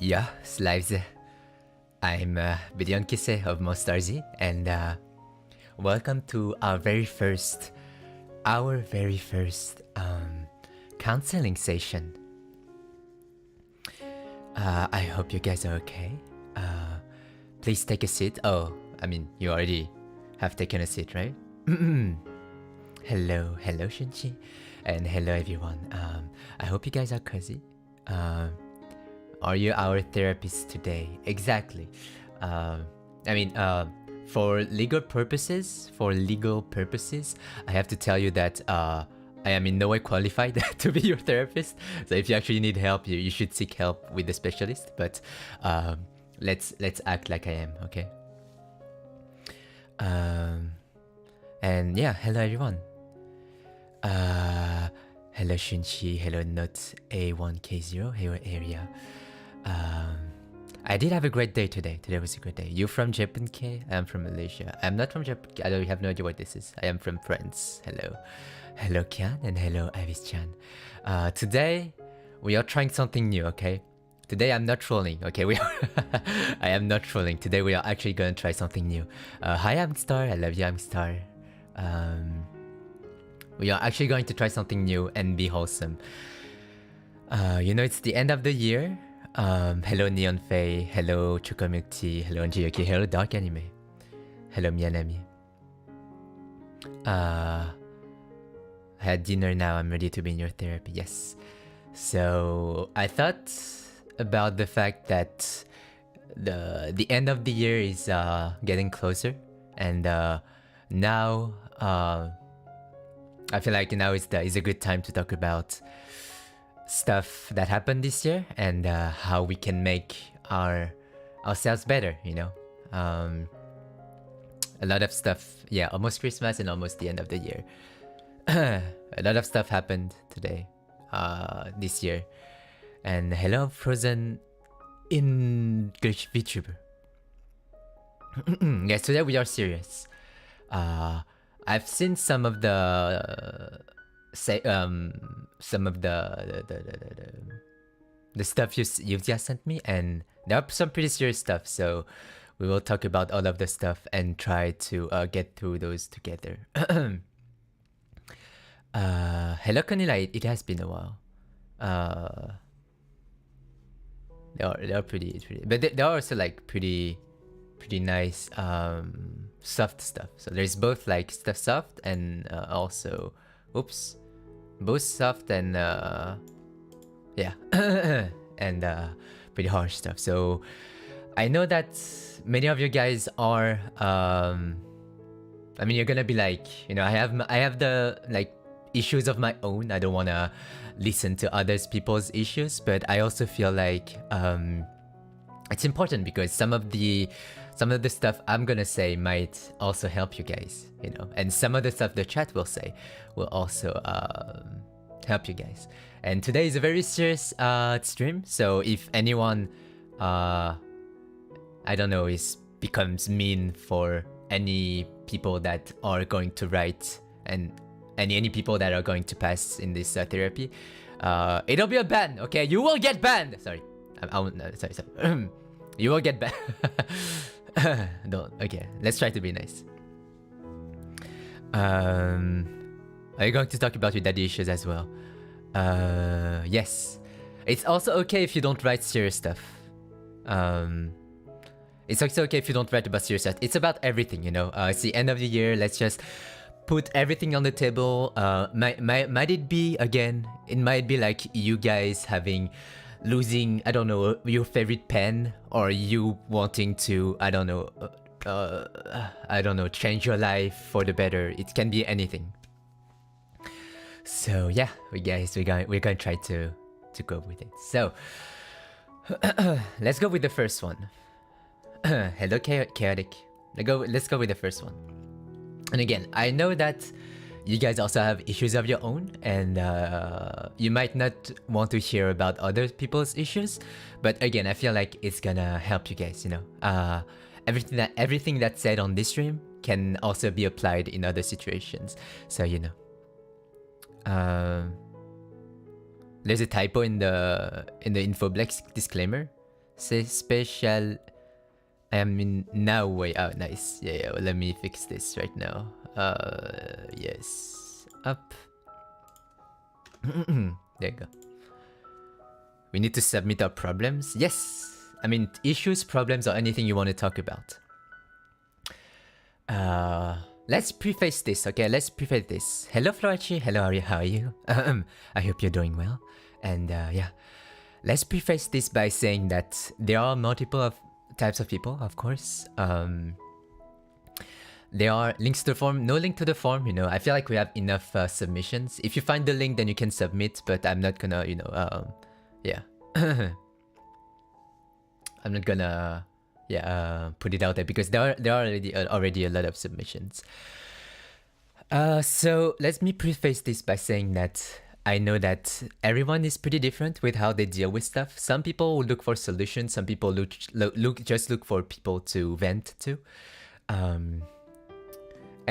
Yeah, Slaves. I'm Virion Kisei of Mostarzi, and welcome to our very first counseling session. I hope you guys are okay. Please take a seat. Oh, I mean, you already have taken a seat, right? Hello, Shunchi, and hello everyone. I hope you guys are cozy. Are you our therapist today? Exactly. For legal purposes, I have to tell you that I am in no way qualified to be your therapist. So if you actually need help, you should seek help with the specialist. But let's act like I am, okay? And yeah, hello everyone. Hello Shunchi, hello Note A1K0, hello Area. I did have a great day today. Today was a good day. You from Japan, K? I'm from Malaysia. I'm not from Japan. I don't have no idea what this is. I am from France. Hello. Hello Kian and hello Avis-chan. Today we are trying something new, okay? Today I'm not trolling, okay? I am not trolling. Today we are actually gonna try something new. Hi Amstar, I love you Amstar. We are actually going to try something new and be wholesome. You know, it's the end of the year. Hello Neon Faye, hello Chocolate Tea, hello Njiyoki, hello Dark Anime, hello Miyanami. I had dinner now, I'm ready to be in your therapy, yes. So I thought about the fact that the end of the year is getting closer, and now I feel like now is a good time to talk about stuff that happened this year and how we can make ourselves better, you know. A lot of stuff, yeah, almost Christmas and almost the end of the year. A lot of stuff happened today, this year. And hello, Frozen English Vtuber. Yes, today we are serious. I've seen some of the the stuff you've just sent me, and there are some pretty serious stuff. So we will talk about all of the stuff and try to get through those together. Hello, Kanila. It has been a while. They are pretty, but they are also like pretty nice soft stuff. So there's both like stuff soft and also, oops, both soft and yeah, and pretty harsh stuff. So I know that many of you guys are I mean, you're gonna be like, you know, I have the like issues of my own. I don't wanna listen to others people's issues, but I also feel like it's important because some of the stuff I'm gonna say might also help you guys, you know, and some of the stuff the chat will say will also help you guys. And today is a very serious stream, so if anyone I don't know becomes mean for any people that are going to write and any people that are going to pass in this therapy, it'll be a ban. Okay, you will get banned. Sorry, sorry. You will get banned. Don't. Okay, let's try to be nice. Are you going to talk about your daddy issues as well? Yes. It's also okay if you don't write serious stuff. It's also okay if you don't write about serious stuff. It's about everything, you know. It's the end of the year. Let's just put everything on the table. Might it be, again, it might be like you guys losing, I don't know, your favorite pen, or you wanting to, I don't know, change your life for the better. It can be anything. So yeah, we're gonna try to go with it. So let's go with the first one. Hello, chaotic. Let's go with the first one. And again, I know that you guys also have issues of your own, and you might not want to hear about other people's issues, but again, I feel like it's gonna help you guys, you know. Everything that's said on this stream can also be applied in other situations, so you know. There's a typo in the infoblex disclaimer. Say special. I am in now way out. Nice. Yeah. Well, let me fix this right now. Yes. Up. There you go. We need to submit our problems. Yes. I mean, issues, problems, or anything you want to talk about. Let's preface this, okay? Let's preface this. Hello, Florachi. Hello, Ari. How are you? I hope you're doing well. And yeah, let's preface this by saying that there are multiple types of people, of course. There are links to the form, no link to the form, you know. I feel like we have enough submissions. If you find the link, then you can submit, but I'm not gonna, you know, yeah. I'm not gonna, yeah, put it out there because there are already a lot of submissions. So let me preface this by saying that I know that everyone is pretty different with how they deal with stuff. Some people will look for solutions. Some people just look for people to vent to. And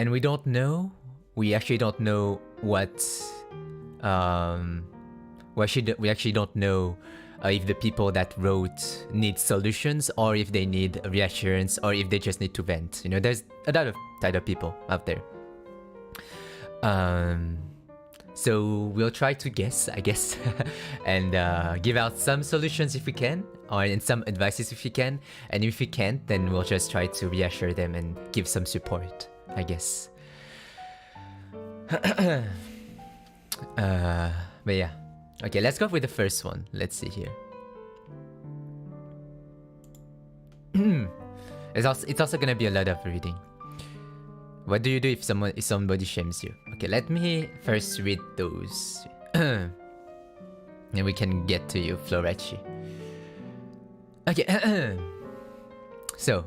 we don't know. We actually don't know what. We actually don't know if the people that wrote need solutions, or if they need reassurance, or if they just need to vent. You know, there's a lot of type of people out there. So we'll try to guess, I guess, and give out some solutions if we can, or some advices if we can. And if we can't, then we'll just try to reassure them and give some support, I guess. But yeah. Okay, let's go with the first one. Let's see here. It's also gonna be a lot of reading. What do you do if somebody shames you? Okay, let me first read those. And we can get to you, Florechi. Okay. So,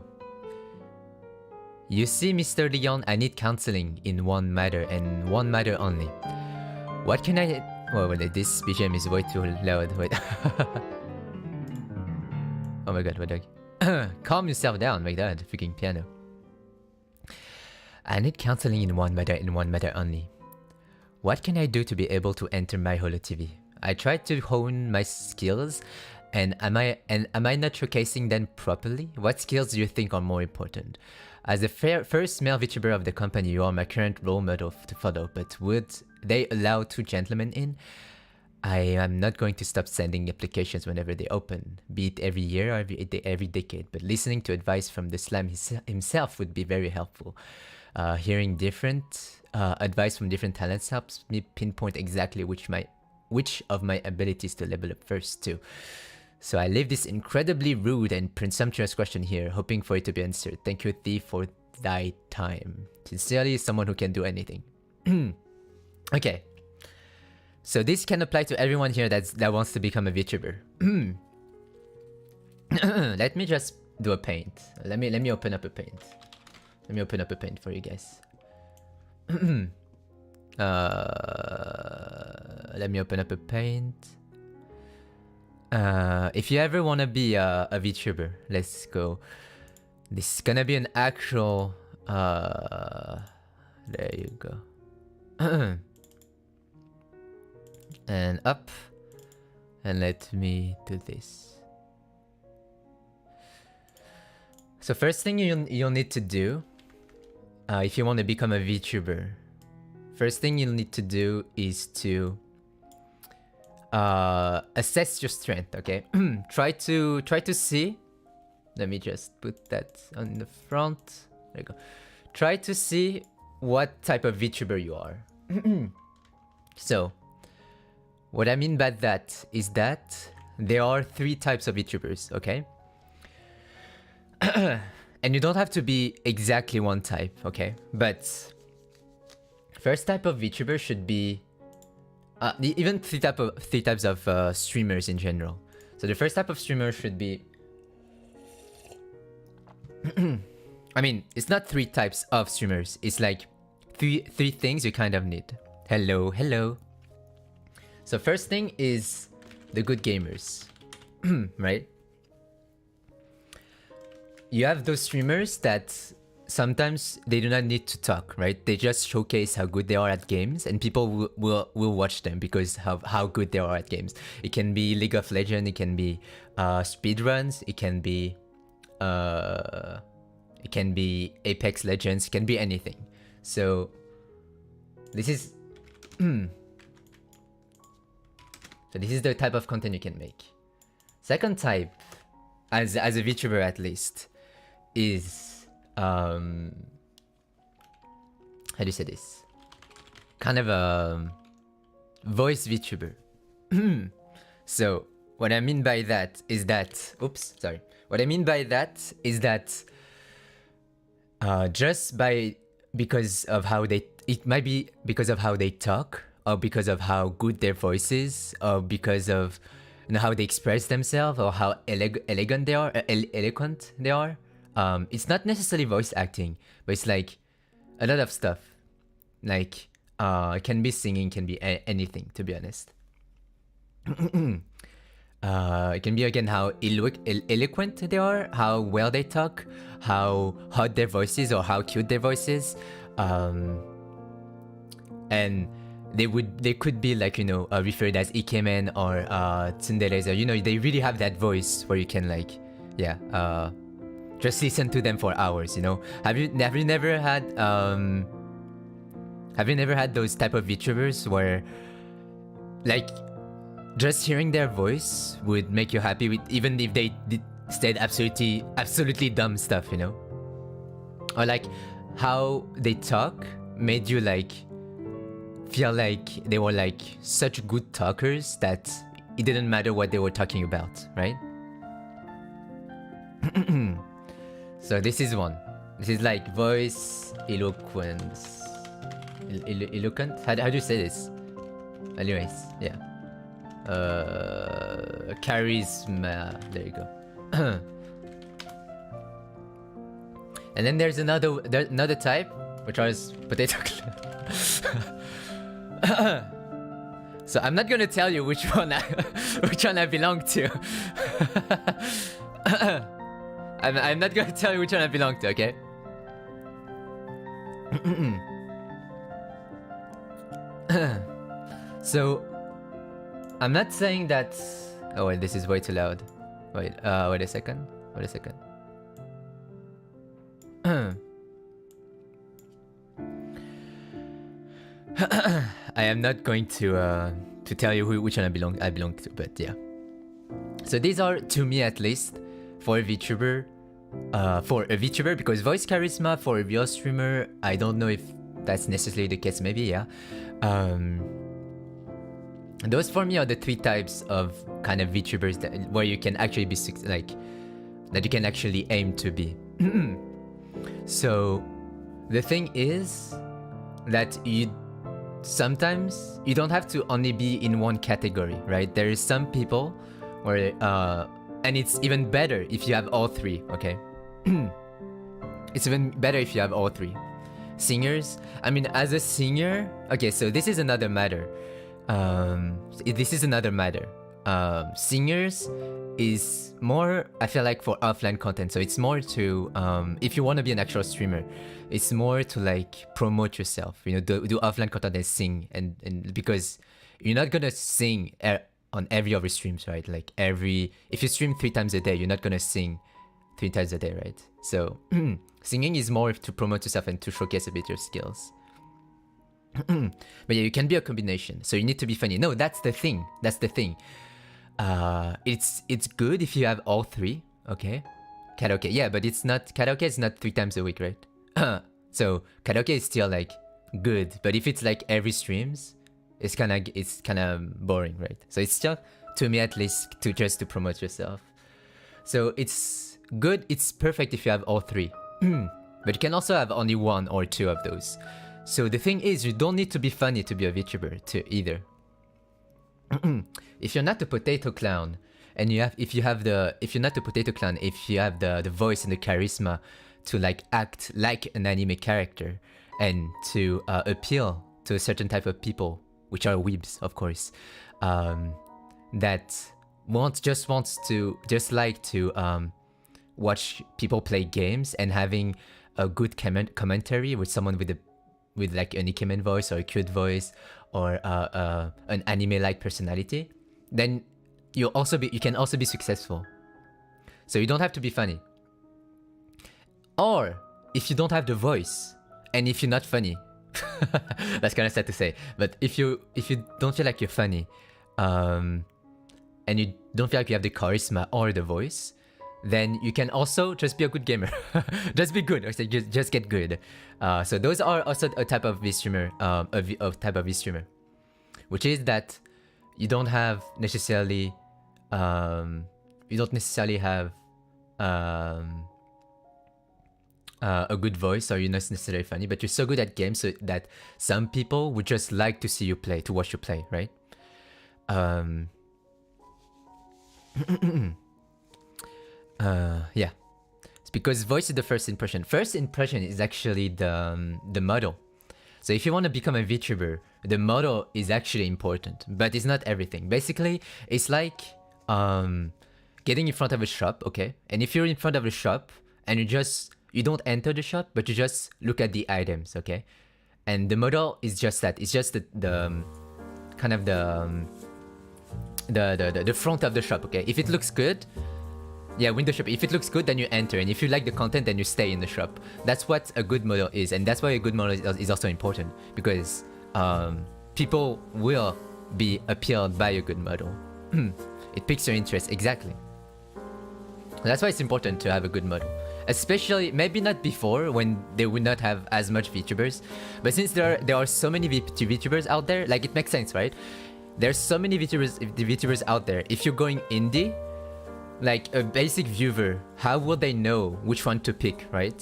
you see, Mr. Rion, I need counseling in one matter and one matter only. What can I... Oh, wait, this BGM is way too loud. Wait. Oh my god, what the... Calm yourself down, my god. Freaking piano. I need counseling in one matter and one matter only. What can I do to be able to enter MyHolo TV? I tried to hone my skills, and am I not showcasing them properly? What skills do you think are more important? As the first male VTuber of the company, you are my current role model to follow, but would they allow 2 gentlemen in? I am not going to stop sending applications whenever they open, be it every year or every decade, but listening to advice from the Slam himself would be very helpful. Hearing different advice from different talents helps me pinpoint exactly which of my abilities to level up first too. So I leave this incredibly rude and presumptuous question here, hoping for it to be answered. Thank you, Thee, for thy time. Sincerely, someone who can do anything. Okay. So this can apply to everyone here that wants to become a VTuber. Let me just do a paint. Let me open up a paint. Let me open up a paint for you guys. Let me open up a paint. If you ever want to be a VTuber, let's go. This is gonna be an actual... there you go. And up. And let me do this. So first thing you'll need to do, if you want to become a VTuber, first thing you'll need to do is to assess your strength, okay? try to see. Let me just put that on the front. There you go. Try to see what type of VTuber you are. So, what I mean by that is that there are 3 types of VTubers, okay? And you don't have to be exactly one type, okay? But first type of VTuber should be even three types of streamers in general. So the first type of streamer should be I mean, it's not 3 types of streamers. It's like three things you kind of need. Hello. So first thing is the good gamers, right? You have those streamers that sometimes they do not need to talk, right? They just showcase how good they are at games, and people will watch them because of how good they are at games. It can be League of Legends, it can be speedruns, it can be Apex Legends, it can be anything. So this is so this is the type of content you can make. Second type, as a VTuber at least, is how do you say this? Kind of a voice VTuber. So what I mean by that is that what I mean by that is that because of how they, it might be because of how they talk, or because of how good their voice is, or because of how they express themselves, or how elegant they are, eloquent they are. It's not necessarily voice acting, but it's like a lot of stuff. Like it can be singing, can be anything, to be honest. It can be again how eloquent they are, how well they talk, how hot their voice is, or how cute their voice is. And they could be like, referred as ikemen or tsundereza. They really have that voice where you can like, just listen to them for hours. Have you never had those type of VTubers where like just hearing their voice would make you happy with, even if they said absolutely dumb stuff, or like how they talk made you like feel like they were like such good talkers that it didn't matter what they were talking about, right? So this is one. This is like voice eloquence. Eloquent? How do you say this? Anyways, yeah. charisma. There you go. And then there's another type, which is potato clown. So I'm not gonna tell you which one I belong to. I'm not gonna tell you which one I belong to, okay? So I'm not saying that. Oh wait, this is way too loud. Wait a second. Wait a second. I am not going to tell you which one I belong to, but yeah. So these are, to me at least, for a Vtuber, because voice charisma for a real streamer, I don't know if that's necessarily the case. Maybe, yeah. Those for me are the 3 types of kind of Vtubers where you can actually be that you can actually aim to be. So the thing is that sometimes you don't have to only be in one category, right? There is some people where and it's even better if you have all 3, okay? It's even better if you have all 3. Singers, I mean, as a singer, okay, so this is another matter. Singers is more, I feel like, for offline content. So it's more to, if you want to be an actual streamer, it's more to like promote yourself, you know, do offline content and sing, and because you're not gonna sing on every other streams, right? Like if you stream 3 times a day, you're not gonna sing 3 times a day, right? So singing is more to promote yourself and to showcase a bit your skills. But yeah, you can be a combination. So you need to be funny. No, that's the thing. It's good if you have all 3, okay? Karaoke, yeah, but karaoke is not 3 times a week, right? So karaoke is still like good, but if it's like every streams, it's kind of boring, right? So it's still, to me at least, to promote yourself. So it's good, it's perfect if you have all 3. But you can also have only 1 or 2 of those. So the thing is, you don't need to be funny to be a Vtuber either. If you're not a potato clown, and if you have the voice and the charisma to like act like an anime character and to appeal to a certain type of people, which are weebs, of course, that wants to watch people play games and having a good commentary with someone with like an Ikemen voice or a cute voice or an anime-like personality, then you can also be successful. So you don't have to be funny. Or if you don't have the voice and if you're not funny, that's kind of sad to say, but if you don't feel like you're funny, and you don't feel like you have the charisma or the voice, then you can also just be a good gamer. Just be good, or say just get good. So those are also a type of V-streamer, which is that you don't necessarily have a good voice, or you're not necessarily funny, but you're so good at games so that some people would just like to see you play, to watch you play, right? Yeah, it's because voice is the first impression. First impression is actually the model. So if you want to become a VTuber, the model is actually important, but it's not everything. Basically, it's like getting in front of a shop, okay? And if you're in front of a shop and you don't enter the shop, but you just look at the items, okay? And the model is just that. It's just the kind of the front of the shop, okay? If it looks good, yeah, window shop. If it looks good, then you enter, and if you like the content, then you stay in the shop. That's what a good model is, and that's why a good model is also important, because people will be appealed by a good model. It piques your interest, exactly. That's why it's important to have a good model. Especially, maybe not before, when they would not have as much VTubers, but since there are so many VTubers out there, like, it makes sense, right? There's so many VTubers out there. If you're going indie, like a basic viewer, how will they know which one to pick, right?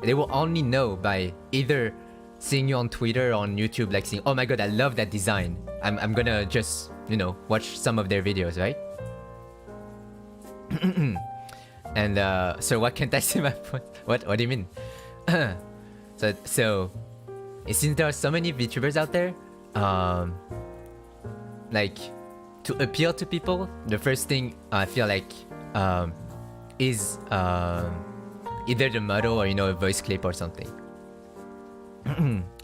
They will only know by either seeing you on Twitter or on YouTube, like saying, oh my god, I love that design, I'm gonna just you know, watch some of their videos, right? And so what can't I say my point? What do you mean? so since there are so many VTubers out there, like to appeal to people, the first thing I feel like is either the model or, you know, a voice clip or something.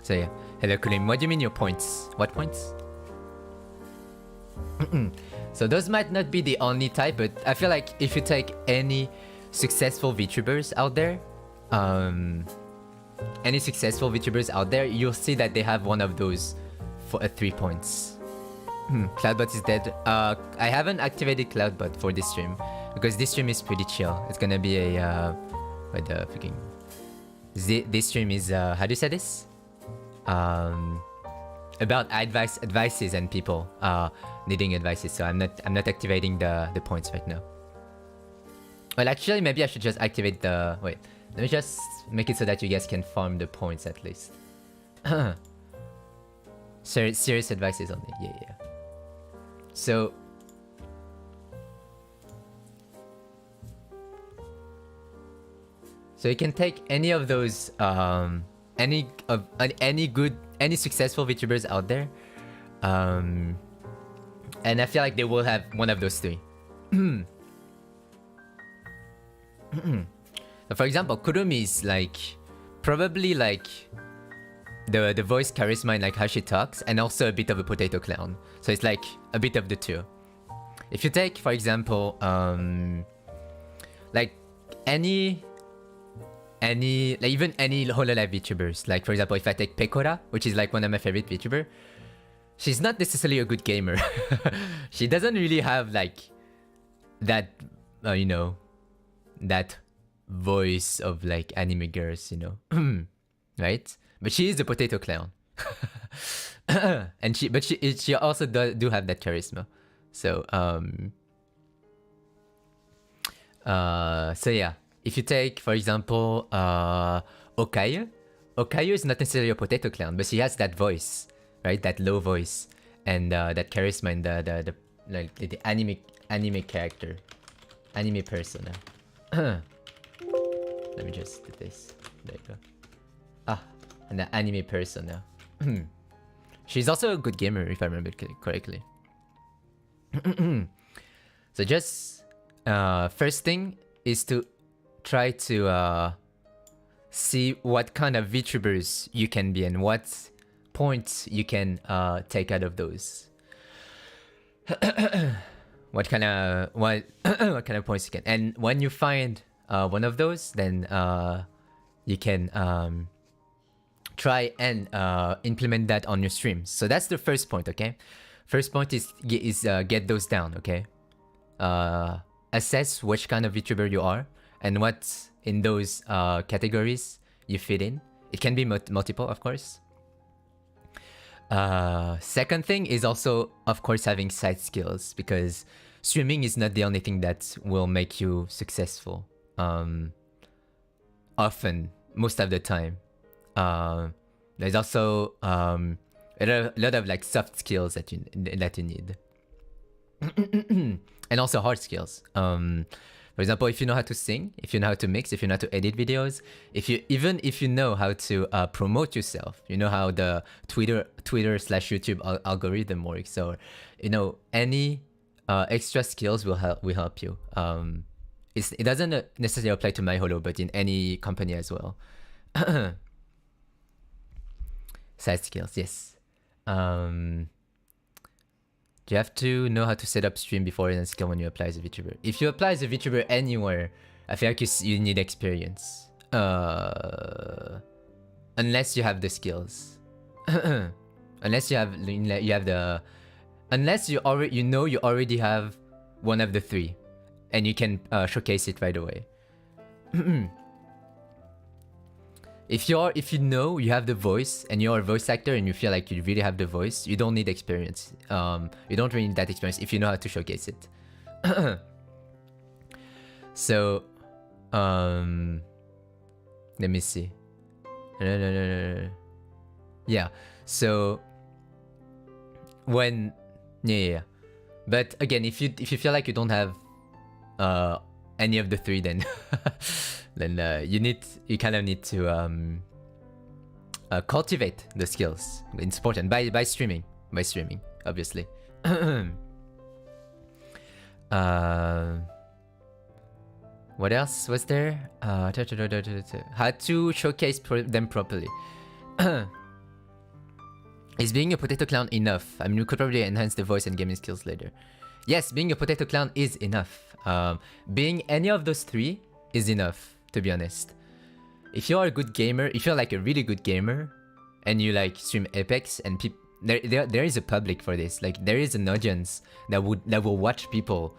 So yeah, hello Kulim, what do you mean your points? What points? So those might not be the only type, but I feel like if you take any successful VTubers out there, you'll see that they have one of those for 3 points. Cloudbot is dead. I haven't activated Cloudbot for this stream because this stream is pretty chill. It's gonna be a what the freaking. This stream is how do you say this? About advices and people needing advices. So I'm not activating the points right now. Well, actually, maybe I should just activate the wait. Let me just make it so that you guys can farm the points at least. Serious advices only. Yeah. So you can take any of those any successful VTubers out there, and I feel like they will have one of those 3. So for example, Kurumi is like probably like the voice charisma and like how she talks, and also a bit of a potato clown. So it's like a bit of the two. If you take, for example, like any like even any Hololive VTubers, like for example, if I take Pekora, which is like one of my favorite VTuber, she's not necessarily a good gamer. She doesn't really have like that, you know, that voice of like anime girls, you know, right? But she is the potato clown, and she also do have that charisma. So so yeah, if you take for example Okayu is not necessarily a potato clown, but she has that voice, right? That low voice and that charisma and the like the anime character, anime persona. Let me just do this. There you go. And the anime persona. She's also a good gamer, if I remember correctly. So just first thing is to try to see what kind of VTubers you can be and what points you can take out of those. what kind of points you can. And when you find one of those, then you can try and implement that on your streams. So that's the first point, okay? First point is get those down, okay? Assess which kind of VTuber you are and what in those categories you fit in. It can be multiple, of course. Second thing is also, of course, having side skills, because streaming is not the only thing that will make you successful. Often, most of the time. There's also a lot of like soft skills that you need. And also hard skills. For example, if you know how to sing, if you know how to mix, if you know how to edit videos, if you know how to promote yourself, you know how the Twitter/YouTube algorithm works. So, you know, any extra skills will help you. It doesn't necessarily apply to MyHolo, but in any company as well. Side skills, yes. You have to know how to set up stream before and skill when you apply as a VTuber. If you apply as a VTuber anywhere, I feel like you need experience. Unless you have the skills. Unless you have the... Unless you already have one of the 3. And you can showcase it right away. If you know you have the voice and you're a voice actor and you feel like you really have the voice, you don't need experience. You don't really need that experience if you know how to showcase it. So, let me see. Yeah. So, But again, if you feel like you don't have any of the three, then then you kind of need to cultivate the skills. It's important by streaming, obviously. What else was there? How to showcase them properly. Is being a potato clown enough? I mean, we could probably enhance the voice and gaming skills later. Yes, being a potato clown is enough. Being any of those three is enough, to be honest. If you are a good gamer, if you're like a really good gamer, and you like stream Apex, and there is a public for this. Like there is an audience that will watch people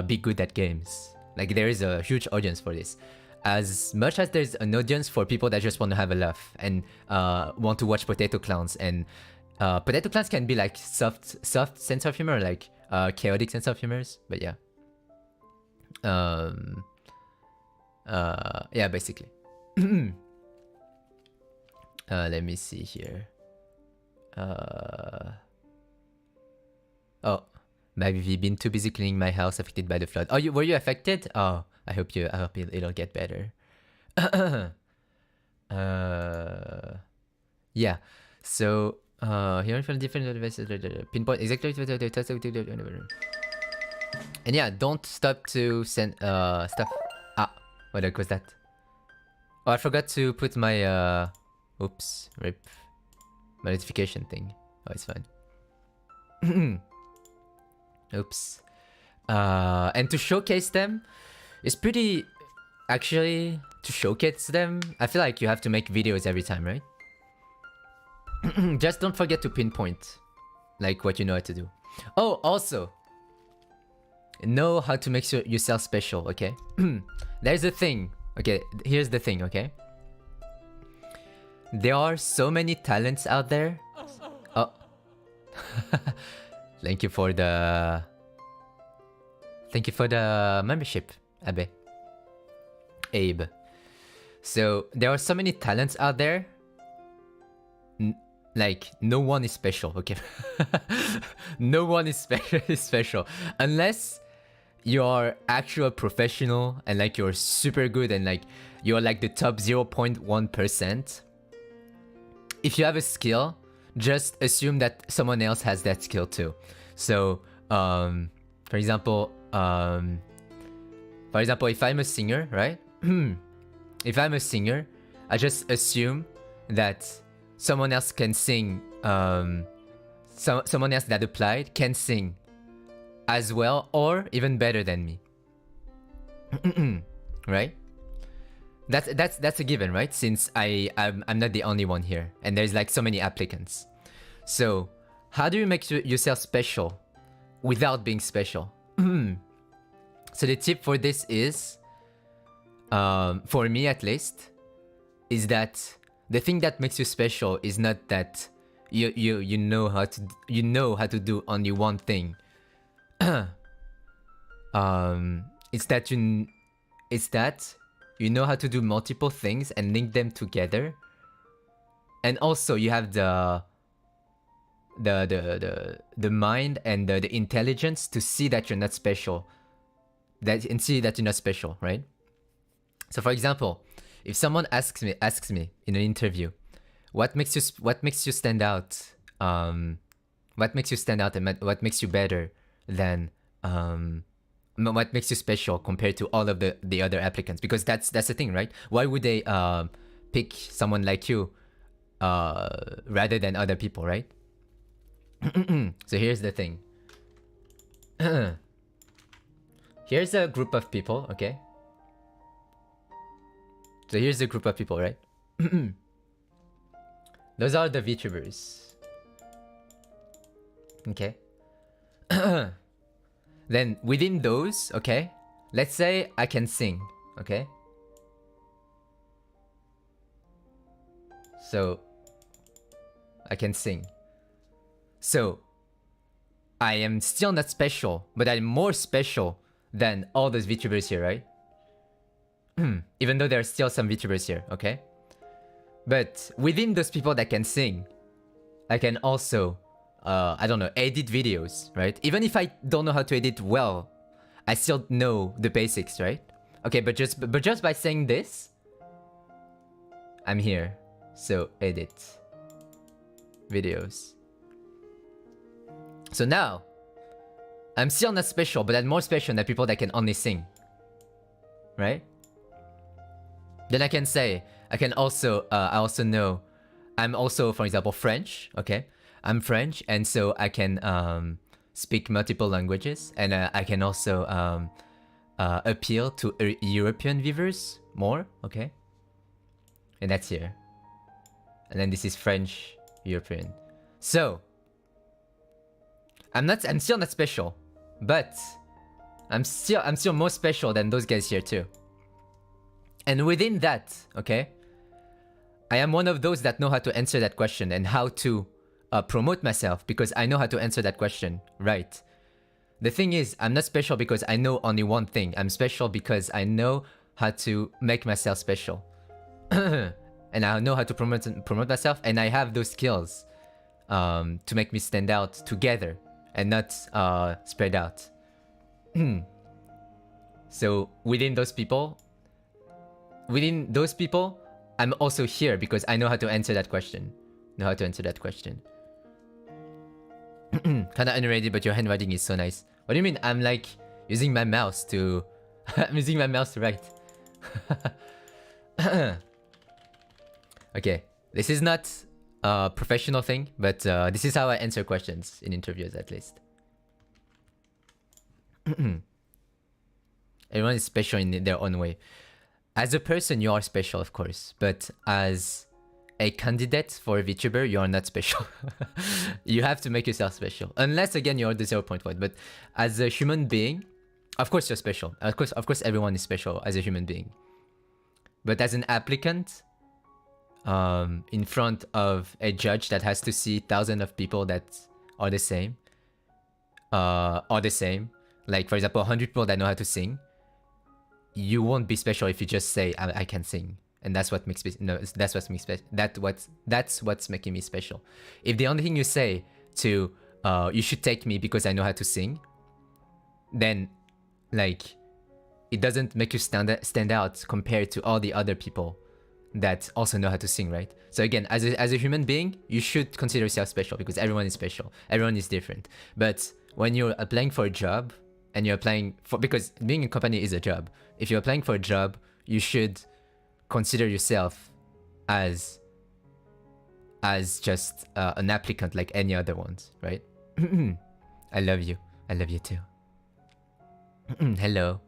be good at games. Like there is a huge audience for this. As much as there's an audience for people that just want to have a laugh and want to watch potato clowns, and potato clowns can be like soft sense of humor, like chaotic sense of humors. But yeah, yeah, basically. Let me see here. Oh, maybe we've been too busy cleaning my house affected by the flood. Oh, were you affected? Oh, I hope it'll get better. Yeah. So here from different devices, pinpoint exactly. And yeah, don't stop to send stuff. Ah, what the heck was that? Oh, I forgot to put my oops, rip, my notification thing. Oh, it's fine. Oops. And to showcase them, it's pretty... Actually, to showcase them, I feel like you have to make videos every time, right? Just don't forget to pinpoint, like, what you know how to do. Oh, also, know how to make yourself special, okay? There's a thing. Okay, here's the thing, okay? There are so many talents out there. Oh. Thank you for the membership, Abe. So there are so many talents out there. Like no one is special, okay? No one is special unless you're actual professional and like you're super good and like you're like the top 0.1%. If you have a skill, just assume that someone else has that skill too. So, for example, if I'm a singer, right? If I'm a singer, I just assume that someone else can sing. Someone else that applied can sing as well, or even better than me. Right? That's a given, right? Since I'm not the only one here, and there's like so many applicants. So, how do you make yourself special without being special? So the tip for this is, for me at least, is that the thing that makes you special is not that you know how to do only one thing. It's that you know how to do multiple things and link them together, and also you have the mind and the intelligence to see that you're not special, and see that you're not special, right? So for example, if someone asks me in an interview, what makes you stand out? What makes you stand out, and what makes you better than what makes you special compared to all of the other applicants? Because that's the thing, right? Why would they pick someone like you rather than other people, right? So here's the thing. Here's a group of people, okay? So here's a group of people, right? Those are the Vtubers. Okay. Then within those, okay, let's say I can sing, okay? So I can sing. So I am still not special, but I'm more special than all those Vtubers here, right? Even though there are still some Vtubers here, okay? But within those people that can sing, I can also I don't know, edit videos, right? Even if I don't know how to edit well, I still know the basics, right? Okay, but just by saying this, I'm here. So edit videos. So now I'm still not special, but I'm more special than people that can only sing, right? Then I can say, I can also, I also know, I'm also, for example, French, okay? I'm French, and so I can speak multiple languages, and I can also appeal to European viewers more, okay? And that's here. And then this is French, European. So, I'm still not special, but I'm still more special than those guys here too. And within that, okay, I am one of those that know how to answer that question and how to promote myself because I know how to answer that question, right? The thing is, I'm not special because I know only one thing. I'm special because I know how to make myself special. And I know how to promote myself, and I have those skills to make me stand out together and not spread out. So within those people, I'm also here because I know how to answer that question. Kinda unready, but your handwriting is so nice. What do you mean? I'm like using my mouse to... I'm using my mouse to write. Okay, this is not a professional thing, but this is how I answer questions in interviews at least. Everyone is special in their own way. As a person, you are special, of course, but as a candidate for a Vtuber, you are not special. You have to make yourself special. Unless, again, you're the 0.1. But as a human being, of course you're special. Of course everyone is special as a human being. But as an applicant, in front of a judge that has to see thousands of people that are the same, like, for example, 100 people that know how to sing, you won't be special if you just say, I can sing. And that's what makes me, no, that's what's making me special. If the only thing you say to, you should take me because I know how to sing, then, like, it doesn't make you stand out compared to all the other people that also know how to sing, right? So again, as a human being, you should consider yourself special because everyone is special. Everyone is different. But when you're applying for a job, and you're applying for, because being in company is a job. If you're applying for a job, you should consider yourself as just an applicant like any other ones, right? I love you. I love you too. Hello.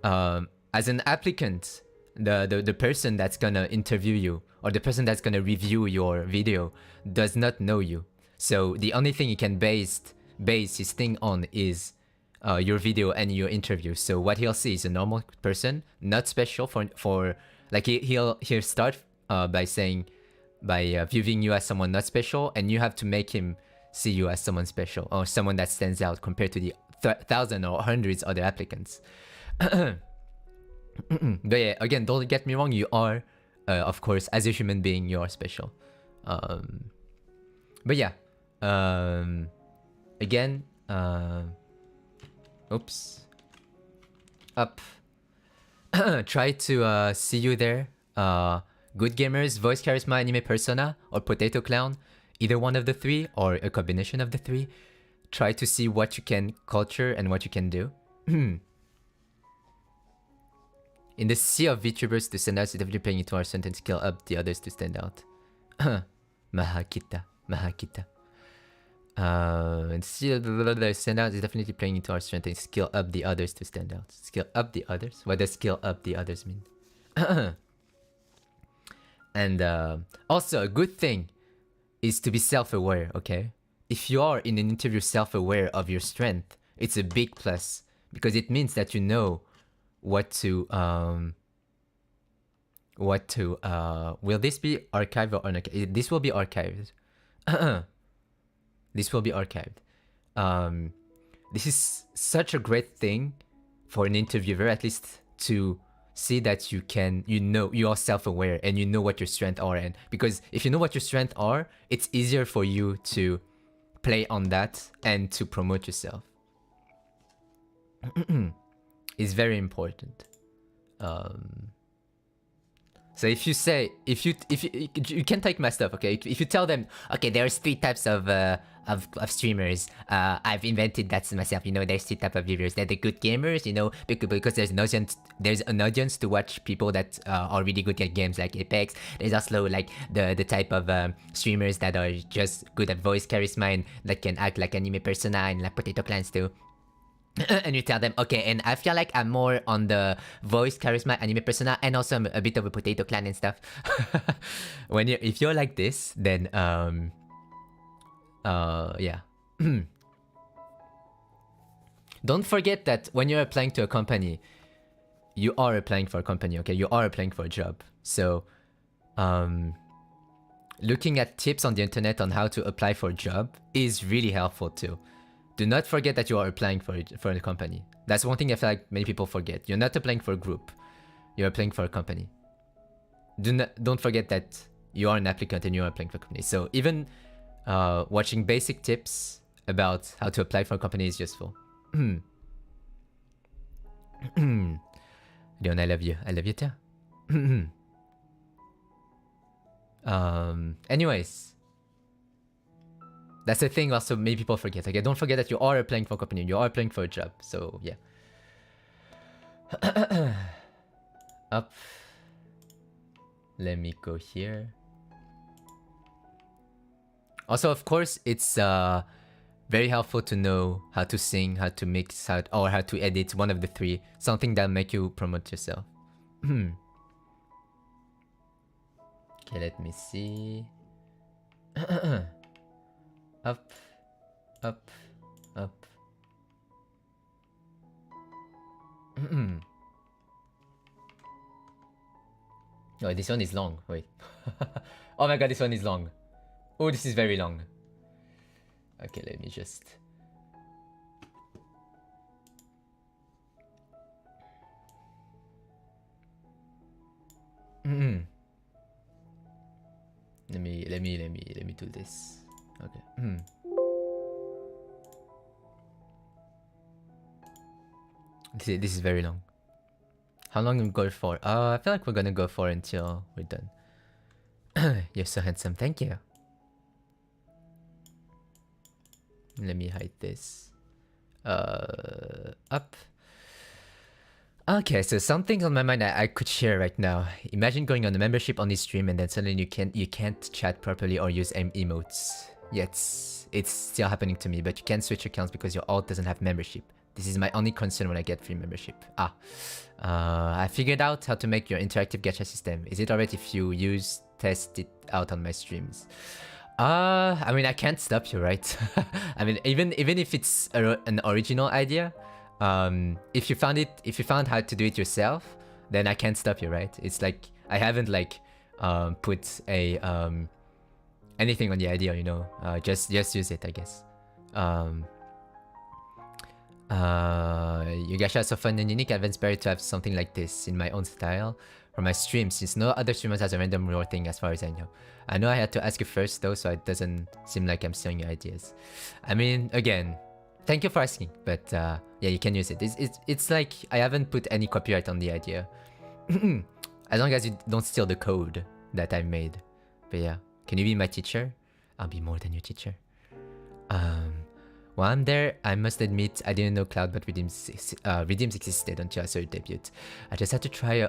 As an applicant, the person that's gonna interview you or the person that's gonna review your video does not know you. So the only thing he can base his thing on is your video and your interview. So what he'll see is a normal person, not special for like he'll start by viewing you as someone not special, and you have to make him see you as someone special or someone that stands out compared to the thousands or hundreds other applicants. But yeah, again, don't get me wrong, you are, of course, as a human being, you are special. But yeah, again, oops, up. Try to see you there. Good Gamers, Voice Charisma, Anime Persona, or Potato Clown, either one of the three or a combination of the three. Try to see what you can culture and what you can do. In the sea of VTubers to stand out, so definitely playing into our strength and skill up the others to stand out. Mahakita. And still the stand out is definitely playing into our strength and skill up the others to stand out. Skill up the others? What does skill up the others mean? And also a good thing is to be self-aware, okay? If you are in an interview self-aware of your strength, it's a big plus because it means that you know what to will this be archived or unarchived? This will be archived. This will be archived. This is such a great thing for an interviewer, at least to see that you are self-aware and you know what your strengths are. And because if you know what your strengths are, it's easier for you to play on that and to promote yourself is very important. So if you say, if you can take my stuff, okay? If you tell them, okay, there's 3 types of streamers. I've invented that myself. You know, there's 3 types of viewers. They're the good gamers, you know, because there's an audience to watch people that are really good at games like Apex. There's also like the type of streamers that are just good at voice charisma and that can act like anime persona and like Potato Clans too. And you tell them, okay, and I feel like I'm more on the voice charisma anime persona and also a bit of a Potato Clan and stuff. If you're like this, then yeah. Don't forget that when you're applying to a company, you are applying for a company, okay? You are applying for a job. So looking at tips on the internet on how to apply for a job is really helpful too. Do not forget that you are applying for a company. That's one thing I feel like many people forget. You're not applying for a group. You're applying for a company. Don't forget that you are an applicant and you are applying for a company. So even watching basic tips about how to apply for a company is useful. Rion, I love you. I love you too. Anyways. That's the thing also many people forget. Okay, don't forget that you are applying for a company. You are applying for a job. So, yeah. Up. Let me go here. Also, of course, it's very helpful to know how to sing, how to mix, or how to edit, one of the 3. Something that'll make you promote yourself. Okay, let me see. Up, up, up. Oh, this one is long. Wait. Oh my god, this one is long. Oh, this is very long. Okay, let me just... Let me do this. Okay. This is very long. How long we go for? I feel like we're gonna go for until we're done. You're so handsome. Thank you. Let me hide this. Up. Okay, so something on my mind I could share right now. Imagine going on a membership on this stream and then suddenly you can't chat properly or use emotes. Yes, it's still happening to me, but you can't switch accounts because your alt doesn't have membership. This is my only concern when I get free membership. I figured out how to make your interactive gacha system. Is it alright if you test it out on my streams? I mean, I can't stop you, right? I mean, even if it's an original idea, if you found how to do it yourself, then I can't stop you, right? It's like I haven't like put a anything on the idea, you know. Just use it, I guess. You gacha are so fun and unique. I've inspired to have something like this in my own style for my stream, since no other streamers has a random roar thing as far as I know. I know I had to ask you first though, so it doesn't seem like I'm stealing your ideas. I mean, again, thank you for asking, but yeah, you can use it. It's like I haven't put any copyright on the idea. As long as you don't steal the code that I made. But yeah, can you be my teacher? I'll be more than your teacher. While I'm there, I must admit I didn't know Cloud but Redeems existed until I saw your debut. I just had to try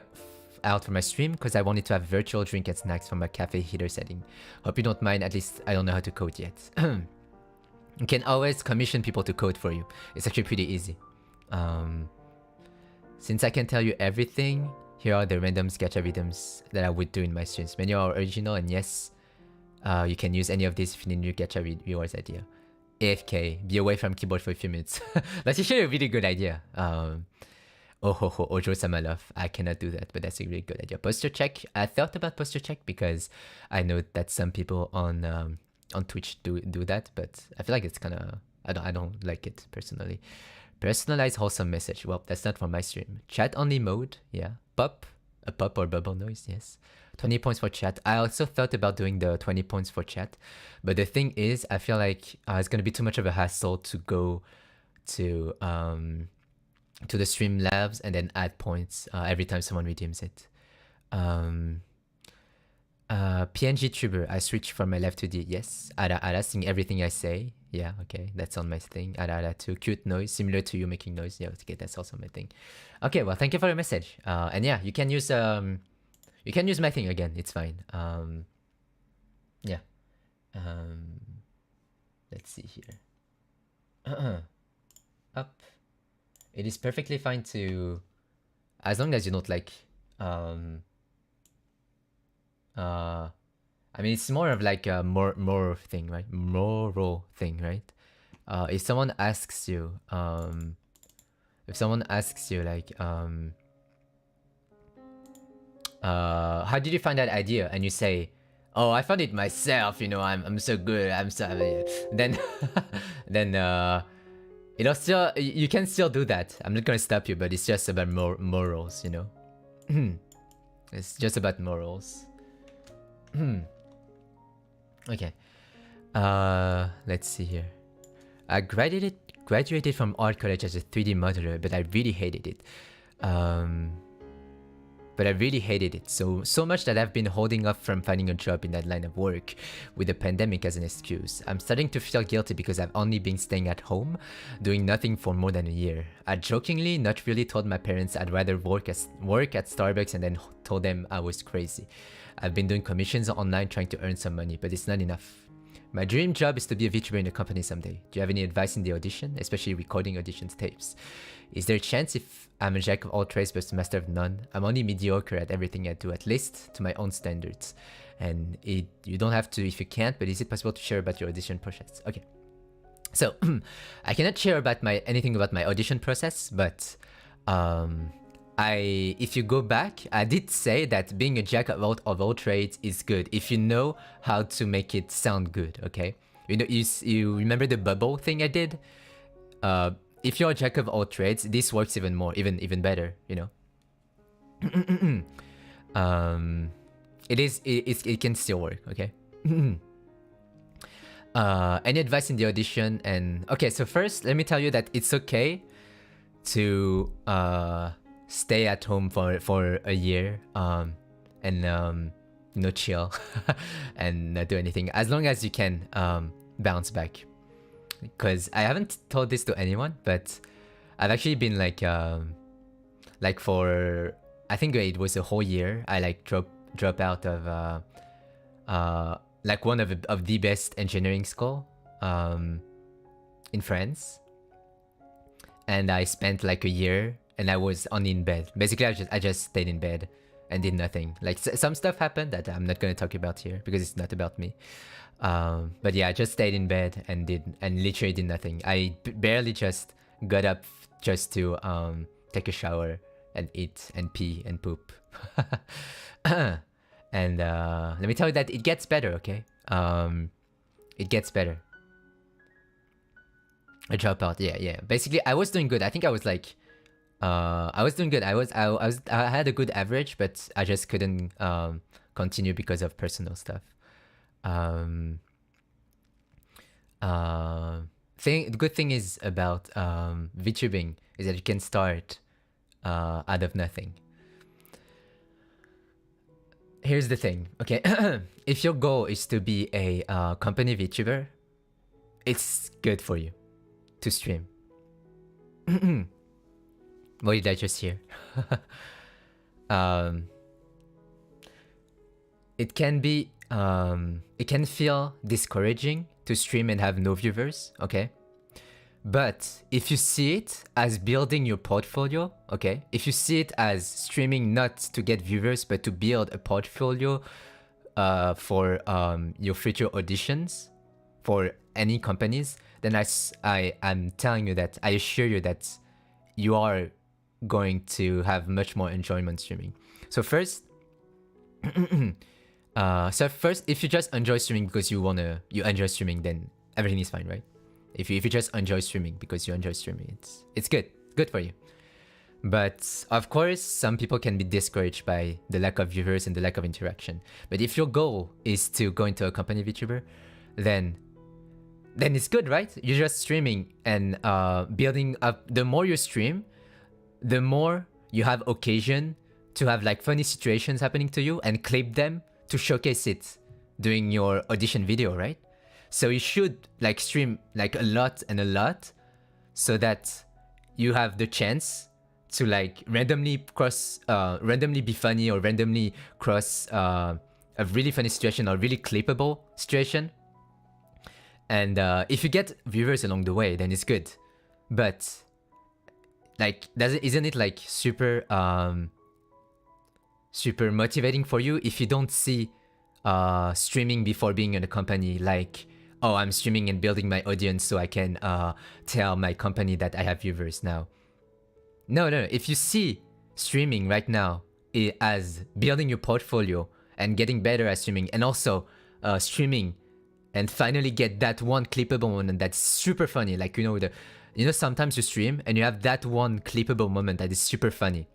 out for my stream because I wanted to have virtual drink and snacks from a cafe heater setting. Hope you don't mind, at least I don't know how to code yet. You can always commission people to code for you. It's actually pretty easy. Since I can tell you everything, here are the random gacha rhythms that I would do in my streams. Many are original, and yes, you can use any of these if you need new gacha rewards idea. AFK, be away from keyboard for a few minutes. That's actually a really good idea. Oh ho ho, Ojo-sama love. I cannot do that, but that's a really good idea. Posture check. I thought about posture check because I know that some people on Twitch do that, but I feel like it's kind of I don't like it personally. Personalized wholesome message. Well, that's not for my stream. Chat only mode. Yeah. Pop. A pop or bubble noise. Yes. 20 points for chat. I also thought about doing the 20 points for chat, but the thing is, I feel like it's gonna be too much of a hassle to go to the Streamlabs and then add points every time someone redeems it. PNG Tuber, I switched from my left to the yes. Ara sing everything I say. Yeah, okay, that's on my thing. Ara too. Cute noise, similar to you making noise. Yeah, okay, that's also my thing. Okay, well, thank you for your message. And yeah, you can use my thing again. It's fine. Yeah. Let's see here. Up. It is perfectly fine to, as long as you don't like I mean, it's more of like a moral thing, right? Moral thing, right? If someone asks you, like, how did you find that idea? And you say, oh, I found it myself. You know, I'm so good. I'm so then you know, still you can still do that. I'm not gonna stop you, but it's just about morals, you know. It's just about morals. Okay. Let's see here. I graduated from art college as a 3D modeler, but I really hated it. So much that I've been holding up from finding a job in that line of work with the pandemic as an excuse. I'm starting to feel guilty because I've only been staying at home, doing nothing for more than a year. I jokingly, not really, told my parents I'd rather work at Starbucks and then told them I was crazy. I've been doing commissions online trying to earn some money, but it's not enough. My dream job is to be a Vtuber in a company someday. Do you have any advice in the audition, especially recording auditions tapes? Is there a chance if I'm a jack of all trades but a master of none? I'm only mediocre at everything I do, at least to my own standards. And you don't have to if you can't, but is it possible to share about your audition process? Okay. So, I cannot share about anything about my audition process, but if you go back, I did say that being a jack of all trades is good if you know how to make it sound good, okay? You know, you remember the bubble thing I did? If you're a jack of all trades, this works even more, even better, you know? It can still work, okay? Any advice in the audition? And okay, so first, let me tell you that it's okay to stay at home for a year and you know, chill and not do anything as long as you can bounce back. Because I haven't told this to anyone, but I've actually been like for, I think it was a whole year, I like drop out of like one of the best engineering school in France, and I spent like a year and I was only in bed. Basically, I just stayed in bed and did nothing. Like some stuff happened that I'm not gonna talk about here because it's not about me. But yeah, I just stayed in bed and literally did nothing. I barely just got up just to take a shower and eat and pee and poop. And let me tell you that it gets better, okay? It gets better. I drop out, yeah. Basically, I was doing good. I think I was like, I was doing good. I had a good average, but I just couldn't continue because of personal stuff. The good thing is about VTubing is that you can start out of nothing. Here's the thing, okay? If your goal is to be a company VTuber, it's good for you to stream. What did I just hear? It can feel discouraging to stream and have no viewers, okay? But if you see it as building your portfolio, okay? If you see it as streaming not to get viewers, but to build a portfolio for your future auditions for any companies, then I'm telling you that, I assure you that you are going to have much more enjoyment streaming. So first, if you just enjoy streaming because you enjoy streaming, then everything is fine, right? If you just enjoy streaming because you enjoy streaming, it's good for you. But of course, some people can be discouraged by the lack of viewers and the lack of interaction. But if your goal is to go into a company VTuber, then it's good, right? You're just streaming and building up. The more you stream, the more you have occasion to have like funny situations happening to you and clip them to showcase it during your audition video, right? So you should like stream like a lot and a lot so that you have the chance to like randomly be funny or randomly cross a really funny situation or really clippable situation. And if you get viewers along the way, then it's good. But like, isn't it like super motivating for you if you don't see streaming before being in a company like, oh, I'm streaming and building my audience so I can tell my company that I have viewers now. No. If you see streaming right now as building your portfolio and getting better at streaming, and also streaming and finally get that one clippable moment that's super funny, like sometimes you stream and you have that one clippable moment that is super funny.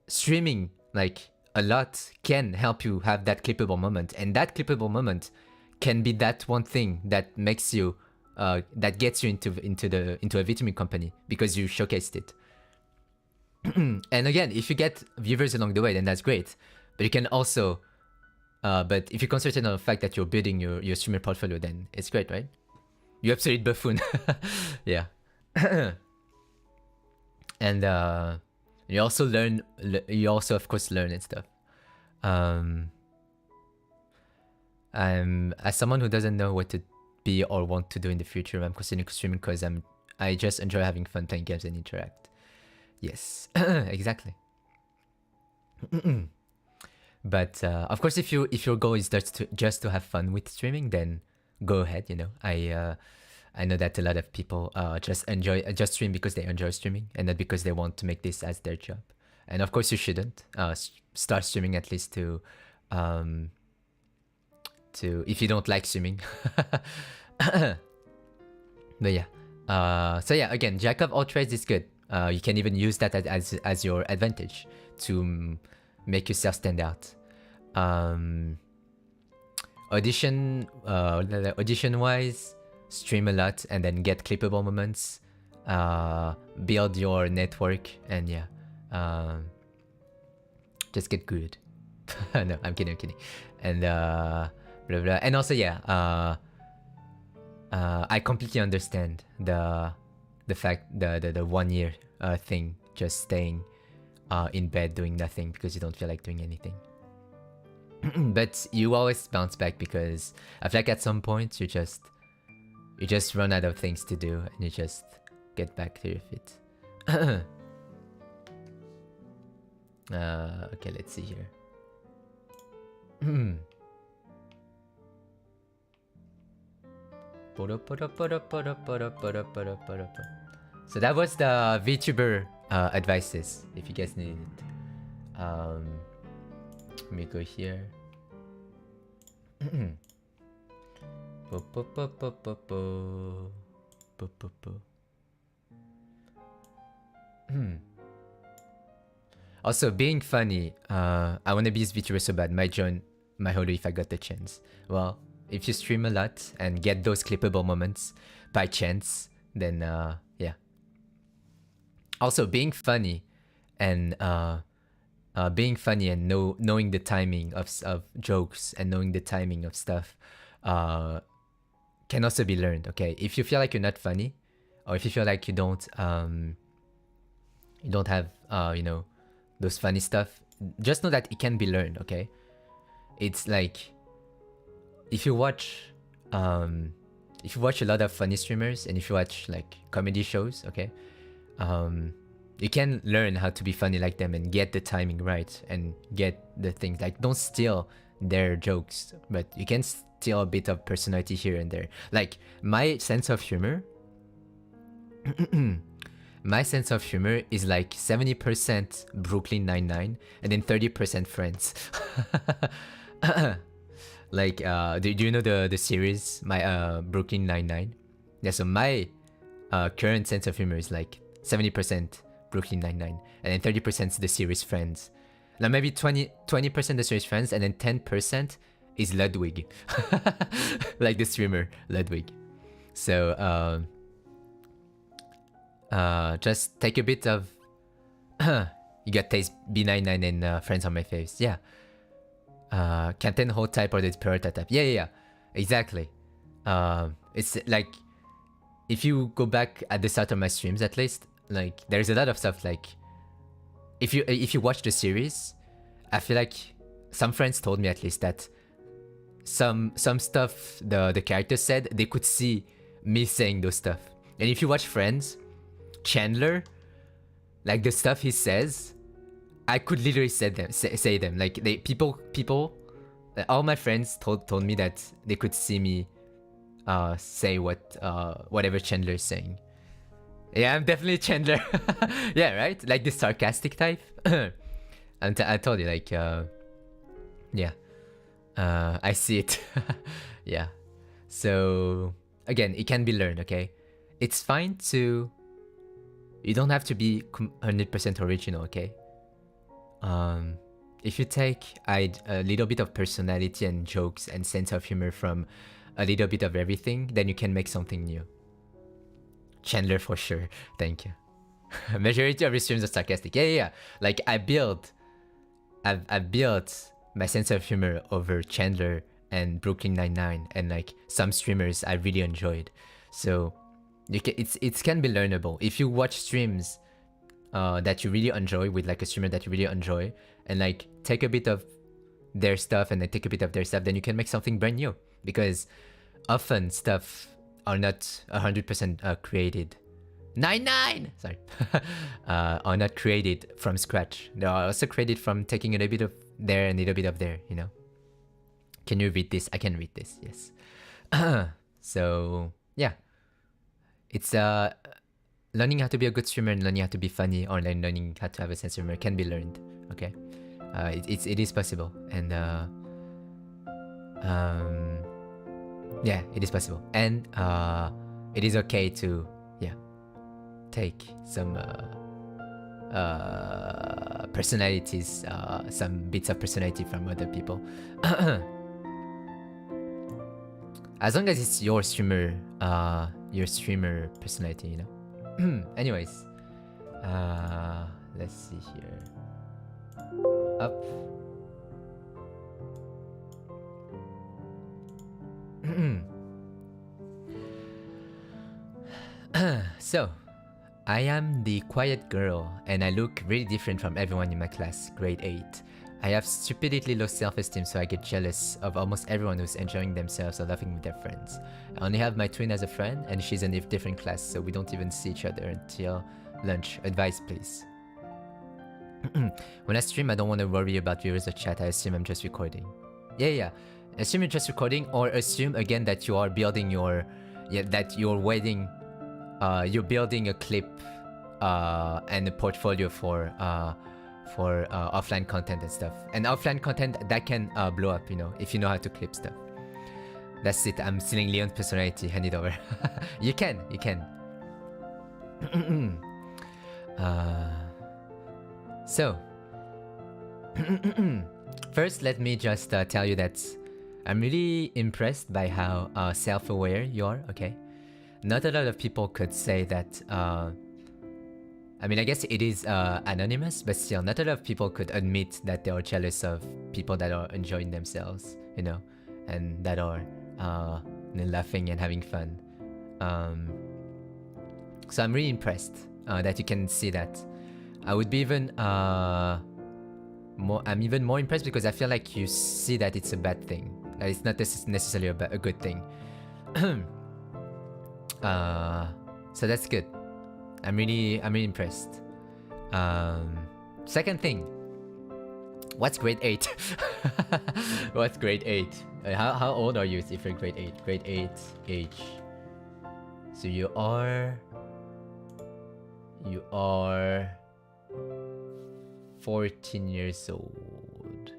Streaming like a lot can help you have that clippable moment, and that clippable moment can be that one thing that makes you that gets you into a vitamin company because you showcased it. And again, if you get viewers along the way, then that's great. But you can also but if you concentrate on the fact that you're building your streamer portfolio, then it's great, right? You absolute buffoon. Yeah. And you also learn, of course learn and stuff. I'm as someone who doesn't know what to be or want to do in the future, I'm considering streaming because I just enjoy having fun playing games and interact. Yes. Exactly. But of course, if your goal is just to have fun with streaming, then go ahead. I know that a lot of people just stream because they enjoy streaming and not because they want to make this as their job. And of course, you shouldn't start streaming at least to if you don't like streaming. But yeah. So yeah, again, jack of all trades is good. You can even use that as your advantage to make yourself stand out. Audition wise, stream a lot and then get clippable moments, build your network, and yeah, just get good. No, I'm kidding. And blah blah. And also yeah, I completely understand the fact the 1 year thing, just staying in bed doing nothing because you don't feel like doing anything. But you always bounce back because I feel like at some point you just run out of things to do and you just get back to your feet. Okay, let's see here. So that was the VTuber advices, if you guys need it. Let me go here. Also, being funny. I want to be this VTuber so bad. Might join MyHolo if I got the chance. Well, if you stream a lot and get those clippable moments by chance, then yeah. Also, being funny and knowing the timing of jokes and knowing the timing of stuff can also be learned. Okay, if you feel like you're not funny, or if you feel like you don't have those funny stuff, just know that it can be learned. Okay, it's like if you watch a lot of funny streamers and if you watch like comedy shows, okay, you can learn how to be funny like them and get the timing right and get the things, like don't steal their jokes, but you can steal a bit of personality here and there. Like my sense of humor is like 70% Brooklyn Nine-Nine and then 30% Friends. Like do you know the series my Brooklyn Nine-Nine? Yeah, so my current sense of humor is like 70% Brooklyn Nine-Nine, and then 30% the series Friends. Now maybe 20% the series Friends, and then 10% is Ludwig, like the streamer Ludwig. So just take a bit of you got taste B99 and Friends on my face. Yeah. Canten whole type or the Peralta type. Yeah. Exactly. It's like if you go back at the start of my streams, at least, like there's a lot of stuff like if you watch the series, I feel like some friends told me at least that some stuff the characters said, they could see me saying those stuff. And if you watch Friends, Chandler, like the stuff he says, I could literally say them. Like people, all my friends told me that they could see me say whatever Chandler is saying. Yeah, I'm definitely Chandler. Yeah, right? Like the sarcastic type. I told you, like, yeah. I see it. Yeah. So, again, it can be learned, okay? It's fine to... You don't have to be 100% original, okay? If you take a little bit of personality and jokes and sense of humor from a little bit of everything, then you can make something new. Chandler for sure. Thank you. Majority of your streams are sarcastic. Yeah. Like I've built my sense of humor over Chandler and Brooklyn Nine-Nine and like some streamers I really enjoyed. So you can, it can be learnable. If you watch streams that you really enjoy with like a streamer that you really enjoy and like take a bit of their stuff and then take a bit of their stuff, then you can make something brand new, because often stuff are not 100% created. Sorry. Are not created from scratch. They are also created from taking a little bit of there and a little bit of there, you know. Can you read this? I can read this, yes. So yeah, it's learning how to be a good streamer and learning how to be funny, or learning how to have a sense of humor can be learned. Okay, it is possible, and yeah, it is possible, and it is okay to take some personalities, some bits of personality from other people. As long as it's your streamer personality, you know. Anyways, let's see here. Up. So, I am the quiet girl, and I look really different from everyone in my class, grade 8. I have stupidly low self-esteem, so I get jealous of almost everyone who's enjoying themselves or laughing with their friends. I only have my twin as a friend, and she's in a different class, so we don't even see each other until lunch. Advice, please. When I stream, I don't want to worry about viewers or chat. I assume I'm just recording. Yeah. Assume you're just recording, or assume again that you are building your... that you're waiting... you're building a clip and a portfolio for offline content and stuff. And offline content that can blow up, you know, if you know how to clip stuff. That's it. I'm stealing Leon's personality. Hand it over. You can. So, first, let me just tell you that I'm really impressed by how self-aware you are. Okay. Not a lot of people could say that, I mean, I guess it is anonymous, but still, not a lot of people could admit that they are jealous of people that are enjoying themselves, you know, and that are laughing and having fun. So I'm really impressed that you can see that. I would be even I'm even more impressed because I feel like you see that it's a bad thing. That it's not necessarily a good thing. So that's good. I'm really impressed. Second thing, what's grade 8? What's grade 8? How old are you if you're grade 8? Grade 8 age. So you are 14 years old.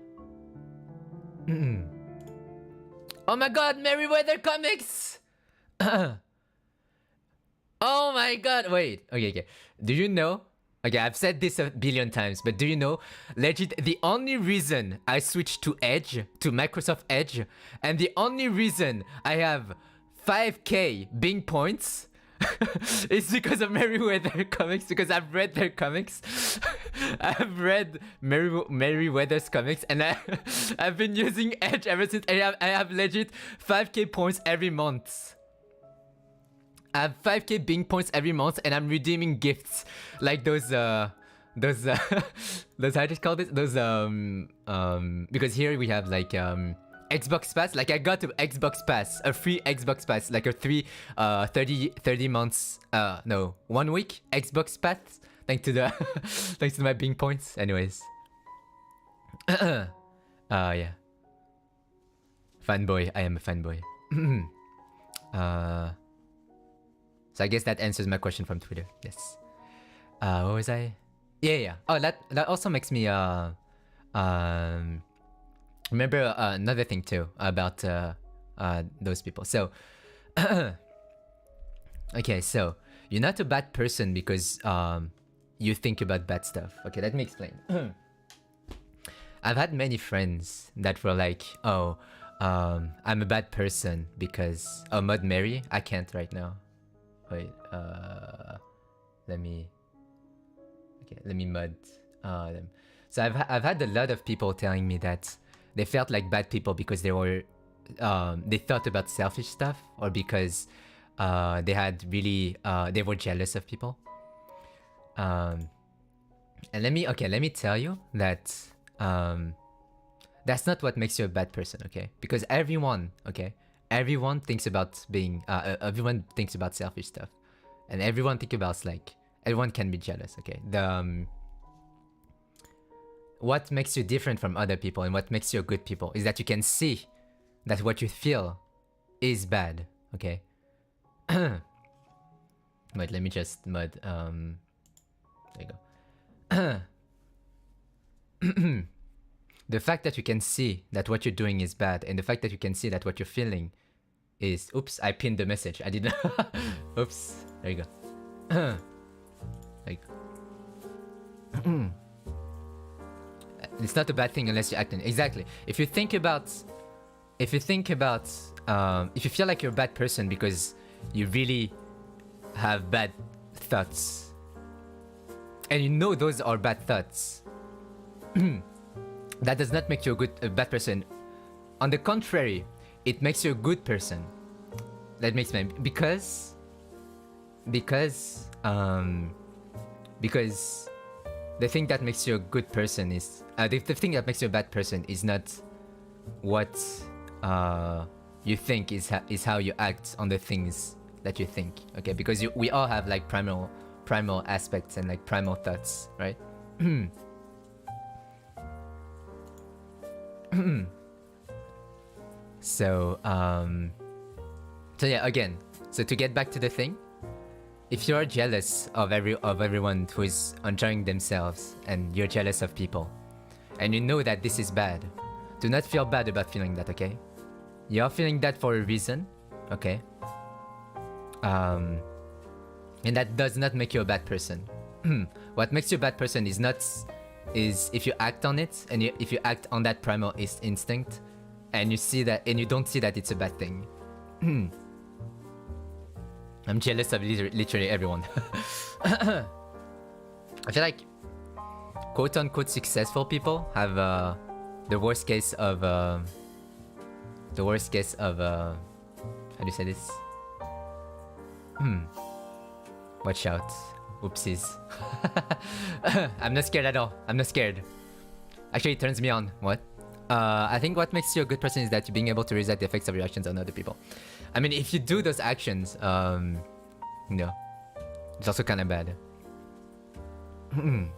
Oh my god, Merryweather Comics! Oh my god, wait. Okay. Do you know Okay, I've said this a billion times, but do you know, legit, the only reason I switched to Edge, to Microsoft Edge, and the only reason I have 5k Bing points is because of Merryweather comics, because I've read their comics. I've read Merryweather's comics, and I've been using Edge ever since. I have legit 5k points every month. I have 5k Bing points every month, and I'm redeeming gifts like those how do you call this? Those because here we have like Xbox Pass. Like I got an Xbox Pass, a free Xbox Pass, like a 30 months, no, 1 week Xbox Pass, thanks to the thanks to my Bing points. Anyways, yeah, fanboy. I am a fanboy. So I guess that answers my question from Twitter. Yes. What was I? Yeah. Oh, that also makes me remember another thing too about those people. So, okay, so you're not a bad person because you think about bad stuff. Okay, let me explain. I've had many friends that were like, oh, I'm a bad person because Mud Mary. I can't right now. Wait, let me mud them. So I've had a lot of people telling me that they felt like bad people because they were they thought about selfish stuff, or because they had really they were jealous of people. And let me tell you that that's not what makes you a bad person, okay? Because everyone thinks about being everyone thinks about selfish stuff, and everyone think about like everyone can be jealous, okay? The what makes you different from other people and what makes you a good people is that you can see that what you feel is bad, okay? Wait, let me just mud there you go. The fact that you can see that what you're doing is bad, and the fact that you can see that what you're feeling is... Oops, I pinned the message. I didn't... Oops. There you go. There you go. It's not a bad thing unless you act in... Exactly. If you feel like you're a bad person because you really have bad thoughts, and you know those are bad thoughts, that does not make you a bad person. On the contrary, it makes you a good person. Let me explain. Because the thing that makes you a good person is the thing that makes you a bad person is not what you think, is how you act on the things that you think. Okay, because we all have like primal aspects and like primal thoughts, right? So yeah, again, so to get back to the thing, if you're jealous of everyone who is enjoying themselves, and you're jealous of people, and you know that this is bad, do not feel bad about feeling that, okay? You're feeling that for a reason, okay? And that does not make you a bad person. What makes you a bad person is if you act on it, and if you act on that primal instinct, and you see that, and you don't see that it's a bad thing. I'm jealous of literally everyone. I feel like quote-unquote successful people have the worst case of how do you say this? Watch out. Oopsies. I'm not scared at all. I'm not scared. Actually, it turns me on. What? I think what makes you a good person is that you're being able to resist the effects of your actions on other people. I mean, if you do those actions, no, it's also kind of bad. Before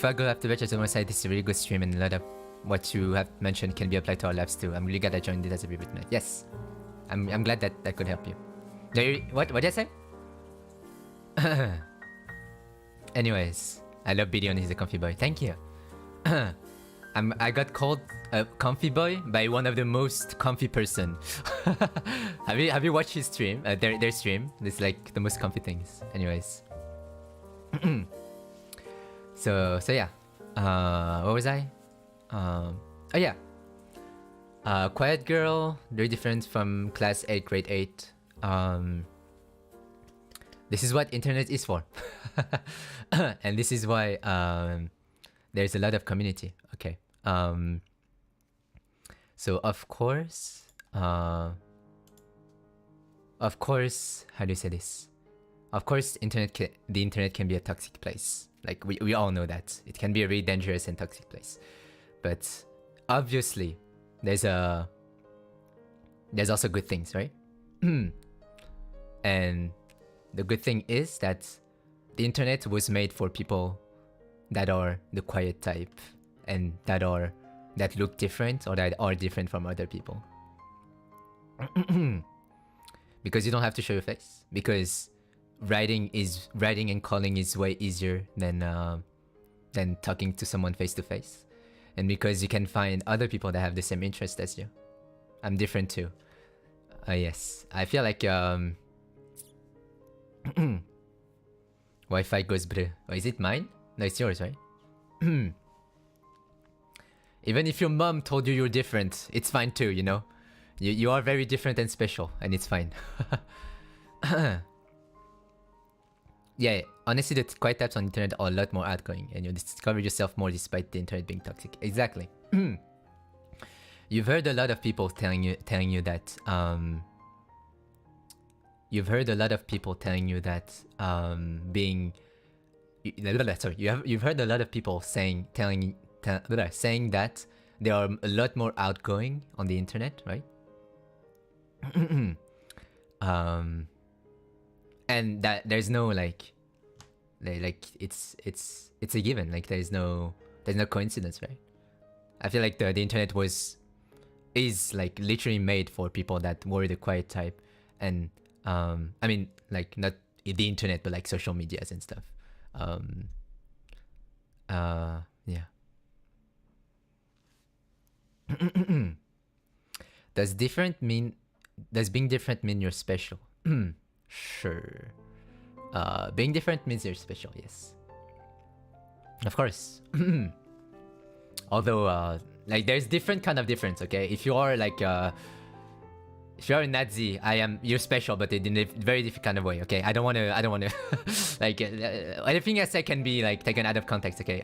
I go after which, I just want to say this is a really good stream, and a lot of what you have mentioned can be applied to our lives too. I'm really glad I joined it as a review tonight. Yes, I'm glad that could help you. What did I say? Anyways, I love Virion. He's a comfy boy. Thank you. I got called a comfy boy by one of the most comfy person. Have you watched his stream? Their stream. It's like the most comfy things. Anyways. So yeah. What was I? Oh yeah. Quiet girl, very different from class 8, grade 8. This is what internet is for. And this is why there's a lot of community. Okay. So of course, how do you say this? Of course, the internet can be a toxic place. Like we all know that. It can be a really dangerous and toxic place. But obviously, there's also good things, right? And the good thing is that the internet was made for people that are the quiet type and that look different or that are different from other people. Because you don't have to show your face. Because writing and calling is way easier than talking to someone face to face. And because you can find other people that have the same interest as you. I'm different too. Yes. I feel like Wi-Fi goes blue. Oh, is it mine? No, it's yours, right? Even if your mom told you you're different, it's fine too, you know? You are very different and special, and it's fine. Yeah, honestly, the quiet types on the internet are a lot more outgoing, and you discover yourself more despite the internet being toxic. Exactly. You've heard a lot of people telling you that you've heard a lot of people telling you that you've heard a lot of people saying that they are a lot more outgoing on the internet, right? And that there's no like it's a given. Like there's no coincidence, right? I feel like the internet is like literally made for people that were the quiet type, and I mean like not the internet but like social medias and stuff. Yeah. Does being different mean you're special? Sure. Being different means you're special, yes. Of course. Although like there's different kind of difference, okay? If you are like if you're a Nazi, you're special, but in a very different kind of way, okay? I don't wanna like anything I say can be like taken out of context, okay?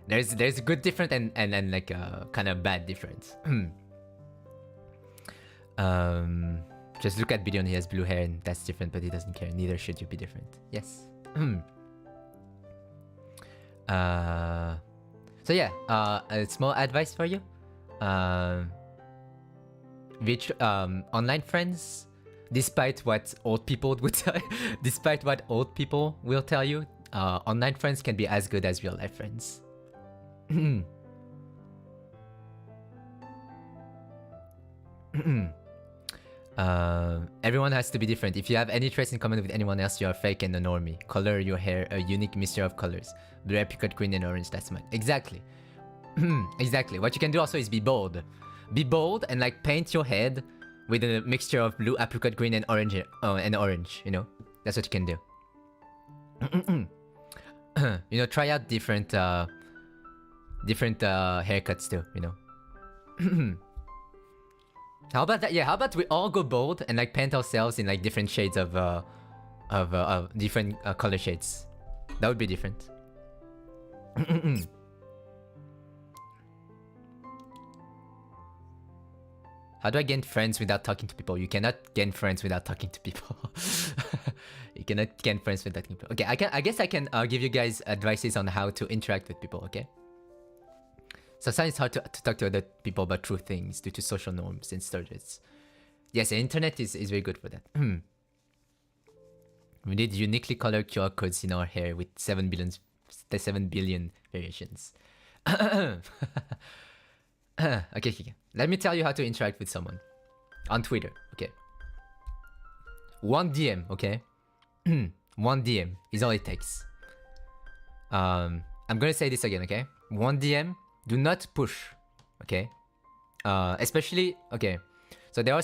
There's a good different and like a kind of bad difference. Just look at Virion, he has blue hair and that's different, but he doesn't care. Neither should you be different. Yes. So yeah, a small advice for you. Which online friends, despite what old people would tell you, online friends can be as good as real life friends. Everyone has to be different. If you have any traits in common with anyone else, you are fake and a normie. Color your hair a unique mixture of colors. Blue, apricot, green, and orange. That's mine. Exactly. Exactly. What you can do also is be bold. Be bold and like paint your head with a mixture of blue, apricot, green, and orange. You know, that's what you can do. You know, try out different haircuts too. You know. How about that? Yeah, how about we all go bold and like paint ourselves in like different shades of different color shades. That would be different. How do I gain friends without talking to people? You cannot gain friends without talking to people. You cannot gain friends without talking to people. Okay, I guess I can give you guys advices on how to interact with people, okay? Sometimes it's hard to talk to other people about true things due to social norms and standards. Yes, the internet is very good for that. We need uniquely colored QR codes in our hair with 7 billion variations. Okay. Let me tell you how to interact with someone. On Twitter, okay? One DM, okay? One DM is all it takes. I'm gonna say this again, okay? One DM do not push, okay? Especially, okay, so there are a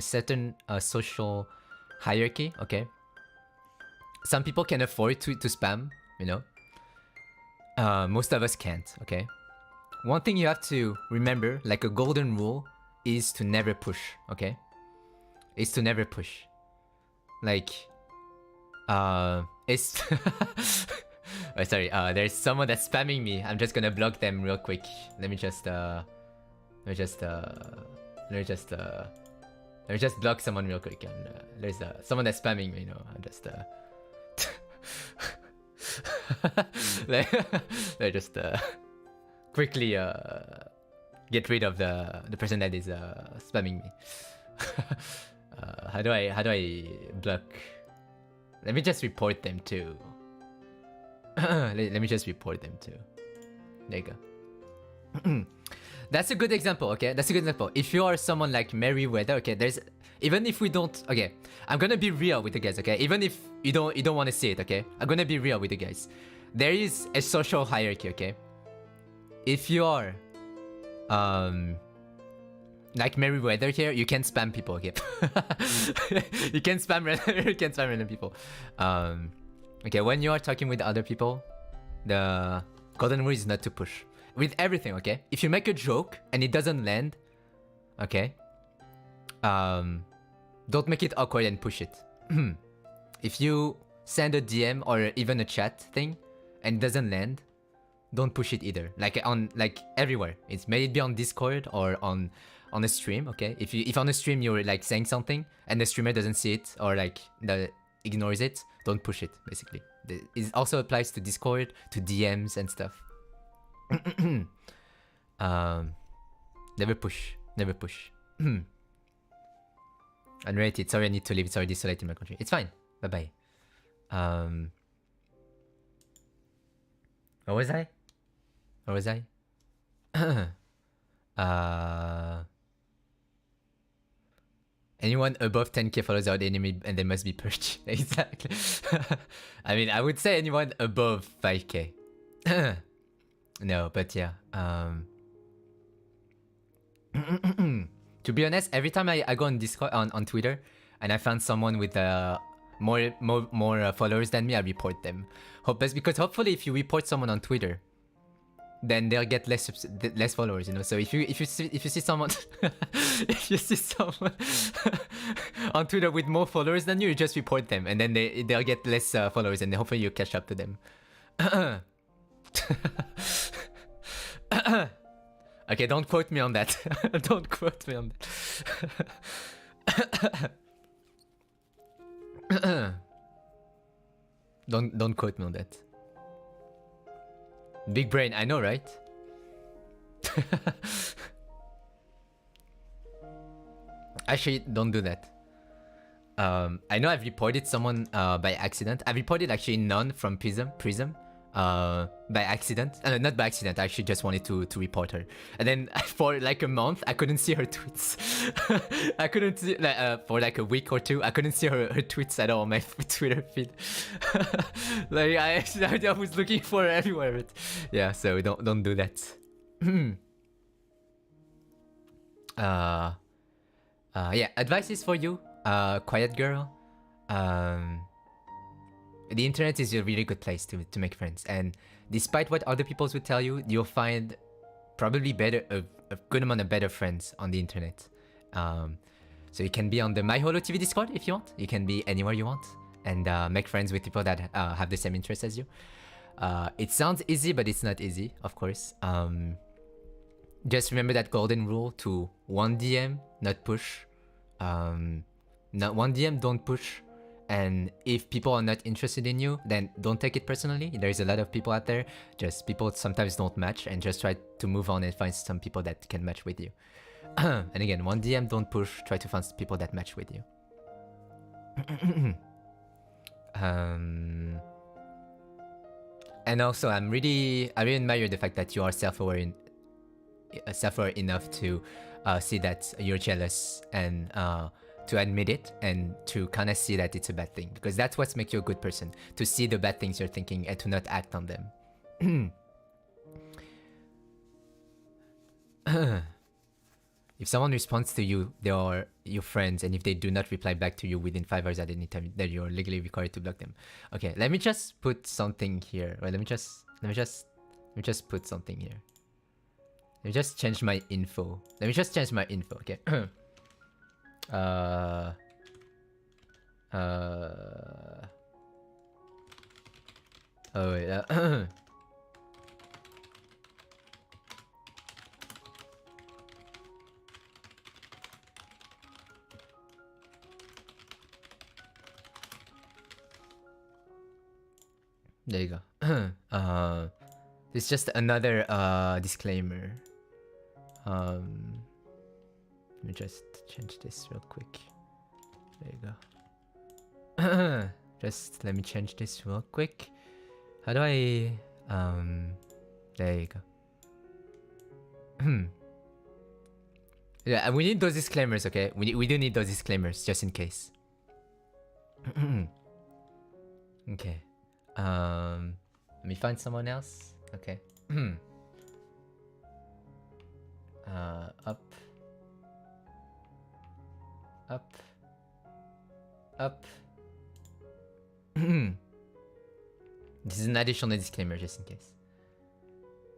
certain social hierarchy, okay? Some people can afford to spam, you know? Most of us can't, okay? One thing you have to remember, like a golden rule, is to never push, okay? Is to never push. Like, it's... oh, sorry, there's someone that's spamming me. I'm just gonna block them real quick. Let me just block someone real quick. And there's someone that's spamming me, you know. I'm just let just quickly get rid of the person that is spamming me. How do I block? Let me just report them too. let me just report them too. There you go. That's a good example, okay? That's a good example. If you are someone like Merryweather, okay, there's even if we don't, okay, I'm gonna be real with you guys, okay? Even if you don't want to see it, okay? I'm gonna be real with you guys. There is a social hierarchy, okay? If you are like Merryweather here, you can spam people, okay? you can spam random people. Okay, when you are talking with other people, the golden rule is not to push. With everything, okay? If you make a joke and it doesn't land, okay? Don't make it awkward and push it. If you send a DM or even a chat thing and it doesn't land, don't push it either. Like everywhere. May it be on Discord or on a stream, okay? If on a stream you're like saying something and the streamer doesn't see it or like ignores it, don't push it, basically. It also applies to Discord, to DMs and stuff. Never push. Unrated. Sorry, I need to leave. It's already so late in my country. It's fine. Bye-bye. Where was I? Anyone above 10k followers are the enemy and they must be purged. Exactly. I mean, I would say anyone above 5k. No, but yeah. To be honest, every time I go on Discord, on Twitter, and I found someone with more followers than me, I report them. Because hopefully if you report someone on Twitter, then they'll get less followers, you know. So if you see someone if you see someone on Twitter with more followers than you just report them, and then they'll get less followers, and hopefully you catch up to them. Okay, don't quote me on that. Don't quote me on that. Don't quote me on that. Big brain, I know, right? Actually, don't do that. I know I've reported someone by accident. I've reported actually none from Prism. By accident. Not by accident, I actually just wanted to report her. And then for like a month, I couldn't see her tweets. I couldn't see, for like a week or two, I couldn't see her tweets at all on my Twitter feed. Like, I was looking for her everywhere. But yeah, so don't do that. Yeah, advice is for you, quiet girl. The internet is a really good place to make friends, and despite what other people would tell you, you'll find probably a good amount of better friends on the internet. So you can be on the MyHolo TV Discord if you want. You can be anywhere you want and make friends with people that have the same interests as you. It sounds easy, but it's not easy, of course. Just remember that golden rule to one DM, not push. Not one DM, don't push. And if people are not interested in you, then don't take it personally. There's a lot of people out there. Just people sometimes don't match, and just try to move on and find some people that can match with you. And again, one DM, don't push. Try to find people that match with you. And also, I really admire the fact that you are self-aware enough to see that you're jealous and to admit it and to kind of see that it's a bad thing, because that's what makes you a good person, to see the bad things you're thinking and to not act on them. If someone responds to you, they are your friends, and if they do not reply back to you within 5 hours at any time, then you're legally required to block them. Okay, let me just put something here. Wait, let me just put something here. Let me just change my info. Okay. Oh wait. There you go. It's just another disclaimer. Let me just change this real quick. There you go. Just let me change this real quick. How do I there you go. Yeah, we need those disclaimers, okay? We do need those disclaimers just in case. Okay. Let me find someone else. Okay. Up. This is an additional disclaimer just in case.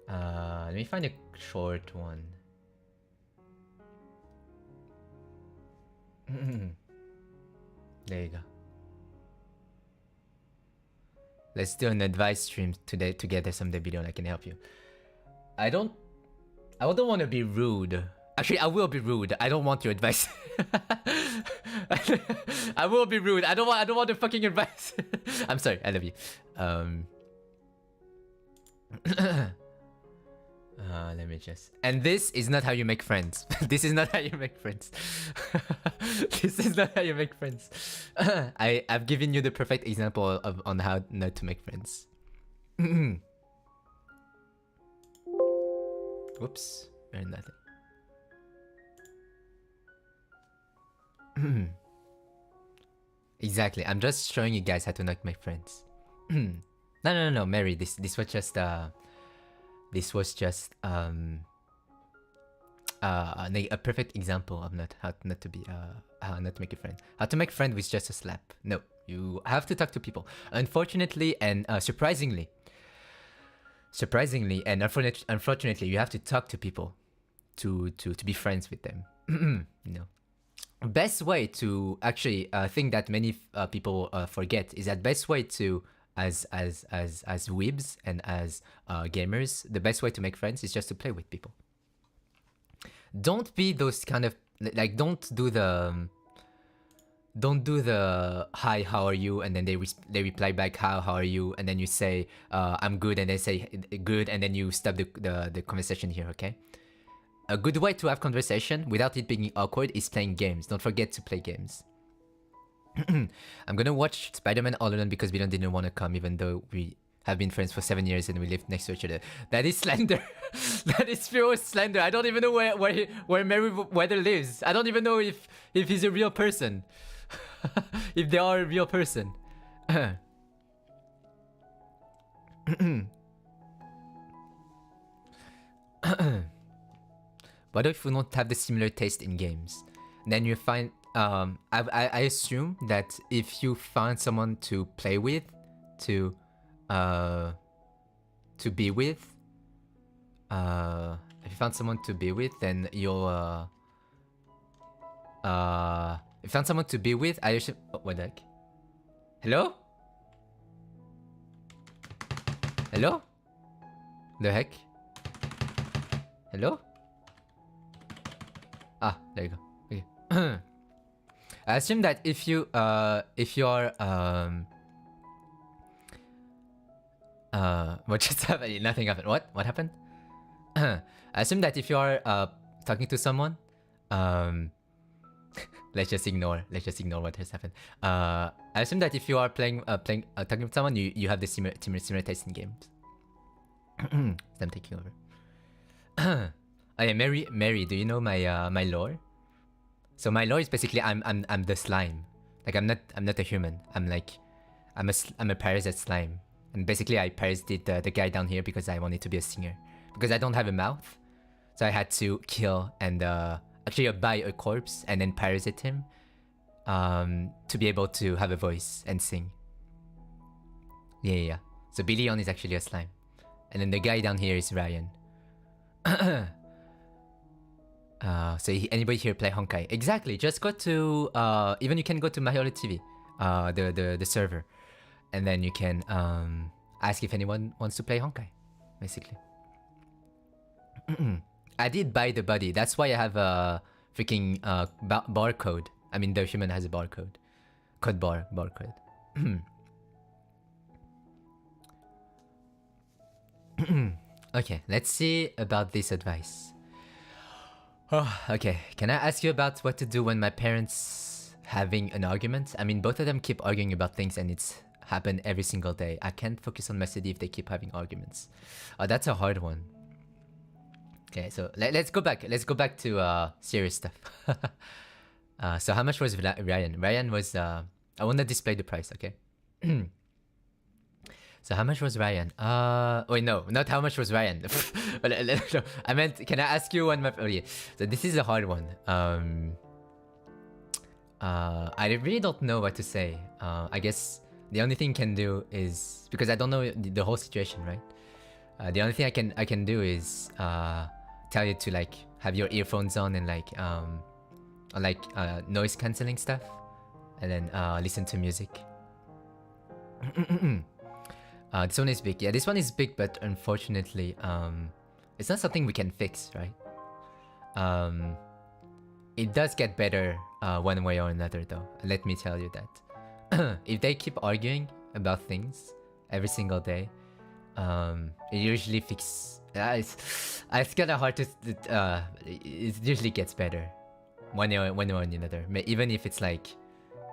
Let me find a short one. There you go. Let's do an advice stream today together someday, Virion. I can help you. I don't want to be rude. Actually, I will be rude. I don't want your advice. I will be rude. I don't want the fucking advice. I'm sorry. I love you. Let me just. And this is not how you make friends. This is not how you make friends. This is not how you make friends. I've given you the perfect example on how not to make friends. Whoops. Or nothing. Exactly. I'm just showing you guys how to not make friends. No, Mary. This was just a perfect example of how not to make a friend. How to make friend with just a slap. No, you have to talk to people. Unfortunately and surprisingly and unfortunately, you have to talk to people to be friends with them. You know. Best way to actually think that many people forget is that best way to as weebs and as gamers, the best way to make friends is just to play with people. Don't be those kind of like don't do the hi, how are you, and then they reply back how are you, and then you say I'm good, and they say good, and then you stop the conversation here. Okay. A good way to have conversation without it being awkward is playing games. Don't forget to play games. I'm gonna watch Spider-Man all alone because Virion didn't want to come, even though we have been friends for 7 years and we live next to each other. That is slander. That is pure slander. I don't even know where Merryweather lives. I don't even know if he's a real person. If they are a real person. What if we don't have the similar taste in games? Then you find I assume that if you find someone to play with, to be with, if you found someone to be with, then you'll if you found someone to be with, I assume. Oh, what the heck? Hello? Hello? The heck? Hello? Ah, there you go. Okay. I assume that if you're what just happened? Nothing happened. What happened? I assume that if you are talking to someone, let's just ignore what has happened. I assume that if you are talking to someone, you have the similar taste in games. I'm taking over. Oh yeah, Mary, do you know my lore? So my lore is basically I'm the slime. Like I'm not a human. I'm a parasite slime. And basically I parasited the guy down here because I wanted to be a singer. Because I don't have a mouth. So I had to kill and actually buy a corpse and then parasite him to be able to have a voice and sing. Yeah. So Virion is actually a slime. And then the guy down here is Rion. So anybody here play Honkai? Exactly. Just go to even you can go to MyHolo TV, the server, and then you can ask if anyone wants to play Honkai, basically. I did buy the body. That's why I have a freaking barcode. I mean, the human has a barcode, barcode. Okay, let's see about this advice. Oh, okay. Can I ask you about what to do when my parents having an argument? I mean, both of them keep arguing about things and it's happened every single day. I can't focus on my study if they keep having arguments. That's a hard one. Okay, so let's go back. Let's go back to serious stuff. So how much was Ryan? Ryan was I want to display the price, okay? So how much was Ryan? Wait, no, not how much was Ryan. No, I meant, can I ask you one? Oh yeah. So this is a hard one. I really don't know what to say. I guess the only thing I can do is, because I don't know the whole situation, right? The only thing I can do is tell you to like have your earphones on and like noise cancelling stuff, and then listen to music. This one is big. Yeah, this one is big, but unfortunately, it's not something we can fix, right? It does get better one way or another, though. Let me tell you that. If they keep arguing about things every single day, it usually fixes. It's kind of hard to. It usually gets better one way or another. Even if it's like,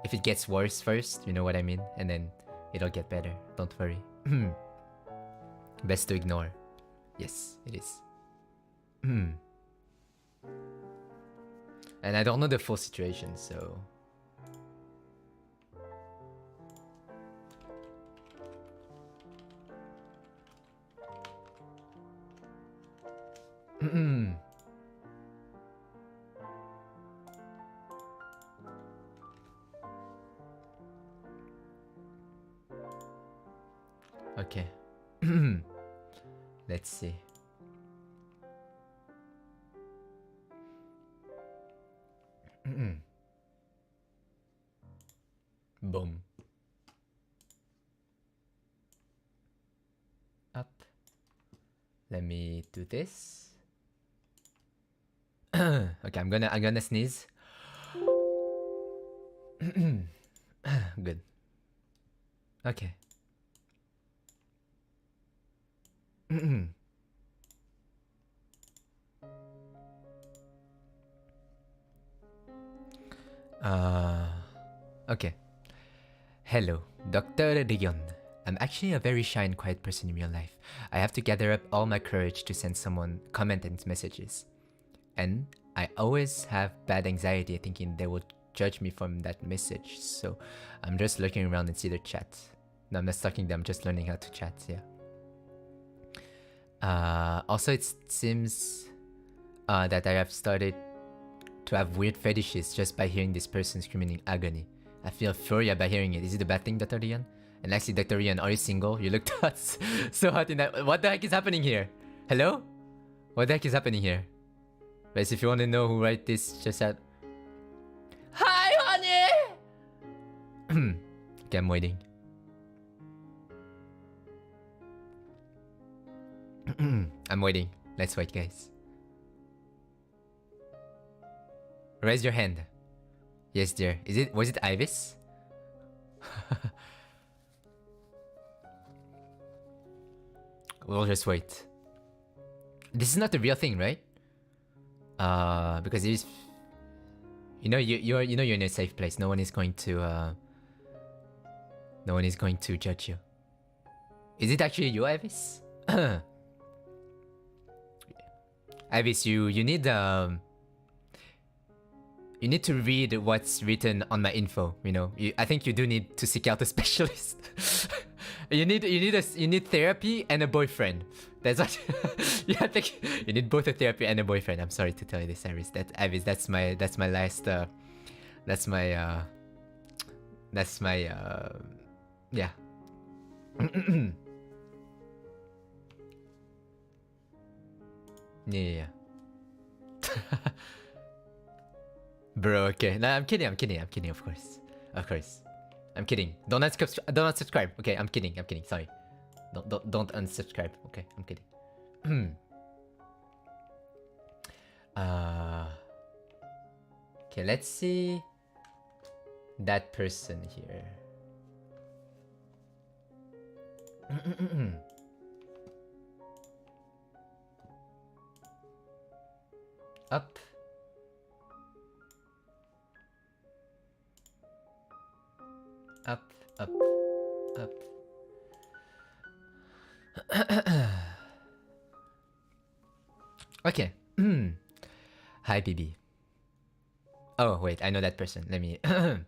if it gets worse first, you know what I mean, and then it'll get better. Don't worry. Best to ignore. Yes, it is. And I don't know the full situation, so... Okay. Let's see. Boom. Up. Let me do this. Okay, I'm gonna sneeze. Good. Okay. Okay. Hello, Dr. Rion. I'm actually a very shy and quiet person in real life. I have to gather up all my courage to send someone comment and messages. And I always have bad anxiety thinking they will judge me from that message. So I'm just looking around and see the chat. No, I'm not stalking them, I'm just learning how to chat, yeah. Also, it seems that I have started to have weird fetishes just by hearing this person screaming in agony. I feel furia by hearing it. Is it a bad thing, Dr. Rion? And actually, Dr. Rion, are you single? You look so hot in that. What the heck is happening here? Hello? What the heck is happening here? Guys, if you want to know who wrote this, just add... Hi, honey! Okay, I'm waiting. I'm waiting. Let's wait, guys. Raise your hand. Yes, dear. Was it Ivis? We'll just wait. This is not the real thing, right? Because it is, you're in a safe place. No one is going to judge you. Is it actually you, Ivis? Ivis, you need to read what's written on my info. You know, I think you do need to seek out a specialist. you need therapy and a boyfriend. That's what you have to. You need both a therapy and a boyfriend. I'm sorry to tell you this, Iris. That's my last. That's my that's my yeah. Yeah. Bro, okay. No, I'm kidding. Of course. I'm kidding. Don't unsubscribe. Okay, I'm kidding. Sorry. Don't unsubscribe. Okay, I'm kidding. Okay, let's see that person here. Up. Okay. Hi, BB. Oh, wait, I know that person. Let me... Hi,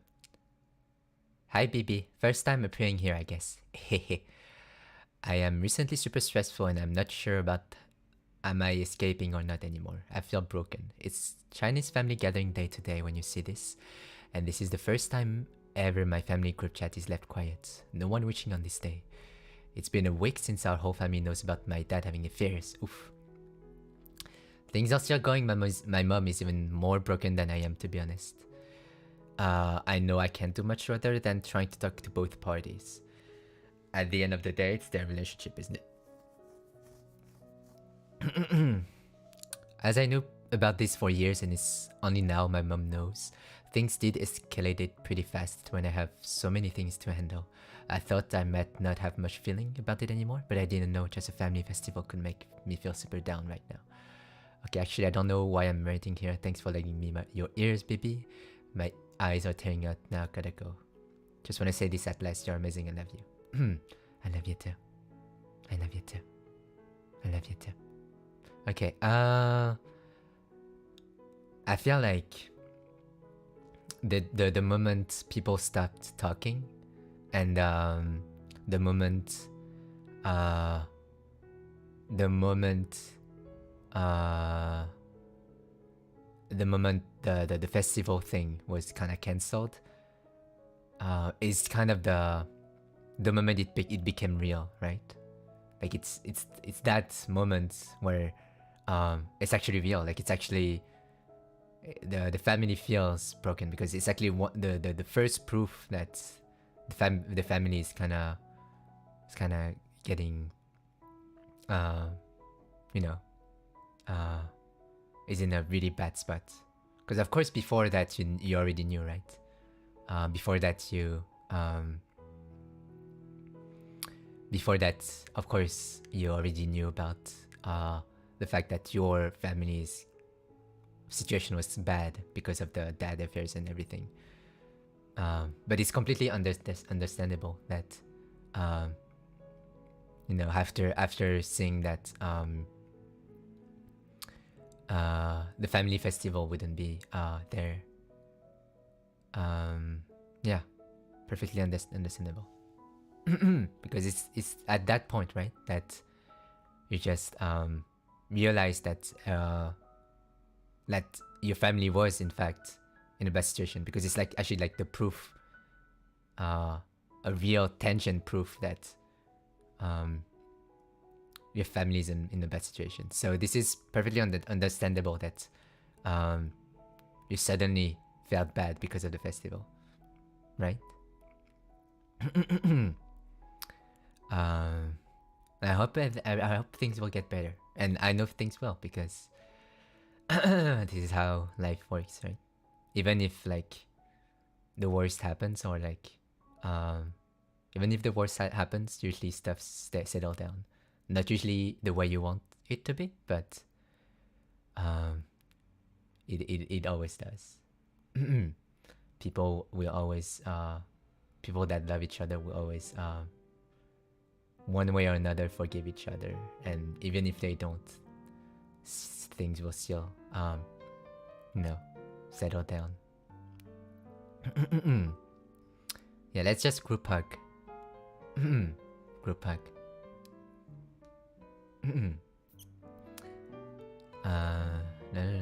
BB. First time appearing here, I guess. I am recently super stressful and I'm not sure about am I escaping or not anymore. I feel broken. It's Chinese family gathering day today when you see this. And this is the first time ever my family group chat is left quiet. No one reaching on this day. It's been a week since our whole family knows about my dad having affairs. Oof. Things are still going. My mom is even more broken than I am, to be honest. I know I can't do much other than trying to talk to both parties. At the end of the day, it's their relationship, isn't it? As I knew about this for years and it's only now my mom knows, things did escalate pretty fast when I have so many things to handle. I thought I might not have much feeling about it anymore, but I didn't know just a family festival could make me feel super down right now. Okay, actually I don't know why I'm ranting here. Thanks for lending me your ears, baby. My eyes are tearing out now, gotta go. Just wanna say this at last, you're amazing, I love you. I love you too. I love you too. I love you too. Okay, I feel like the moment people stopped talking and the moment the festival thing was kind of cancelled is kind of the moment it became real, right? Like it's that moment where it's actually real. Like it's actually the family feels broken because it's actually the first proof that the family is kind of getting you know is in a really bad spot. Because of course before that you already knew, right? Before that of course you already knew about the fact that your family's situation was bad because of the dad affairs and everything. But it's completely understandable that you know, after seeing that the family festival wouldn't be there. Yeah, perfectly understandable. Because it's at that point, right, that you just realize that that your family was in fact in a bad situation, because it's like actually like the proof, a real tension proof that your family is in a bad situation. So this is perfectly understandable that you suddenly felt bad because of the festival, right? I hope things will get better, and I know things will, because this is how life works, right? Even if like the worst happens, or like even if the worst happens, usually stuff settle down. Not usually the way you want it to be, but it always does. People will always people that love each other will always one way or another forgive each other, and even if they don't, things will still you know, settle down. Yeah, let's just group hug. Group hug. No, no, no, no.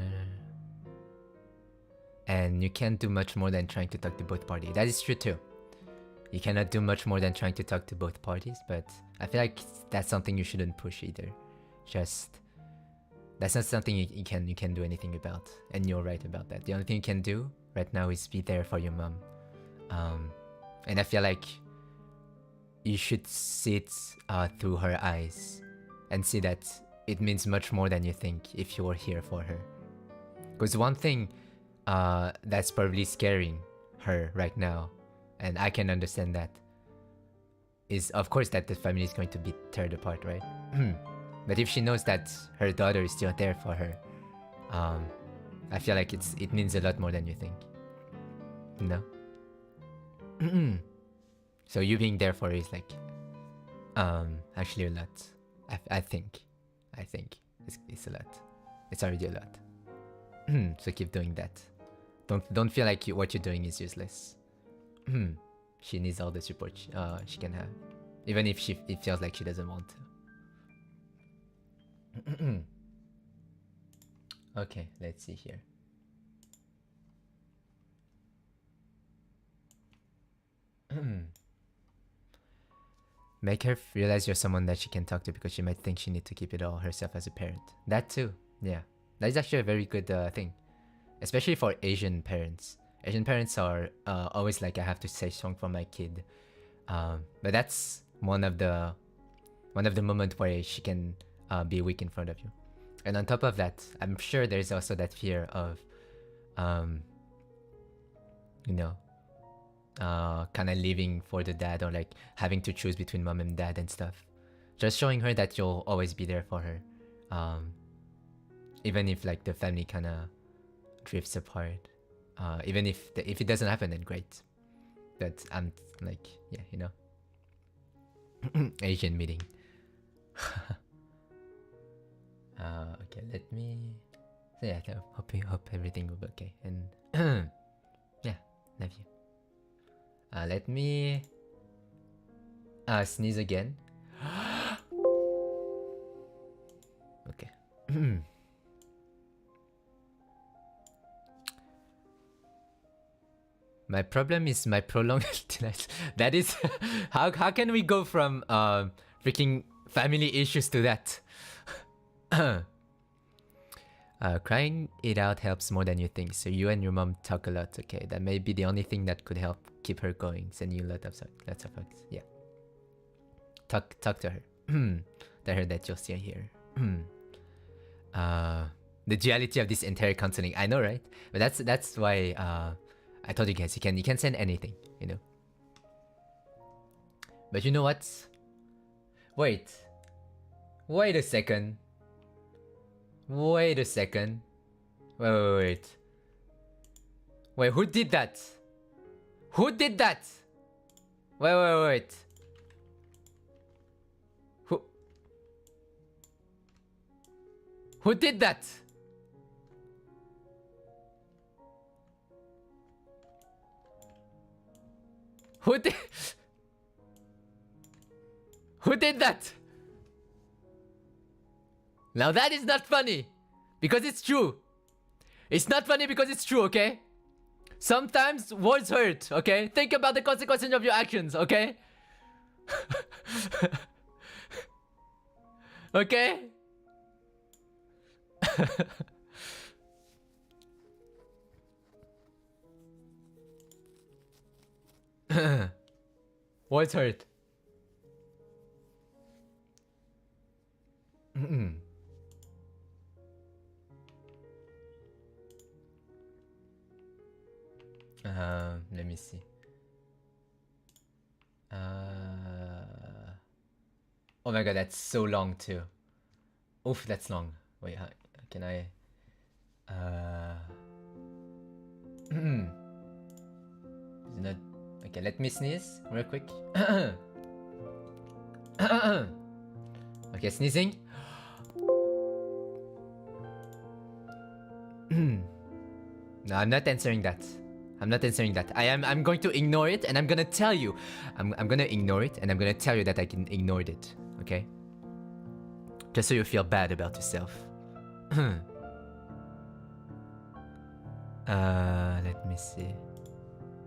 And you can't do much more than trying to talk to both parties. That is true too. You cannot do much more than trying to talk to both parties, but I feel like that's something you shouldn't push either. Just that's not something you can do anything about, and you're right about that. The only thing you can do right now is be there for your mom, and I feel like you should see it through her eyes and see that it means much more than you think if you're here for her. Because one thing that's probably scaring her right now, and I can understand that, is of course that the family is going to be torn apart, right? But if she knows that her daughter is still there for her, I feel like it means a lot more than you think. No? So you being there for her is like, actually a lot. I think it's a lot. It's already a lot. So keep doing that. Don't feel like what you're doing is useless. She needs all the support she can have, even if it feels like she doesn't want to. Okay, let's see here. Make her realize you're someone that she can talk to, because she might think she needs to keep it all herself as a parent. That too, yeah. That is actually a very good thing, especially for Asian parents. Asian parents are always like, I have to say something for my kid, but that's one of the moments where she can be weak in front of you. And on top of that, I'm sure there's also that fear of, you know, kind of leaving for the dad, or like having to choose between mom and dad and stuff. Just showing her that you'll always be there for her, even if like the family kind of drifts apart. Even if it doesn't happen, then great. But I'm like, yeah, you know, Asian meeting. Okay, let me. So yeah, hope everything will be okay. And yeah, love you. Let me sneeze again. Okay. My problem is my prolonged tinnitus. That is how can we go from freaking family issues to that? Crying it out helps more than you think. So you and your mom talk a lot, okay? That may be the only thing that could help keep her going. Send you lots of hugs. Yeah. Talk to her. Tell her that you're still here. The duality of this entire counseling. I know, right? But that's why I told you guys you can send anything, you know. But you know what? Wait a second. Wait, who did that? Wait. Who did that? Who did that? Now that is not funny, because it's true. It's not funny because it's true, okay? Sometimes words hurt, okay? Think about the consequences of your actions, okay? Okay? Words hurt. Let me see. Oh my god, that's so long too. Oof, that's long. Wait, how can I? Is not okay. Let me sneeze real quick. Okay, sneezing. No, I'm not answering that. I'm going to ignore it, and I'm gonna tell you. I'm gonna ignore it, and I'm gonna tell you that I ignored it. Okay. Just so you feel bad about yourself. Let me see.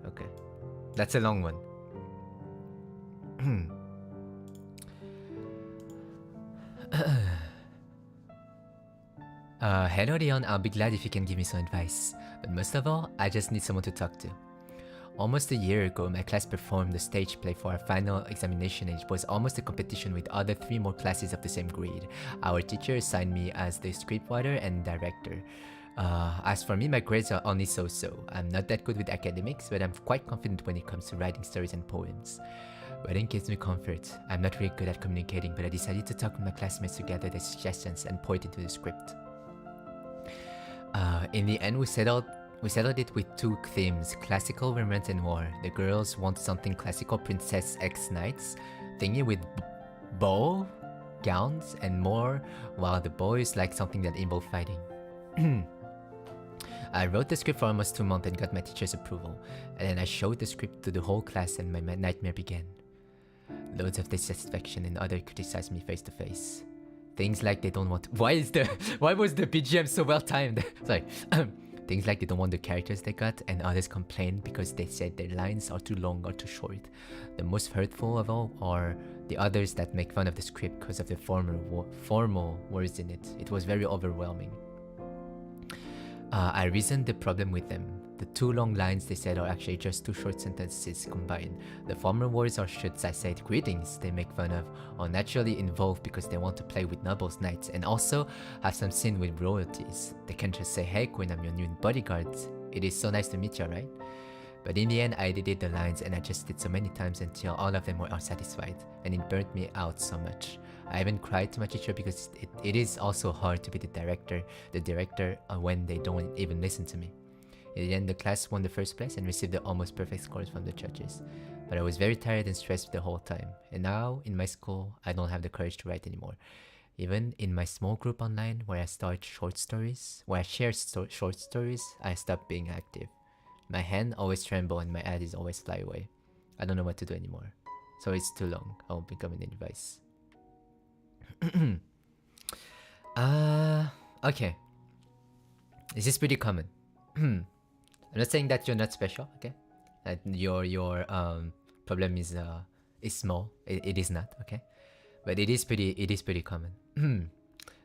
Okay. That's a long one. Hello Rion, I'll be glad if you can give me some advice. But most of all, I just need someone to talk to. Almost a year ago, my class performed the stage play for our final examination, and it was almost a competition with other 3 more classes of the same grade. Our teacher assigned me as the scriptwriter and director. As for me, my grades are only so-so. I'm not that good with academics, but I'm quite confident when it comes to writing stories and poems. Writing gives me comfort. I'm not really good at communicating, but I decided to talk with my classmates to gather their suggestions and pour it into the script. In the end, we settled it with 2 themes: classical, romance, and war. The girls want something classical, Princess X Knights thingy with bow, gowns, and more, while the boys like something that involved fighting. I wrote the script for almost 2 months and got my teacher's approval, and then I showed the script to the whole class and my nightmare began. Loads of dissatisfaction and others criticized me face to face. Things like they don't want... Why was the BGM so well timed? Sorry. Things like they don't want the characters they got, and others complained because they said their lines are too long or too short. The most hurtful of all are the others that make fun of the script because of the formal words in it. It was very overwhelming. I reasoned the problem with them. The 2 long lines they said are actually just 2 short sentences combined. The formal words, or should I say greetings, they make fun of are naturally involved because they want to play with nobles, knights, and also have some sin with royalties. They can't just say, hey Queen, I'm your new bodyguard. It is so nice to meet you, right? But in the end, I edited the lines and adjusted so many times until all of them were unsatisfied, and it burnt me out so much. I haven't cried to my teacher because it is also hard to be the director when they don't even listen to me. In the end, the class won the first place and received the almost perfect scores from the judges. But I was very tired and stressed the whole time. And now, in my school, I don't have the courage to write anymore. Even in my small group online where I share short stories, I stopped being active. My hand always tremble and my eyes always fly away. I don't know what to do anymore. So it's too long. I won't be giving advice. Okay. This is pretty common. I'm not saying that you're not special, okay? That your problem is small. It is not, okay? But it is pretty common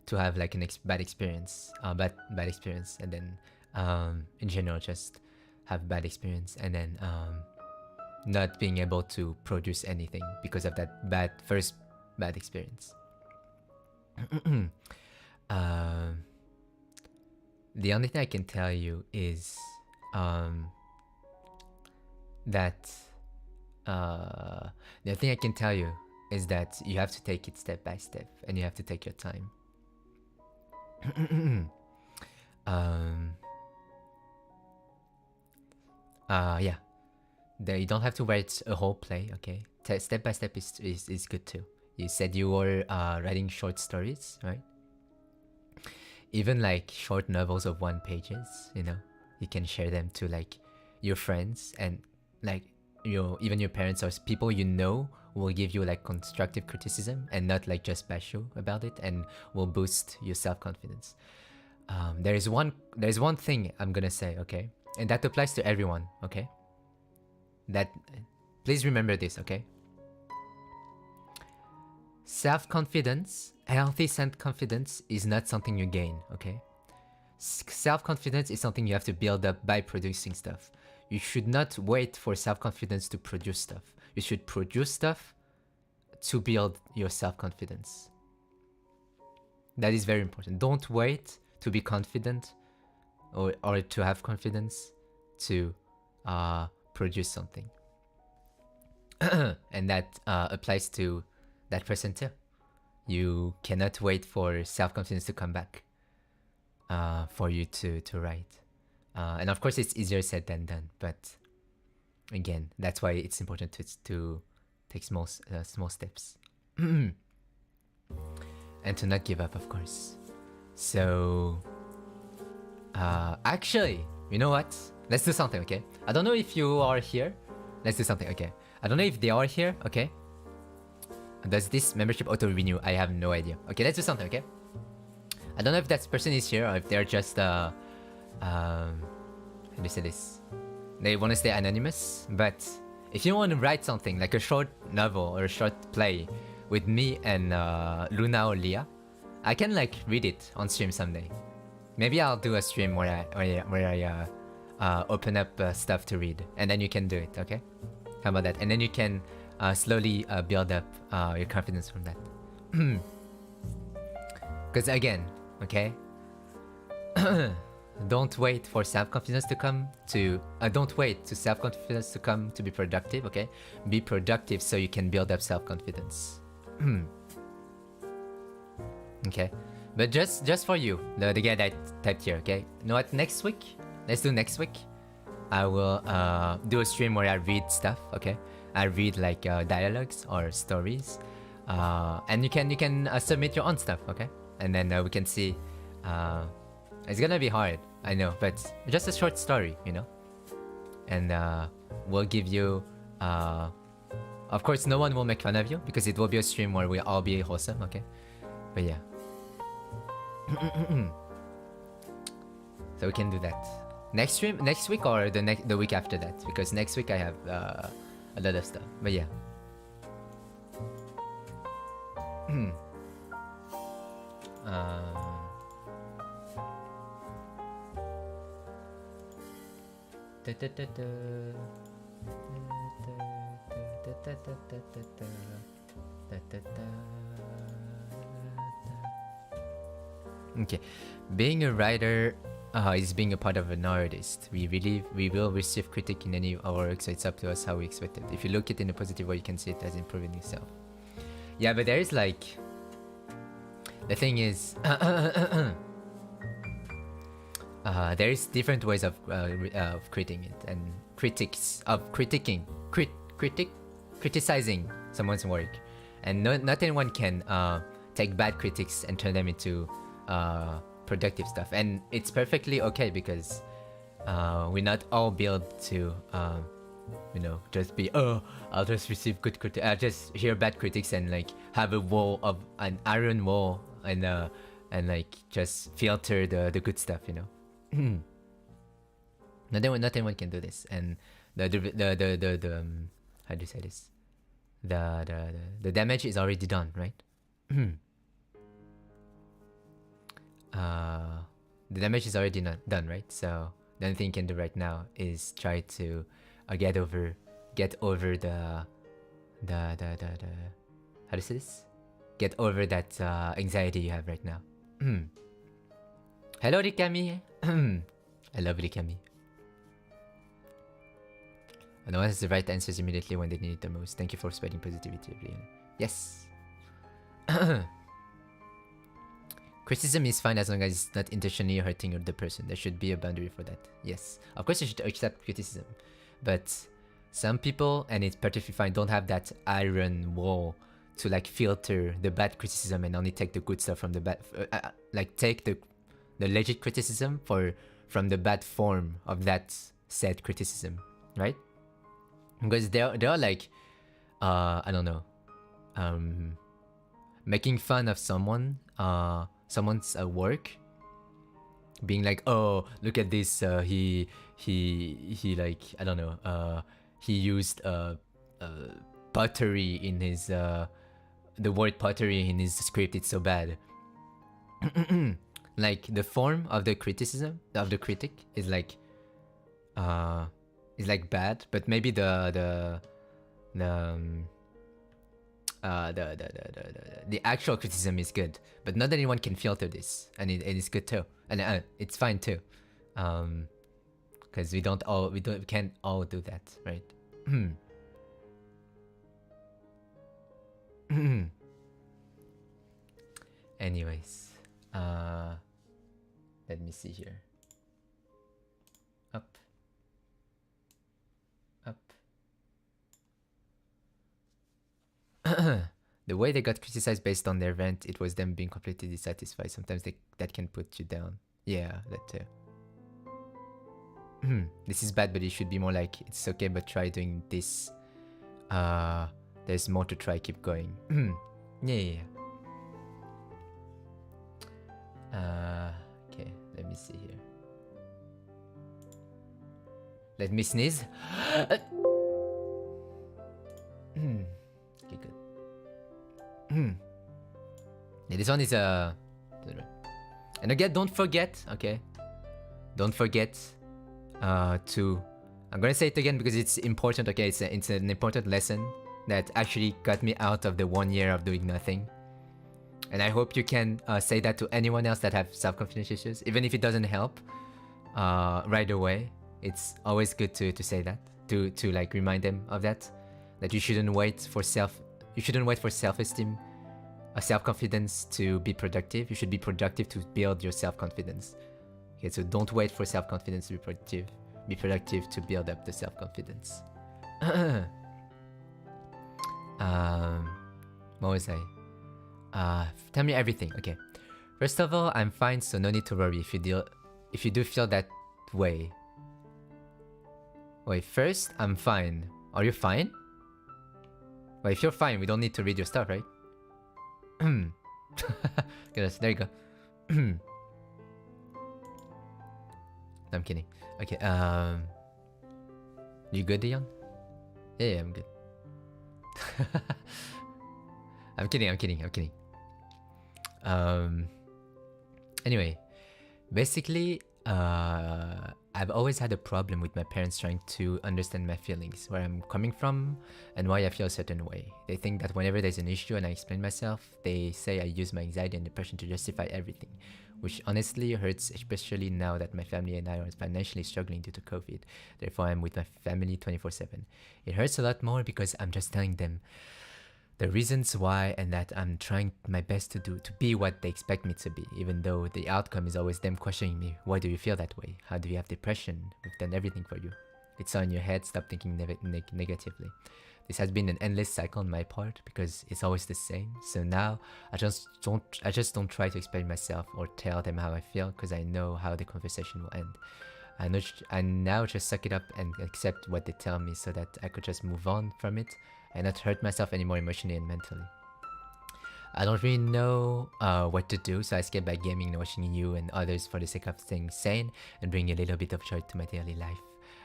to have like bad experience, and then in general just have bad experience, and then not being able to produce anything because of that first bad experience. The only thing I can tell you is that you have to take it step by step, and you have to take your time. Yeah. You don't have to write a whole play, okay? Step by step is good too. You said you were writing short stories, right? Even like short novels of 1 pages, you know, you can share them to like your friends, and like even your parents or people you know will give you like constructive criticism and not like just bash you about it, and will boost your self-confidence. There's one thing I'm gonna say, okay? And that applies to everyone, okay? Please remember this, okay? Self-confidence, healthy self-confidence is not something you gain, okay? Self-confidence is something you have to build up by producing stuff. You should not wait for self-confidence to produce stuff. You should produce stuff to build your self-confidence. That is very important. Don't wait to be confident or to have confidence to produce something. And that applies to that person too. You cannot wait for self-confidence to come back for you to write. And of course it's easier said than done, but again, that's why it's important to take small steps. And to not give up, of course. So actually, you know what? Let's do something, okay? I don't know if you are here. Let's do something, okay? I don't know if they are here, okay? Does this membership auto-renew? I have no idea. Okay, let's do something, okay? I don't know if that person is here or if they're just, how do you say this? They want to stay anonymous, but if you want to write something, like a short novel or a short play with me and Luna or Leah, I can like read it on stream someday. Maybe I'll do a stream where I open up stuff to read, and then you can do it, okay? How about that? And then you can slowly build up your confidence from that. Because again, okay? Don't wait for self-confidence to come to... don't wait to self-confidence to come to be productive, okay? Be productive so you can build up self-confidence. Okay? But just for you, the guy that typed here, okay? You know what? Next week? Let's do next week. I will do a stream where I read stuff, okay? I read like dialogues or stories. And you can submit your own stuff, okay? And then we can see... it's gonna be hard, I know, but just a short story, you know? And we'll give you... of course, no one will make fun of you, because it will be a stream where we'll all be wholesome, okay? But yeah. So we can do that. Next stream, next week or the week after that, because next week I have a lot of stuff. But yeah. Okay, being a writer is being a part of an artist. We will receive critique in any of our work, so it's up to us how we expect it. If you look at it in a positive way, you can see it as improving yourself. Yeah, but there is like... The thing is... there is different ways of critiquing it, and criticizing someone's work, and not anyone can take bad critics and turn them into productive stuff, and it's perfectly okay, because we're not all built to you know, just be I'll just receive good critics, I'll just hear bad critics and like have a wall of an iron wall and like just filter the good stuff, you know. Not anyone can do this, and the how do you say this? The damage is already done, right? The damage is already not done, right? So the only thing you can do right now is try to get over the how do you say this? Get over that anxiety you have right now. Hello, Rikami. I love Rikami. No one has the right answers immediately when they need it the most. Thank you for spreading positivity, Rion. Yes. Criticism is fine as long as it's not intentionally hurting the person. There should be a boundary for that. Yes. Of course you should accept criticism. But some people, and it's perfectly fine, don't have that iron wall to like filter the bad criticism and only take the good stuff from the bad... like take the legit criticism from the bad form of that said criticism, right? Because they are like, I don't know, making fun of someone, someone's work, being like, oh, look at this, he like, I don't know, he used pottery in his, the word pottery in his script, it's so bad. Like the form of the criticism of the critic is like bad, but maybe the actual criticism is good, but not anyone can filter this, and it is good too, and it's fine too, because we can't all do that, right? Anyways, let me see here. Up. The way they got criticized based on their rant, it was them being completely dissatisfied. Sometimes that can put you down. Yeah, that too. This is bad, but it should be more like, it's okay, but try doing this. The there's more to try. Keep going. Yeah. Okay, let me see here. Let me sneeze. Okay, good. Yeah, this one is and again, don't forget, okay? Don't forget to. I'm gonna say it again because it's important, okay? It's an important lesson that actually got me out of the 1 year of doing nothing. And I hope you can say that to anyone else that have self-confidence issues, even if it doesn't help right away. It's always good to say that, to like remind them of that you shouldn't wait for self-esteem, self-confidence to be productive. You should be productive to build your self-confidence. Okay, so don't wait for self-confidence to be productive. Be productive to build up the self-confidence. What was I? Tell me everything. Okay. First of all, I'm fine, so no need to worry if you do feel that way. Wait, first, I'm fine. Are you fine? Wait, if you're fine, we don't need to read your stuff, right? Goodness, there you go. I'm kidding. Okay, you good, Rion? Yeah, I'm good. I'm kidding. Anyway, basically, I've always had a problem with my parents trying to understand my feelings, where I'm coming from, and why I feel a certain way. They think that whenever there's an issue and I explain myself, they say I use my anxiety and depression to justify everything, which honestly hurts, especially now that my family and I are financially struggling due to COVID. Therefore, I'm with my family 24/7. It hurts a lot more because I'm just telling them the reasons why, and that I'm trying my best to be what they expect me to be, even though the outcome is always them questioning me. Why do you feel that way? How do you have depression? We've done everything for you. It's all in your head. Stop thinking negatively. This has been an endless cycle on my part because it's always the same. So now I just don't try to explain myself or tell them how I feel because I know how the conversation will end. I now just suck it up and accept what they tell me so that I could just move on from it and not hurt myself anymore emotionally and mentally. I don't really know what to do, so I escape by gaming and watching you and others for the sake of staying sane and bringing a little bit of joy to my daily life.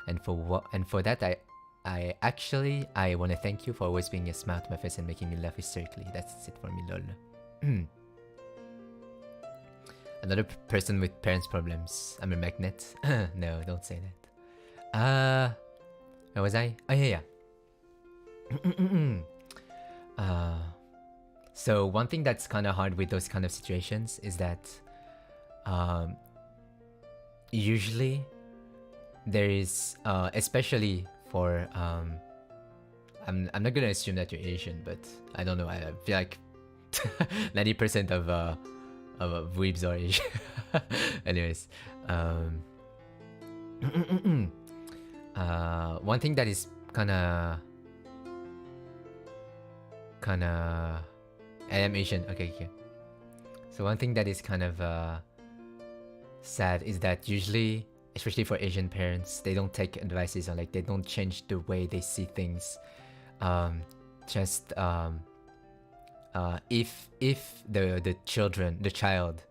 And for that, I want to thank you for always being a smile to my face and making me laugh hysterically. That's it for me, lol. Another person with parents' problems. I'm a magnet. No, don't say that. Where was I? Oh yeah. So one thing that's kind of hard with those kind of situations is that usually there is especially for I'm not gonna assume that you're Asian, but I don't know, I feel like 90% of weebs are Asian. Anyways, one thing that is kinda I am Asian. Okay. So one thing that is kind of sad is that usually, especially for Asian parents, they don't take advices, or like they don't change the way they see things. If the child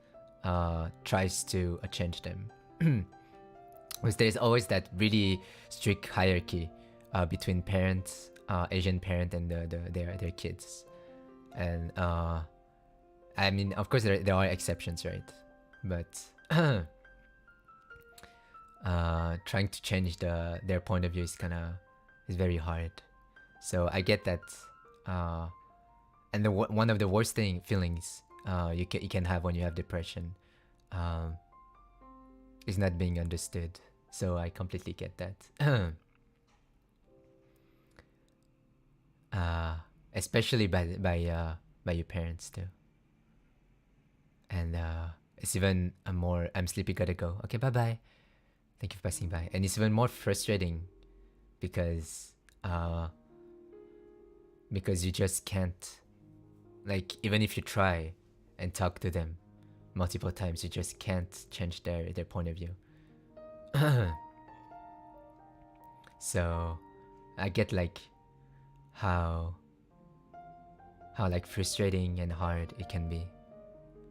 tries to change them, because there's always that really strict hierarchy between parents, Asian parent and their kids. And I mean, of course there are exceptions, right? But trying to change their point of view is very hard. So I get that. And one of the worst feelings you can have when you have depression is not being understood. So I completely get that. Especially by your parents too. And it's even more. I'm sleepy. Gotta go. Okay, bye. Thank you for passing by. And it's even more frustrating because you just can't. Like, even if you try and talk to them multiple times, you just can't change their point of view. So I get like how how like frustrating and hard it can be.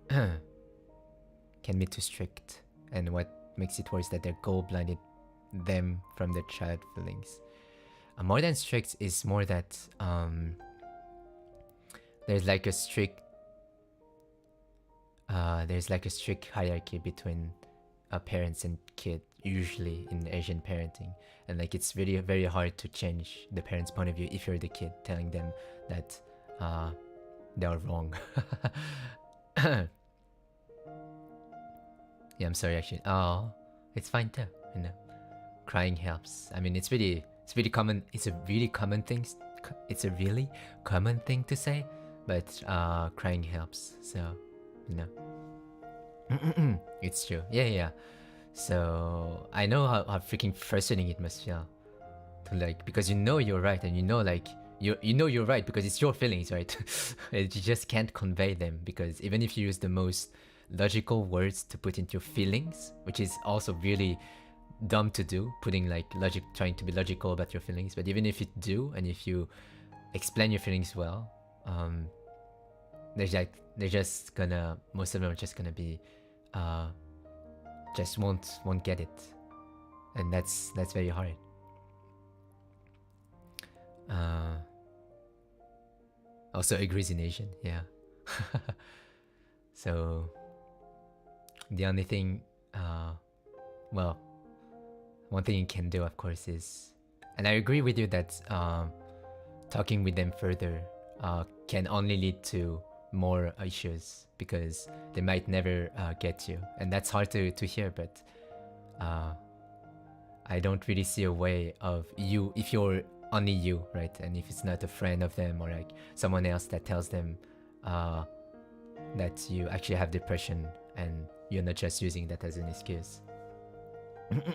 Can be too strict, and what makes it worse that their goal blinded them from their child feelings. More than strict is more that there's like a strict hierarchy between parents and kid, usually in Asian parenting, and like it's really very hard to change the parents' point of view if you're the kid, telling them that they are wrong. Yeah, I'm sorry actually. Oh, it's fine too, you know. Crying helps. I mean, it's really common. It's a really common thing. It's a really common thing to say, but crying helps. So, you know, it's true. Yeah. So I know how freaking frustrating it must feel to like, because you know you're right, and you know like you know you're right because it's your feelings, right? You just can't convey them, because even if you use the most logical words to put into your feelings, which is also really dumb to do, putting like logic, trying to be logical about your feelings, but even if you do, and if you explain your feelings well, they're just gonna, most of them are just gonna be just won't get it, and that's very hard. Also agrees in Asian, yeah. So the only thing, well, one thing you can do, of course, is, and I agree with you that talking with them further can only lead to more issues, because they might never get you, and that's hard to hear. But I don't really see a way of you, if you're only you, right, and if it's not a friend of them or like someone else that tells them that you actually have depression, and you're not just using that as an excuse. If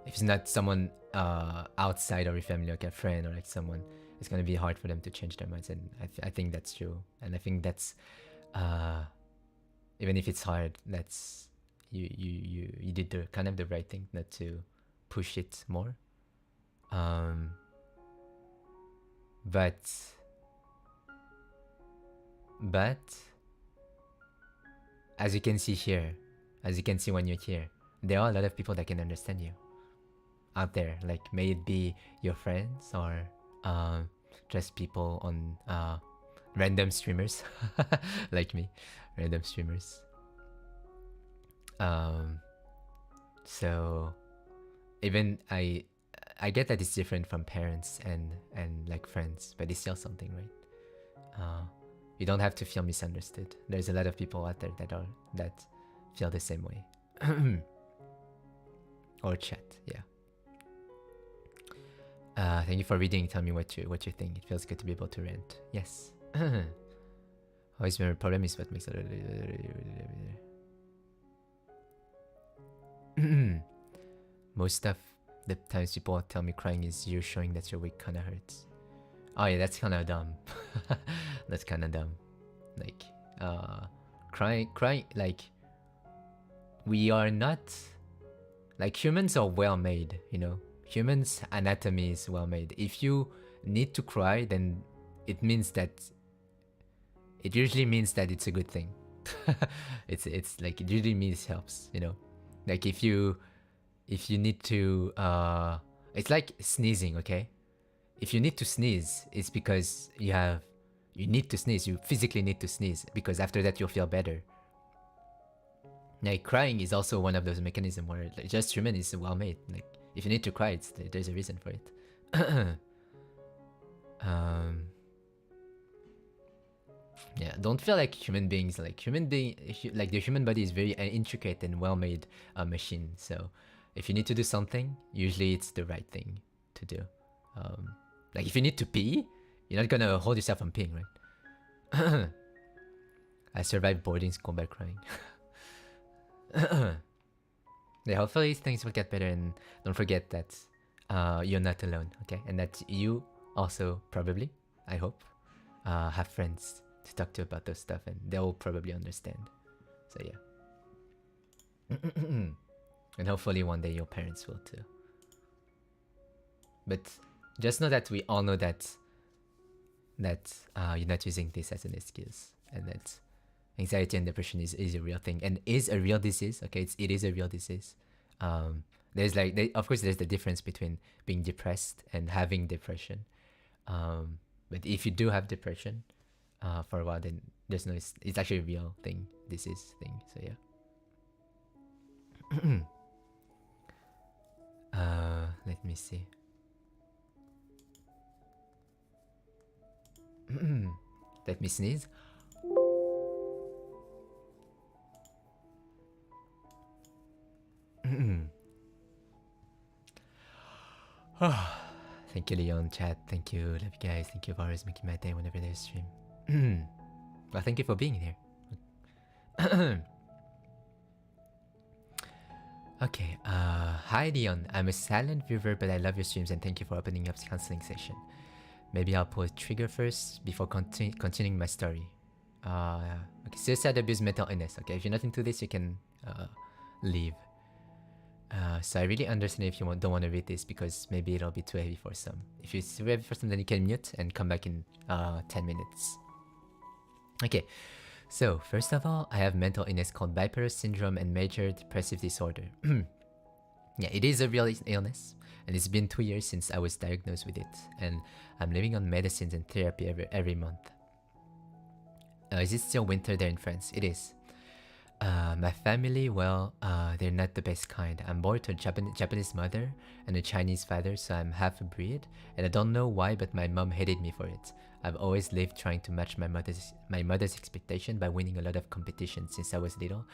it's not someone outside of your family, like a friend or like someone, it's gonna be hard for them to change their minds, and I think that's true. And I think that's even if it's hard, that's you did the kind of the right thing, not to push it more. But as you can see here, as you can see when you're here, there are a lot of people that can understand you out there. Like, may it be your friends or just people on random streamers like me, random streamers. So even I get that it's different from parents and like friends, but it's still something, right? You don't have to feel misunderstood. There's a lot of people out there that feel the same way. Or chat, yeah. Thank you for reading. Tell me what you think. It feels good to be able to rant. Yes. Always been a problem is what makes it. Most of the times people tell me crying is you showing that you're weak kinda hurts. Oh yeah, that's kinda dumb. That's kinda dumb. Like, crying, like, we are not, like, humans are well made, you know? Humans' anatomy is well made. If you need to cry, then it means that, it usually means that it's a good thing. It's like, it usually means it helps, you know? Like, if you need to, it's like sneezing, okay? If you need to sneeze, it's because you need to sneeze. You physically need to sneeze, because after that you'll feel better. Like, crying is also one of those mechanisms where, like, just human is well made. Like, if you need to cry, there's a reason for it. Yeah, don't feel like human beings. Like, the human body is very intricate and well made machine. So if you need to do something, usually it's the right thing to do. Like, if you need to pee, you're not gonna hold yourself from peeing, right? I survived boarding school by crying. Yeah, hopefully things will get better, and don't forget that you're not alone, okay? And that you also probably, I hope, have friends to talk to about those stuff, and they'll probably understand. So yeah. And hopefully one day your parents will too. But just know that we all know that that you're not using this as an excuse, and that anxiety and depression is a real thing and is a real disease. Okay, it is a real disease. There's like of course there's the difference between being depressed and having depression. But if you do have depression for a while, then there's no it's actually a real thing, disease thing. So yeah. Let me see. Let me sneeze. Thank you, Leon, chat. Thank you, love you guys. Thank you for always making my day whenever there's stream. Well, thank you for being here. Okay, hi Leon. I'm a silent viewer, but I love your streams and thank you for opening up the counseling session. Maybe I'll pull a trigger first before continuing my story. Okay, suicide, abuse, mental illness. Okay, if you're not into this, you can leave. So I really understand if you don't want to read this because maybe it'll be too heavy for some. If it's too heavy for some, then you can mute and come back in 10 minutes. Okay, so first of all, I have mental illness called bipolar syndrome and major depressive disorder. Yeah, it is a real illness, and it's been 2 years since I was diagnosed with it, and I'm living on medicines and therapy every month. Is it still winter there in France? It is. My family, well, they're not the best kind. I'm born to a Japanese mother and a Chinese father, so I'm half a breed, and I don't know why, but my mom hated me for it. I've always lived trying to match my mother's expectation by winning a lot of competitions since I was little,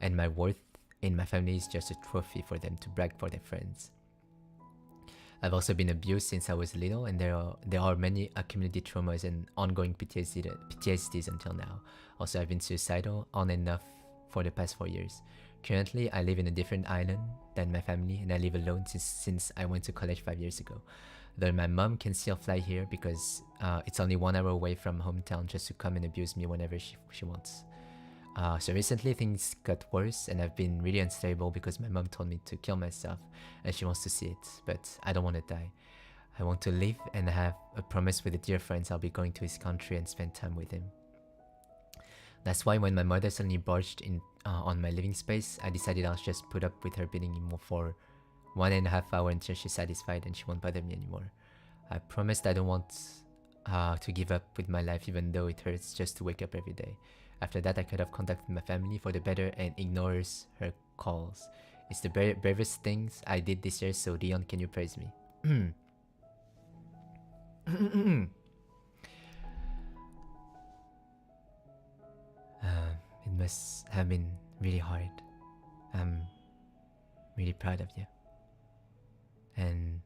and my worth in my family is just a trophy for them to brag for their friends. I've also been abused since I was little, and there are many accumulated traumas and ongoing PTSDs until now. Also, I've been suicidal on and off for the past 4 years. Currently, I live in a different island than my family, and I live alone since I went to college 5 years ago. Though my mom can still fly here because it's only 1 hour away from hometown just to come and abuse me whenever she wants. So recently things got worse and I've been really unstable because my mom told me to kill myself and she wants to see it, but I don't want to die. I want to live and I have a promise with a dear friend I'll be going to his country and spend time with him. That's why when my mother suddenly barged in on my living space, I decided I'll just put up with her beating him for 1.5 hours until she's satisfied and she won't bother me anymore. I promised I don't want to give up with my life even though it hurts just to wake up every day. After that, I cut off contact with my family for the better and ignores her calls. It's the bravest things I did this year, so Rion, can you praise me? It must have been really hard. I'm really proud of you. And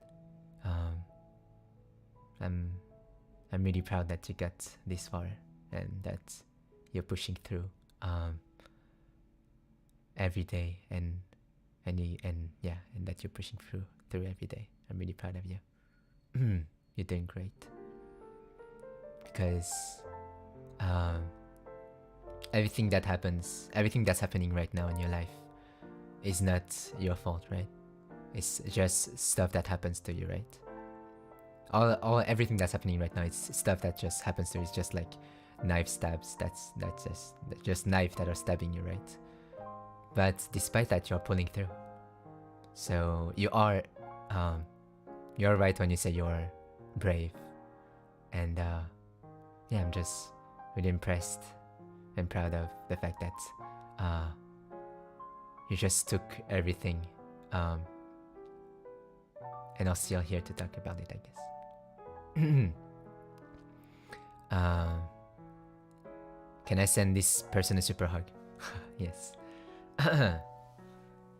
I'm really proud that you got this far and that you're pushing through every day and that you're pushing through every day. I'm really proud of you. You're doing great. Because everything that's happening right now in your life is not your fault, right? It's just stuff that happens to you, right? Everything that's happening right now, it's stuff that just happens to you. It's just like knife stabs. That's just knife that are stabbing you, right? But despite that, you're pulling through. So you're right when you say you're brave. And yeah, I'm just really impressed and proud of the fact that you just took everything and are still here to talk about it, I guess. Can I send this person a super hug? Yes.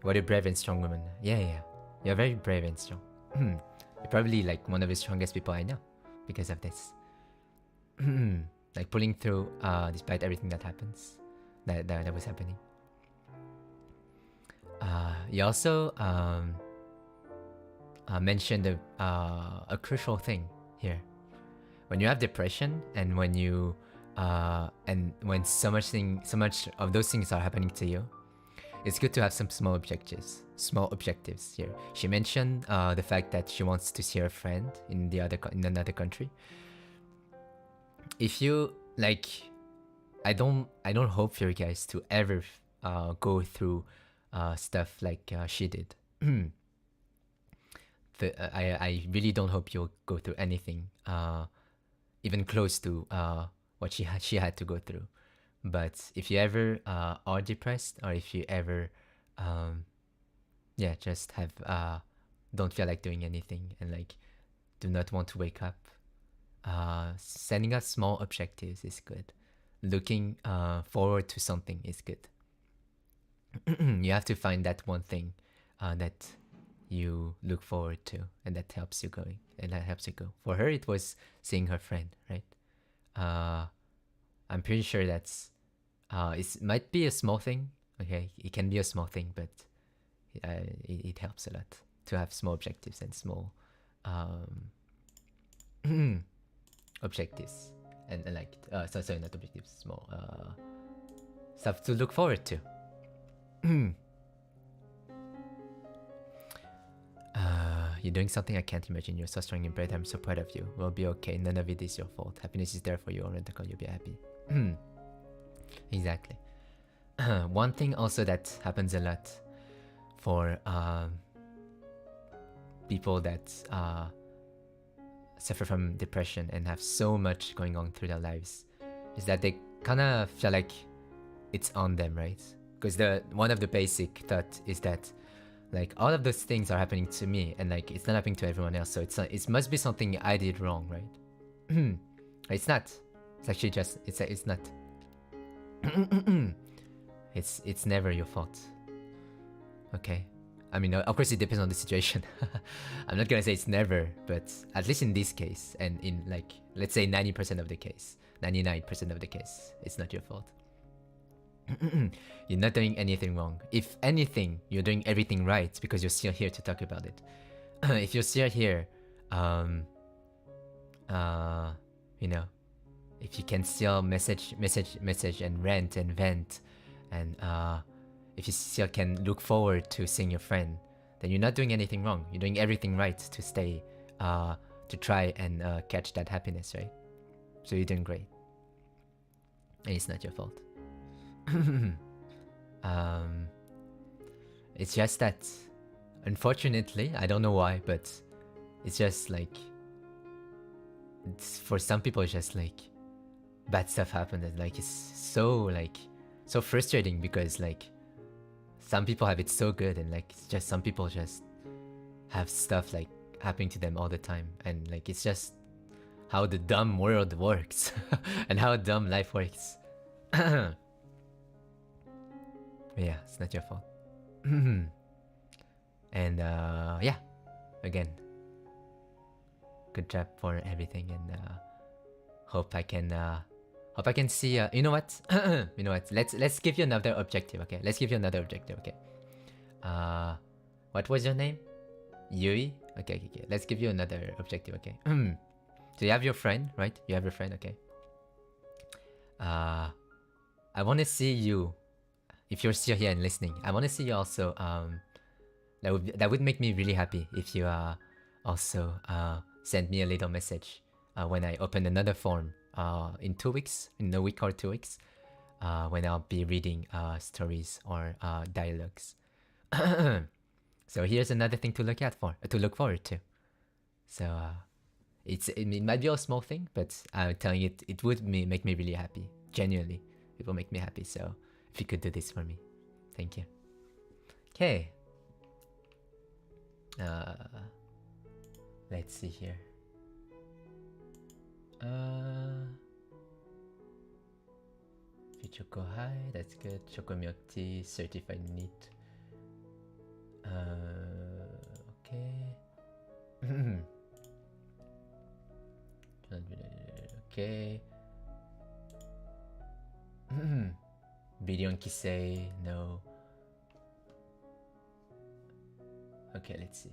What a brave and strong woman. Yeah. You're very brave and strong. You're probably like one of the strongest people I know because of this. Like pulling through despite everything that happens, that was happening. You also mentioned a crucial thing here. When you have depression and when you when so much of those things are happening to you, it's good to have some small objectives here. She mentioned the fact that she wants to see her friend in another country. if you like, I don't hope for you guys to ever go through stuff like she did. I really don't hope you'll go through anything even close to what she had to go through. But if you ever are depressed, or if you ever yeah, just have don't feel like doing anything, and like do not want to wake up, setting up small objectives is good. Looking forward to something is good. You have to find that one thing that you look forward to, and that helps you going, and that helps you go. For her, it was seeing her friend, right? I'm pretty sure that's it might be a small thing. Okay, it can be a small thing, but it helps a lot to have small objectives and small objectives, and like sorry, not objectives, small stuff to look forward to. You're doing something I can't imagine. You're so strong and brave. I'm so proud of you. We'll be okay. None of it is your fault. Happiness is there for you. You'll be happy. Exactly. One thing also that happens a lot for people that suffer from depression and have so much going on through their lives is that they kind of feel like it's on them, right? Because one of the basic thought is that like all of those things are happening to me, and like it's not happening to everyone else, so it must be something I did wrong, right? It's not. It's actually just it's not. It's never your fault. Okay. I mean, of course it depends on the situation. I'm not gonna say it's never, but at least in this case, and in like let's say 90% of the case, 99% of the case, it's not your fault. You're not doing anything wrong. If anything, you're doing everything right because you're still here to talk about it. If you're still here, you know, if you can still message and rant and vent, and if you still can look forward to seeing your friend, then you're not doing anything wrong. You're doing everything right to stay, to try and catch that happiness, right? So you're doing great, and it's not your fault. It's just that, unfortunately, I don't know why, but it's just like, for some people, it's just like bad stuff happened, and like it's so frustrating because like some people have it so good, and like it's just some people just have stuff like happening to them all the time, and like it's just how the dumb world works and how dumb life works. Yeah, it's not your fault. And yeah, again, good job for everything, and hope I can see. You know what? You know what? Let's give you another objective. Okay, let's give you another objective. Okay. What was your name? Yui. Okay. Let's give you another objective. Okay. So you have your friend, right? You have your friend. Okay. I want to see you. If you're still here and listening, I want to see you also. That would make me really happy if you also send me a little message when I open another form in 2 weeks, in a week or 2 weeks, when I'll be reading stories or dialogues. So here's another thing to look forward to. So it might be a small thing, but I'm telling you, it would make me really happy. Genuinely, it will make me happy. So if you could do this for me, thank you. Okay. Let's see here. Choco high, that's good. Choco milk tea, certified neat. Okay. Okay. Virion Kisei, no. Okay, let's see.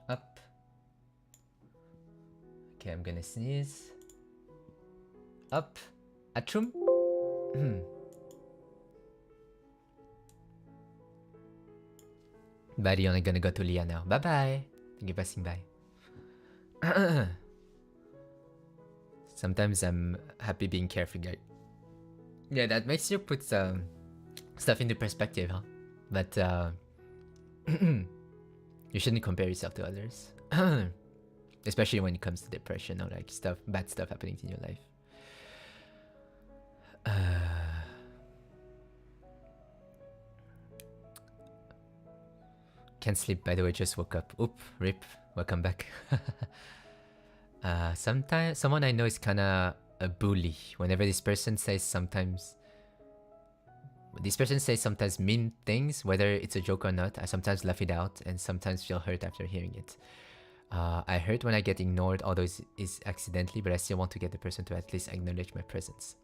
Up. Okay, I'm gonna sneeze. Up. Achum. Virion, I'm gonna go to Leah now. Bye bye. Thank you for passing by. Sometimes I'm happy being carefree, guy. Yeah, that makes you put stuff into perspective, huh? But you shouldn't compare yourself to others. Especially when it comes to depression or like bad stuff happening in your life. Can't sleep, by the way, just woke up. Oop, rip, welcome back. Sometimes someone I know is kinda a bully. Whenever this person says sometimes mean things, whether it's a joke or not, I sometimes laugh it out and sometimes feel hurt after hearing it. I hurt when I get ignored, although it's accidentally, but I still want to get the person to at least acknowledge my presence.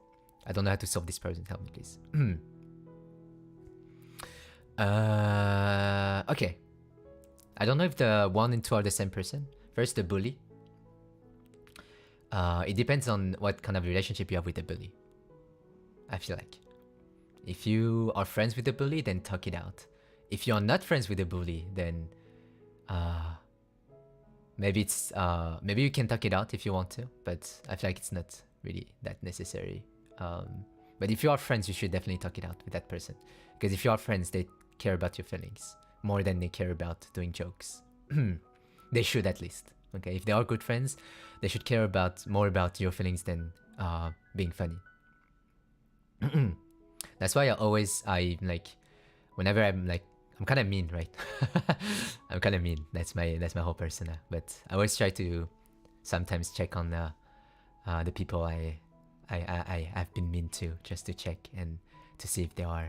I don't know how to solve this problem, help me please. Okay. I don't know if the 1 and 2 are the same person. First, the bully. It depends on what kind of relationship you have with the bully. I feel like. If you are friends with the bully, then talk it out. If you are not friends with the bully, then maybe you can talk it out if you want to, but I feel like it's not really that necessary. But if you are friends, you should definitely talk it out with that person, because if you are friends, they care about your feelings more than they care about doing jokes. They should, at least. Okay, if they are good friends, they should care more about your feelings than being funny. That's why whenever I'm kind of mean, right? I'm kind of mean. That's my whole persona. But I always try to sometimes check on the people I've been mean to, just to check and to see if they are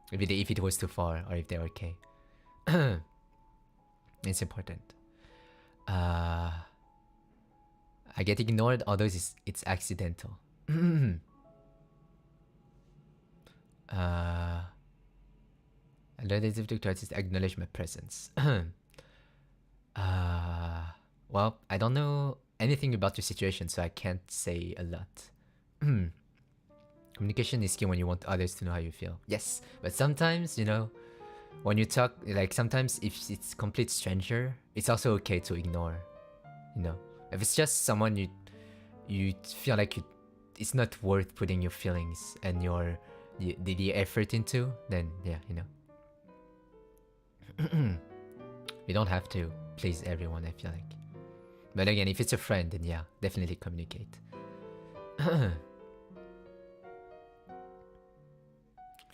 if it was too far or if they're okay. It's important. I get ignored, although it's accidental. I learned it's difficult to just acknowledge my presence. Well, I don't know anything about your situation, so I can't say a lot. Communication is key when you want others to know how you feel. Yes, but sometimes, when you talk, like sometimes if it's complete stranger, it's also okay to ignore. If it's just someone you feel like it's not worth putting your feelings and the effort into, then yeah, you don't have to please everyone, I feel like. But again, if it's a friend, then yeah, definitely communicate.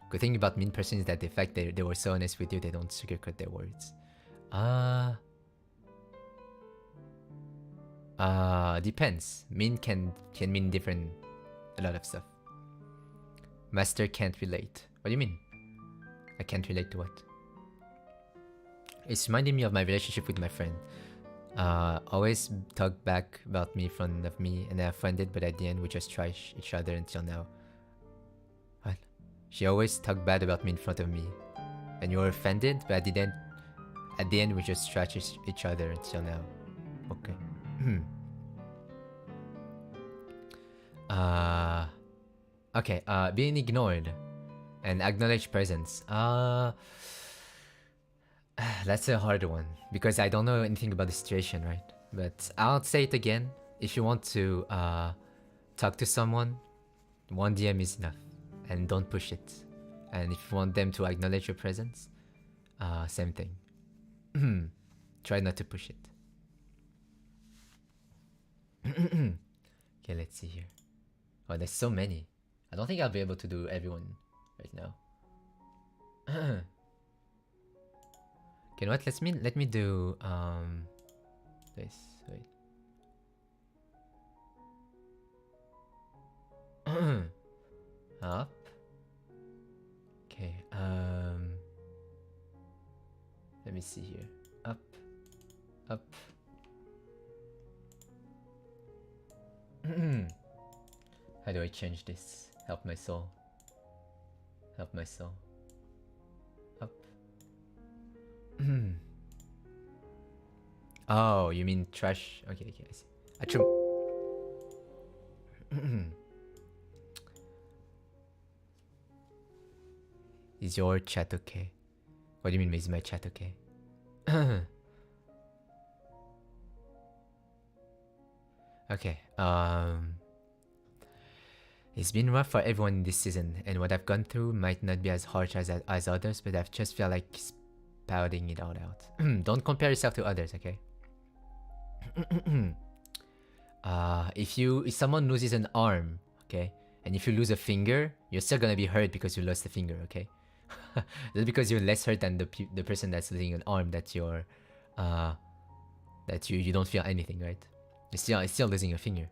Good thing about mean person is that the fact that they were so honest with you, they don't sugarcoat their words. Depends. Mean can mean a lot of stuff. Master can't relate. What do you mean? I can't relate to what? It's reminding me of my relationship with my friend. Always talk back about me in front of me, and I offended, but at the end we just trash each other until now. What? She always talked bad about me in front of me, and you were offended, but at the end we just trash each other until now. Okay. Okay, being ignored and acknowledge presence. That's a hard one because I don't know anything about the situation, right? But I'll say it again. If you want to talk to someone, 1 DM is enough, and don't push it. And if you want them to acknowledge your presence, same thing. Try not to push it. Okay, let's see here. Oh, there's so many. I don't think I'll be able to do everyone right now. Okay, what? Let me do this. Wait. Up. Okay. Let me see here. Up. Up. How do I change this? Help my soul. Help my soul. Up. Oh, you mean trash? Okay, I see. Achoo. Is your chat okay? What do you mean, is my chat okay? Okay. It's been rough for everyone this season, and what I've gone through might not be as harsh as others, but I've just felt like spouting it all out. Don't compare yourself to others, okay? If someone loses an arm, okay, and if you lose a finger, you're still gonna be hurt because you lost a finger, okay? Just because you're less hurt than the person that's losing an arm, that you're that you don't feel anything, right? You're still losing a finger.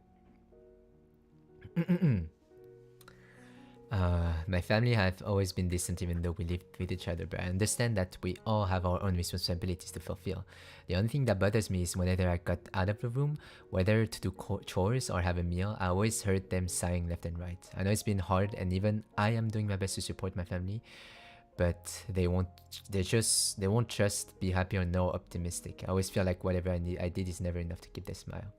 My family have always been distant even though we lived with each other, but I understand that we all have our own responsibilities to fulfill. The only thing that bothers me is whenever I got out of the room, whether to do chores or have a meal, I always heard them sighing left and right. I know it's been hard, and even I am doing my best to support my family, but they won't just be happy or no optimistic. I always feel like whatever I did is never enough to keep their smile.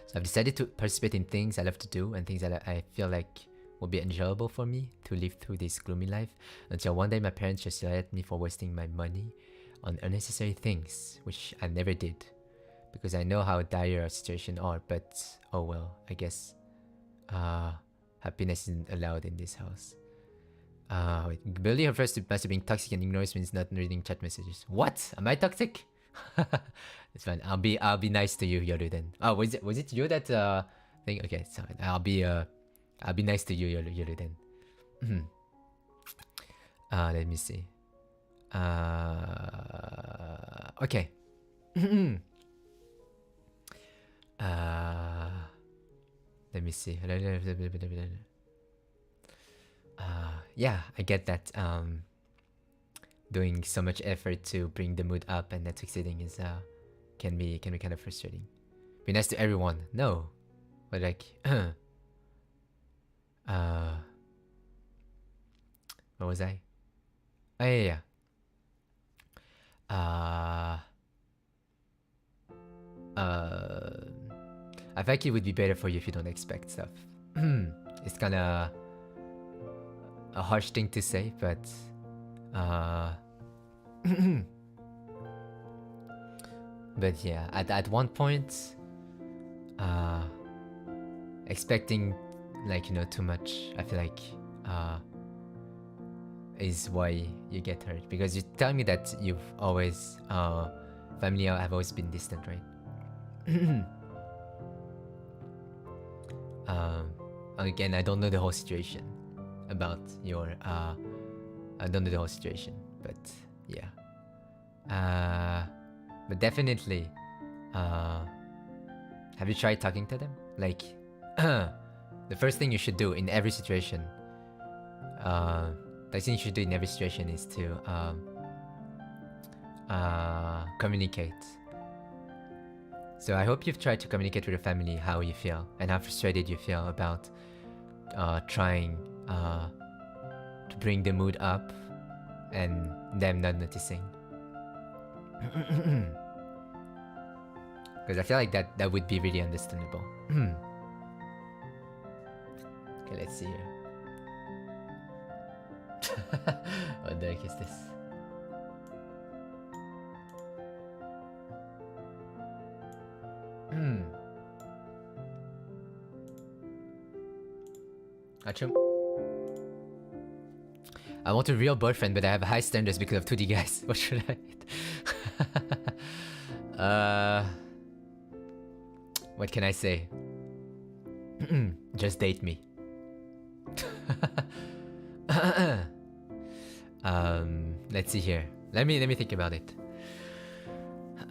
So I've decided to participate in things I love to do and things that I feel like will be enjoyable for me to live through this gloomy life, until one day my parents just yelled at me for wasting my money on unnecessary things, which I never did, because I know how dire our situation are, but oh well, I guess happiness isn't allowed in this house. Wait, Billy refers to Master being toxic and ignores means not reading chat messages. What? Am I toxic? It's fine. I'll be nice to you, Yoru, then. Oh, was it you that thing? Okay, so I'll be nice to you, Yoru, then. Let me see. Okay. Let me see. Yeah, I get that. Doing so much effort to bring the mood up and not succeeding is can be kind of frustrating. Be nice to everyone. No, but like, what was I? Oh yeah. I think it would be better for you if you don't expect stuff. It's kind of a harsh thing to say, but but yeah, at one point, expecting too much, I feel like is why you get hurt, because you tell me that you've always family have always been distant, right? Again, I don't know the whole situation about your I don't know the whole situation, but yeah. But definitely, have you tried talking to them? Like, the first thing you should do in every situation, the thing you should do in every situation is to communicate. So I hope you've tried to communicate with your family how you feel and how frustrated you feel about trying to bring the mood up and them not noticing. Because I feel like that would be really understandable. Okay, let's see here. What the heck is this? Achum. I want a real boyfriend, but I have high standards because of 2D guys. What should I eat? What can I say? Just date me. Let's see here. Let me think about it.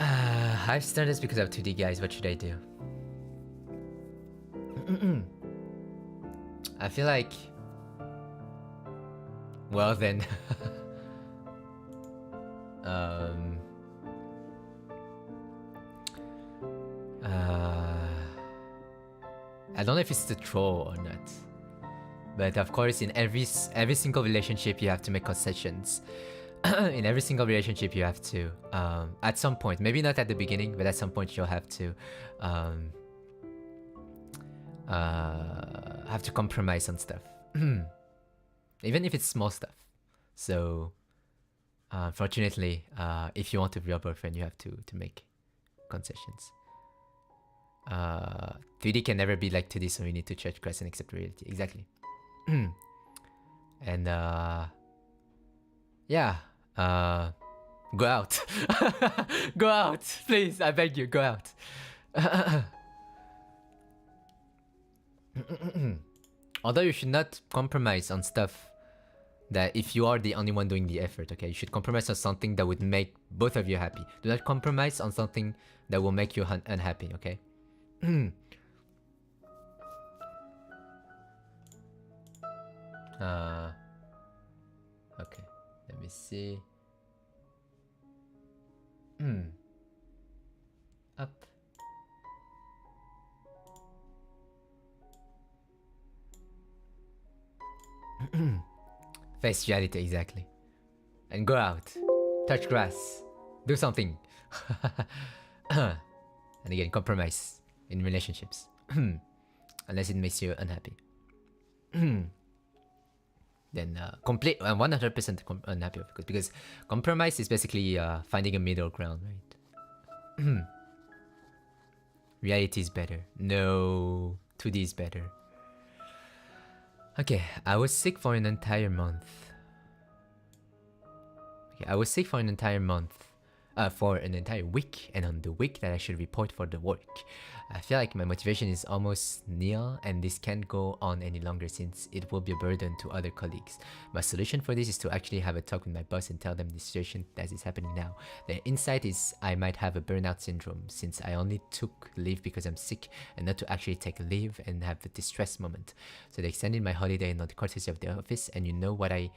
High standards because of 2D guys. What should I do? I feel like, well then, I don't know if it's the troll or not, but of course in every single relationship you have to make concessions. In every single relationship you have to, at some point, maybe not at the beginning, but at some point you'll have to compromise on stuff. Even if it's small stuff. So fortunately, if you want a real boyfriend, you have to make concessions. 3D can never be like 2D, so we need to judge Christ and accept reality. Exactly. And yeah, go out. Go out, please. I beg you, go out. Although you should not compromise on stuff that if you are the only one doing the effort, okay? You should compromise on something that would make both of you happy. Do not compromise on something that will make you unhappy, okay? Okay, let me see. Up. Face reality, exactly. And go out. Touch grass. Do something. And again, compromise in relationships. Unless it makes you unhappy. Then complete 100% unhappy, of course, because compromise is basically finding a middle ground, right? Reality is better. No, 2D is better. Okay, I was sick for an entire month. Okay, I was sick for an entire month. For an entire week, and on the week that I should report for the work. I feel like my motivation is almost nil, and this can't go on any longer since it will be a burden to other colleagues. My solution for this is to actually have a talk with my boss and tell them the situation that is happening now. The insight is I might have a burnout syndrome since I only took leave because I'm sick and not to actually take leave and have a distress moment. So they extended my holiday not courtesy of the office, and you know what I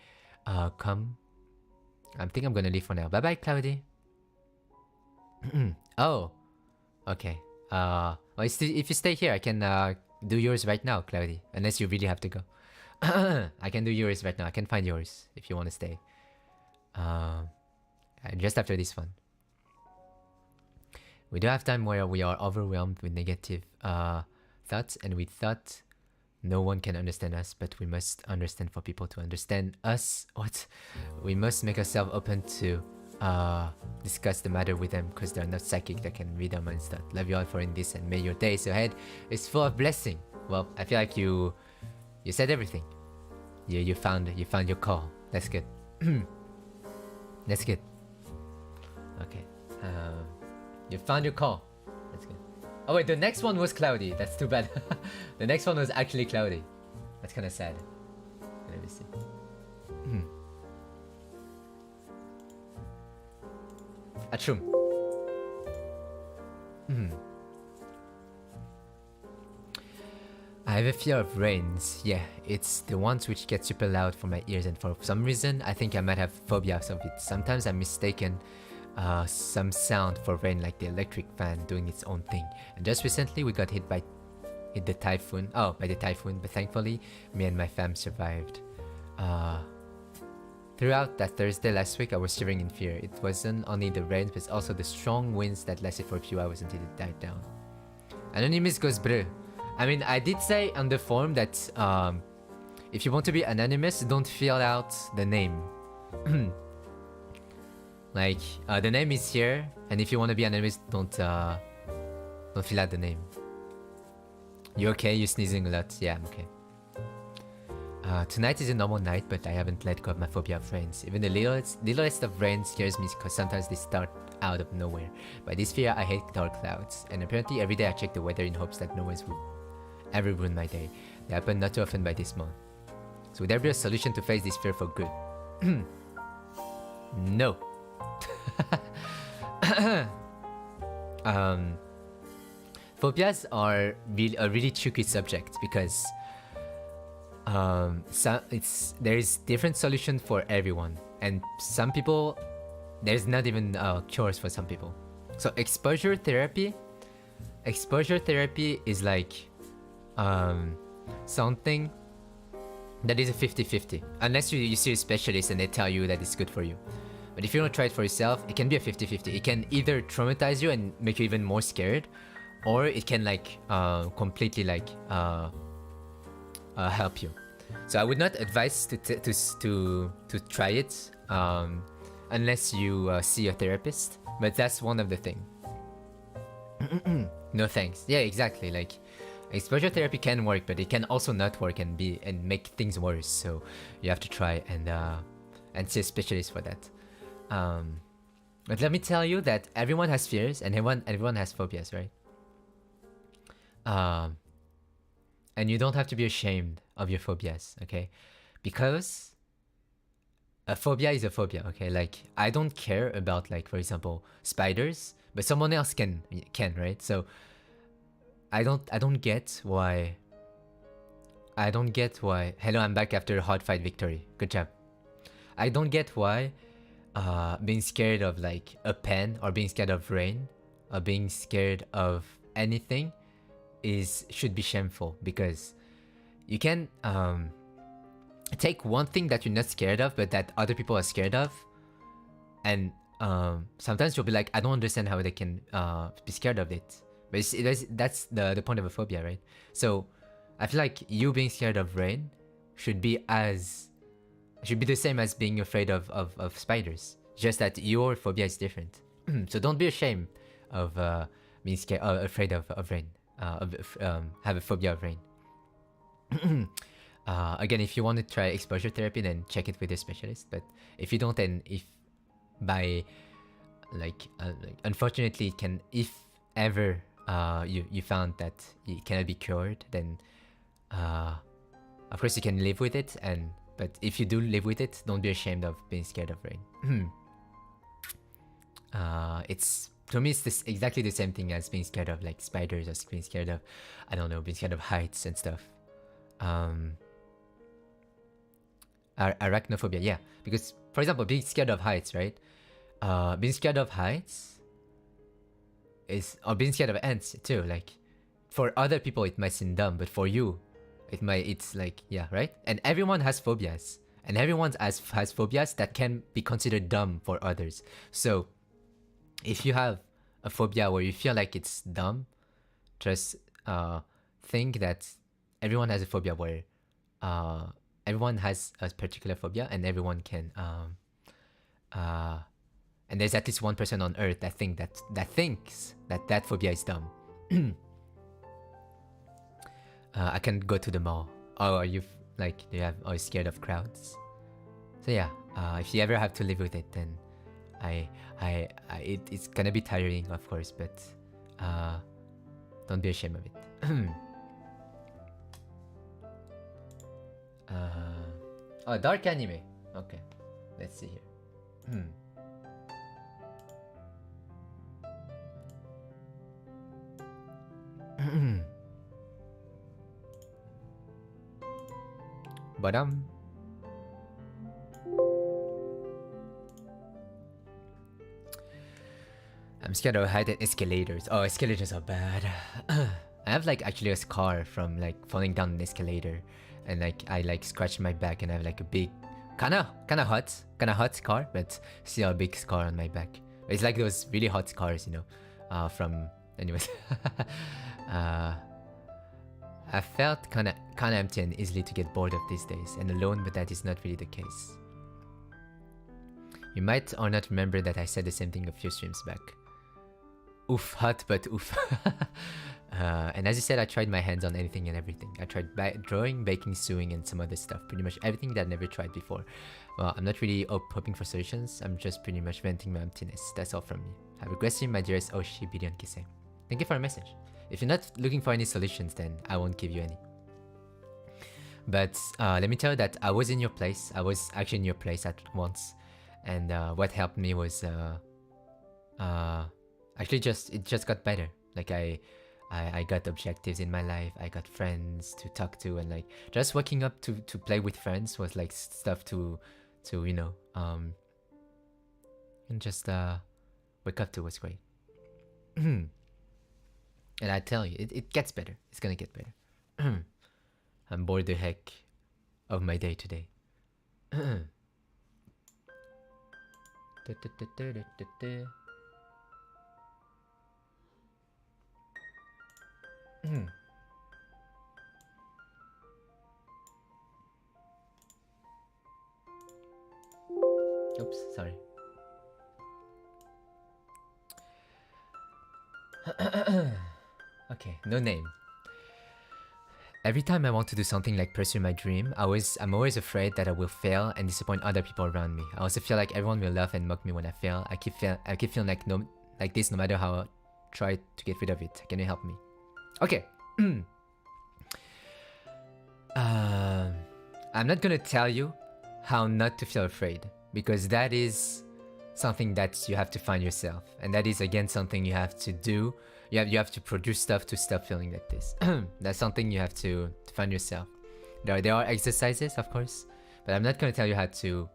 think I'm gonna leave for now. Bye bye, Cloudy. Oh, okay. Well, if you stay here, I can do yours right now, Cloudy. Unless you really have to go. I can do yours right now. I can find yours if you want to stay. Just after this one. We do have time where we are overwhelmed with negative thoughts, and we thought no one can understand us, but we must understand for people to understand us. What? We must make ourselves open to discuss the matter with them because they're not psychic that can read our minds. That love you all for in this, and may your days ahead is full of blessing. Well, I feel like you said everything. You found your call. That's good. That's good. Okay. You found your call. That's good. Oh wait, the next one was cloudy. That's too bad. The next one was actually cloudy. That's kind of sad. Let me see. Achum. I have a fear of rains. Yeah, it's the ones which get super loud for my ears, and for some reason I think I might have phobias of it. Sometimes I'm mistaken some sound for rain, like the electric fan doing its own thing. And just recently we got hit by the typhoon. Oh, by the typhoon, but thankfully me and my fam survived. Throughout that Thursday last week, I was shivering in fear. It wasn't only the rain, but also the strong winds that lasted for a few hours until it died down. Anonymous goes bruh. I mean, I did say on the forum that if you want to be anonymous, don't fill out the name. Like, the name is here, and if you want to be anonymous, don't fill out the name. You okay? You sneezing a lot? Yeah, I'm okay. Tonight is a normal night, but I haven't let go of my phobia of rains. Even the littlest of rain scares me because sometimes they start out of nowhere. By this fear, I hate dark clouds, and apparently every day I check the weather in hopes that no one will ever ruin my day. They happen not too often by this month. So would there be a solution to face this fear for good? No. Phobias are a really tricky subject because there is different solution for everyone, and some people there's not even cures for some people. So exposure therapy is like something that is a 50-50 unless you see a specialist and they tell you that it's good for you. But if you don't try it for yourself, it can be a 50-50. It can either traumatize you and make you even more scared, or it can like completely like help you. So I would not advise to try it unless you see a therapist. But that's one of the things. No thanks. Yeah, exactly. Like exposure therapy can work, but it can also not work and make things worse. So you have to try and see a specialist for that. But let me tell you that everyone has fears and everyone has phobias, right? Um, and you don't have to be ashamed of your phobias, okay? Because a phobia is a phobia, okay? Like I don't care about, like, for example, spiders, but someone else can, right? So I don't get why. Hello, I'm back after a hard fight victory. Good job. I don't get why being scared of like a pen or being scared of rain or being scared of anything should be shameful, because you can take one thing that you're not scared of but that other people are scared of, and sometimes you'll be like, I don't understand how they can be scared of it, but that's the point of a phobia, right? So I feel like you being scared of rain should be the same as being afraid of spiders, just that your phobia is different. So don't be ashamed of being scared, afraid of rain, have a phobia of rain. Again, if you want to try exposure therapy, then check it with a specialist. But if you don't, then if by like unfortunately it can, if ever you found that it cannot be cured, then of course you can live with it, but if you do live with it, don't be ashamed of being scared of rain. It's, to me, it's exactly the same thing as being scared of like spiders, or being scared of, I don't know, being scared of heights and stuff. Arachnophobia, yeah, because for example, being scared of heights, right? Being scared of heights or being scared of ants too. Like for other people it might seem dumb, but for you, it's like, yeah, right? And everyone has phobias, and everyone has phobias that can be considered dumb for others. So if you have a phobia where you feel like it's dumb, just think that everyone has a phobia where everyone has a particular phobia, and everyone can and there's at least one person on earth that thinks that phobia is dumb. I can go to the mall. Oh, are you are you scared of crowds? So yeah, if you ever have to live with it, then it's gonna be tiring, of course, but don't be ashamed of it. Oh, dark anime. Okay, let's see here. But I'm scared of height and escalators. Oh, escalators are bad. I have like actually a scar from like falling down an escalator, and like I like scratched my back, and I have like a big, kind of hot scar, but still a big scar on my back. It's like those really hot scars, you know, from anyways. I felt kind of empty and easily to get bored of these days and alone, but that is not really the case. You might or not remember that I said the same thing a few streams back. Oof, hot, but oof. And as you said, I tried my hands on anything and everything. I tried drawing, baking, sewing, and some other stuff. Pretty much everything that I never tried before. Well, I'm not really hoping for solutions. I'm just pretty much venting my emptiness. That's all from me. Have a great stream, my dearest Oshi, Virion, Kisei. Thank you for a message. If you're not looking for any solutions, then I won't give you any. But let me tell you that I was in your place. I was actually in your place at once. And what helped me was actually it just got better. Like I got objectives in my life. I got friends to talk to, and like just waking up to play with friends was like stuff to you know and just wake up to was great. And I tell you, it gets better. It's gonna get better. I'm bored the heck of my day today. Oops, sorry. Okay, no name. Every time I want to do something like pursue my dream, I'm always afraid that I will fail and disappoint other people around me. I also feel like everyone will laugh and mock me when I fail. I keep feeling like this no matter how I try to get rid of it. Can you help me? Okay. I'm not gonna tell you how not to feel afraid, because that is something that you have to find yourself, and that is again something you have to do. You have to produce stuff to stop feeling like this. That's something you have to find yourself. There are exercises, of course, but I'm not gonna tell you how to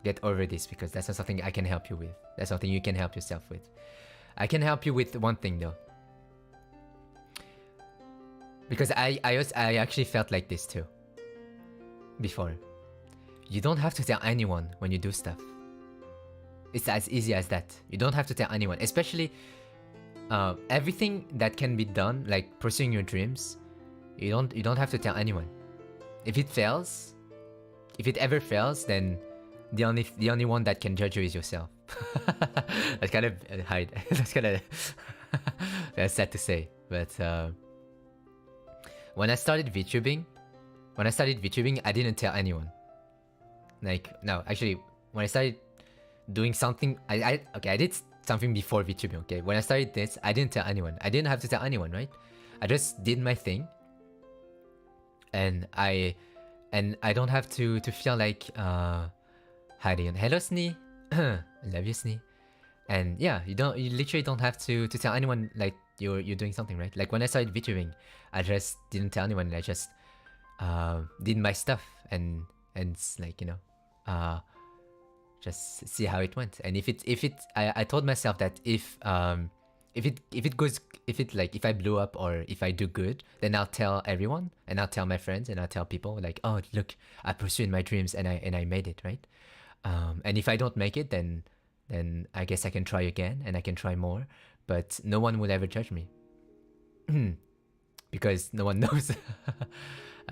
get over this, because that's not something I can help you with. That's something you can help yourself with. I can help you with one thing though, because I actually felt like this too before. You don't have to tell anyone when you do stuff. It's as easy as that. You don't have to tell anyone, especially everything that can be done, like pursuing your dreams. You don't have to tell anyone. If it fails, if it ever fails, then the only one that can judge you is yourself. That's kind of hard. That's kind of that's sad to say, but when I started VTubing, I didn't tell anyone. Like, no, actually, when I started doing something, I did something before VTubing, okay? When I started this, I didn't tell anyone. I didn't have to tell anyone, right? I just did my thing. And I don't have to feel like hiding. Hello, Snee. I love you, Snee. And yeah, you literally don't have to tell anyone like you're doing something, right? Like when I started VTubing, I just didn't tell anyone. I just did my stuff and it's like, you know, just see how it went. And I told myself that if I blew up or if I do good, then I'll tell everyone and I'll tell my friends and I'll tell people like, oh look, I pursued my dreams and I made it, right? And if I don't make it, then I guess I can try again and I can try more, but no one will ever judge me. Because no one knows.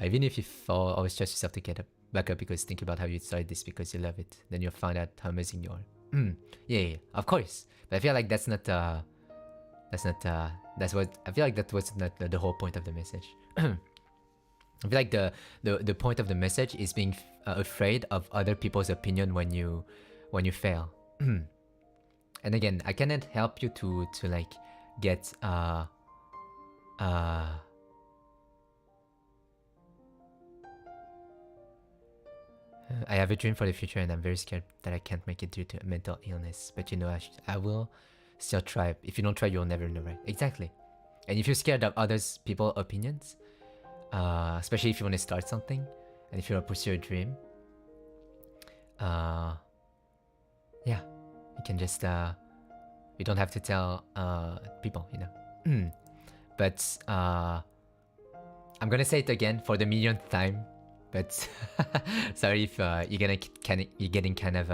Even if you fall, always trust yourself to get up, back up, because think about how you started this because you love it. Then you'll find out how amazing you are. Yeah, of course. But I feel like that's what I feel like that was not the whole point of the message. I feel like the point of the message is being afraid of other people's opinion when you fail. And again, I cannot help you to like get I have a dream for the future and I'm very scared that I can't make it due to mental illness. But you know, I will still try. If you don't try, you'll never know, right? Exactly. And if you're scared of others people's opinions, especially if you want to start something and if you want to pursue a dream, yeah, you can just you don't have to tell people, you know. But I'm gonna say it again for the millionth time. But sorry if you're getting kind of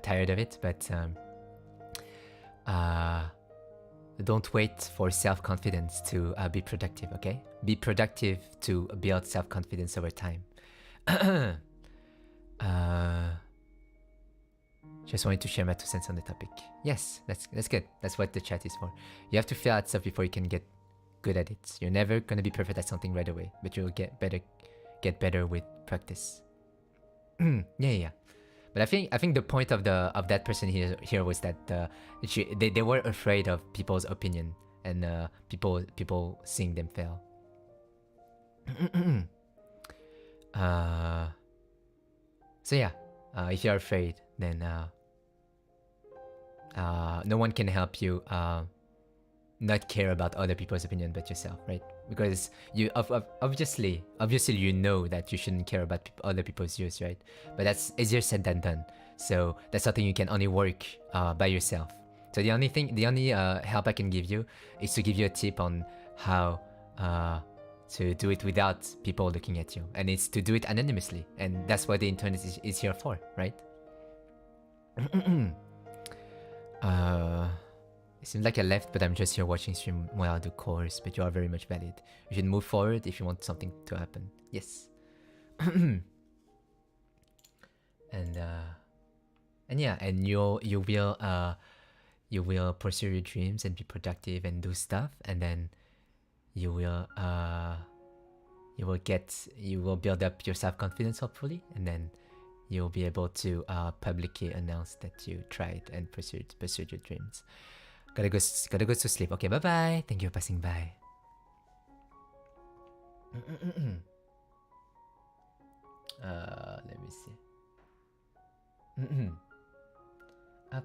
tired of it. But don't wait for self-confidence to be productive. Okay, be productive to build self-confidence over time. Just wanted to share my 2 cents on the topic. Yes, that's good. That's what the chat is for. You have to feel out stuff before you can get good at it. You're never gonna be perfect at something right away, but you'll get better with practice. Yeah. But I think the point of that person here was that they were afraid of people's opinion and people seeing them fail. So yeah, if you're afraid, then no one can help you not care about other people's opinion but yourself, right? Because you obviously you know that you shouldn't care about other people's views, right? But that's easier said than done. So that's something you can only work by yourself. So the only help I can give you is to give you a tip on how to do it without people looking at you, and it's to do it anonymously, and that's what the internet is here for, right? It seems like I left, but I'm just here watching stream while I do course, but you are very much valid. You should move forward if you want something to happen. Yes. And yeah, and you will you will pursue your dreams and be productive and do stuff, and then you will build up your self-confidence, hopefully, and then you'll be able to publicly announce that you tried and pursued your dreams. Gotta go to sleep. Okay, bye bye. Thank you for passing by. Let me see. Up.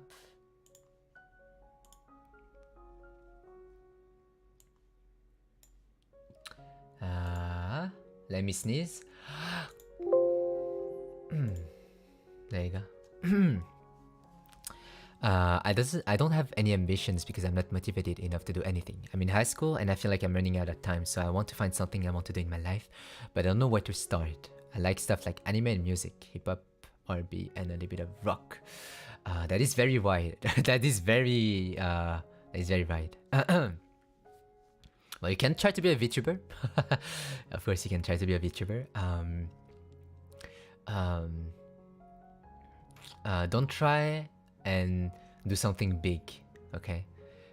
Let me sneeze. There you go. I don't have any ambitions because I'm not motivated enough to do anything. I'm in high school and I feel like I'm running out of time, so I want to find something I want to do in my life, but I don't know where to start. I like stuff like anime and music, hip-hop, R&B, and a little bit of rock. That is very wide. that is very wide. Well, you can try to be a Vtuber. Of course, you can try to be a Vtuber. Don't try and do something big, okay?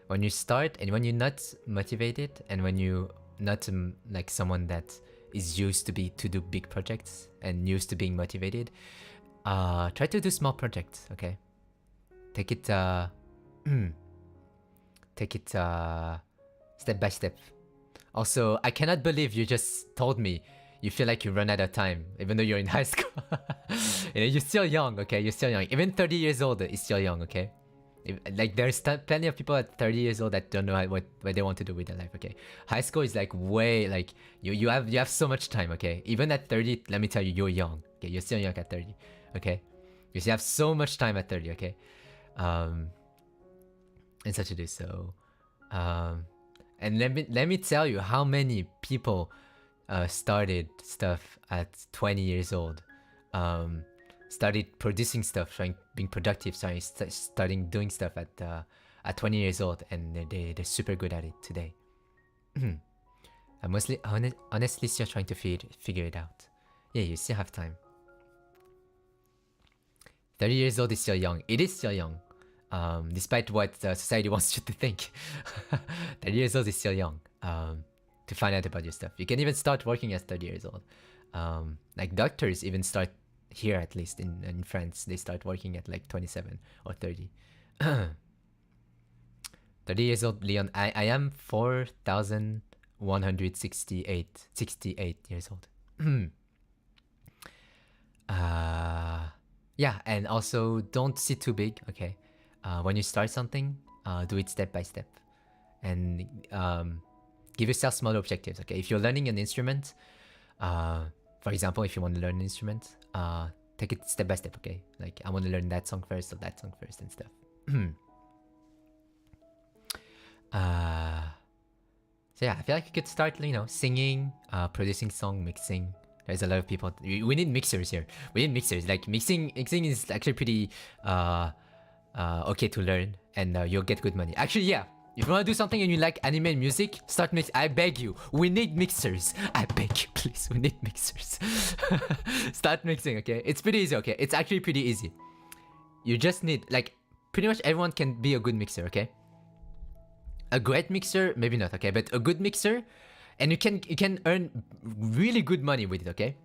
When you start and when you're not motivated and when you're not like someone that is used to do big projects and used to being motivated, try to do small projects, okay? Take it step by step. Also, I cannot believe you just told me you feel like you run out of time, even though you're in high school. You're still young, okay? You're still young. Even 30 years old is still young, okay? Like, there's plenty of people at 30 years old that don't know what they want to do with their life, okay? High school is like way, like, you have so much time, okay? Even at 30, let me tell you, you're young, okay? You're still young at 30, okay? You still have so much time at 30, okay? And such to do so. And let me tell you how many people started stuff at 20 years old, started producing stuff, being productive, starting doing stuff at 20 years old, and they're super good at it today. I'm honestly still trying to figure it out. Yeah, you still have time. 30 years old is still young. It is still young. Despite what society wants you to think. 30 years old is still young to find out about your stuff. You can even start working at 30 years old. Like doctors even start here, at least in France. They start working at like 27 or 30. 30 years old, Leon. I am 4,168 years old. Yeah, and also don't see too big, okay? When you start something, do it step by step, and give yourself small objectives. Okay, if you're learning an instrument, for example, if you want to learn an instrument, take it step by step. Okay, like I want to learn that song first or that song first and stuff. So yeah, I feel like you could start, singing, producing song, mixing. There's a lot of people. We need mixers here. We need mixers. Like mixing is actually pretty okay to learn, and you'll get good money. Actually, yeah. If you want to do something and you like anime and music, start mix. I beg you. We need mixers. I beg you, please. We need mixers. Start mixing, okay? It's pretty easy, okay? It's actually pretty easy. You just need, like, pretty much everyone can be a good mixer, okay? A great mixer, maybe not, okay? But a good mixer, and you can earn really good money with it, okay?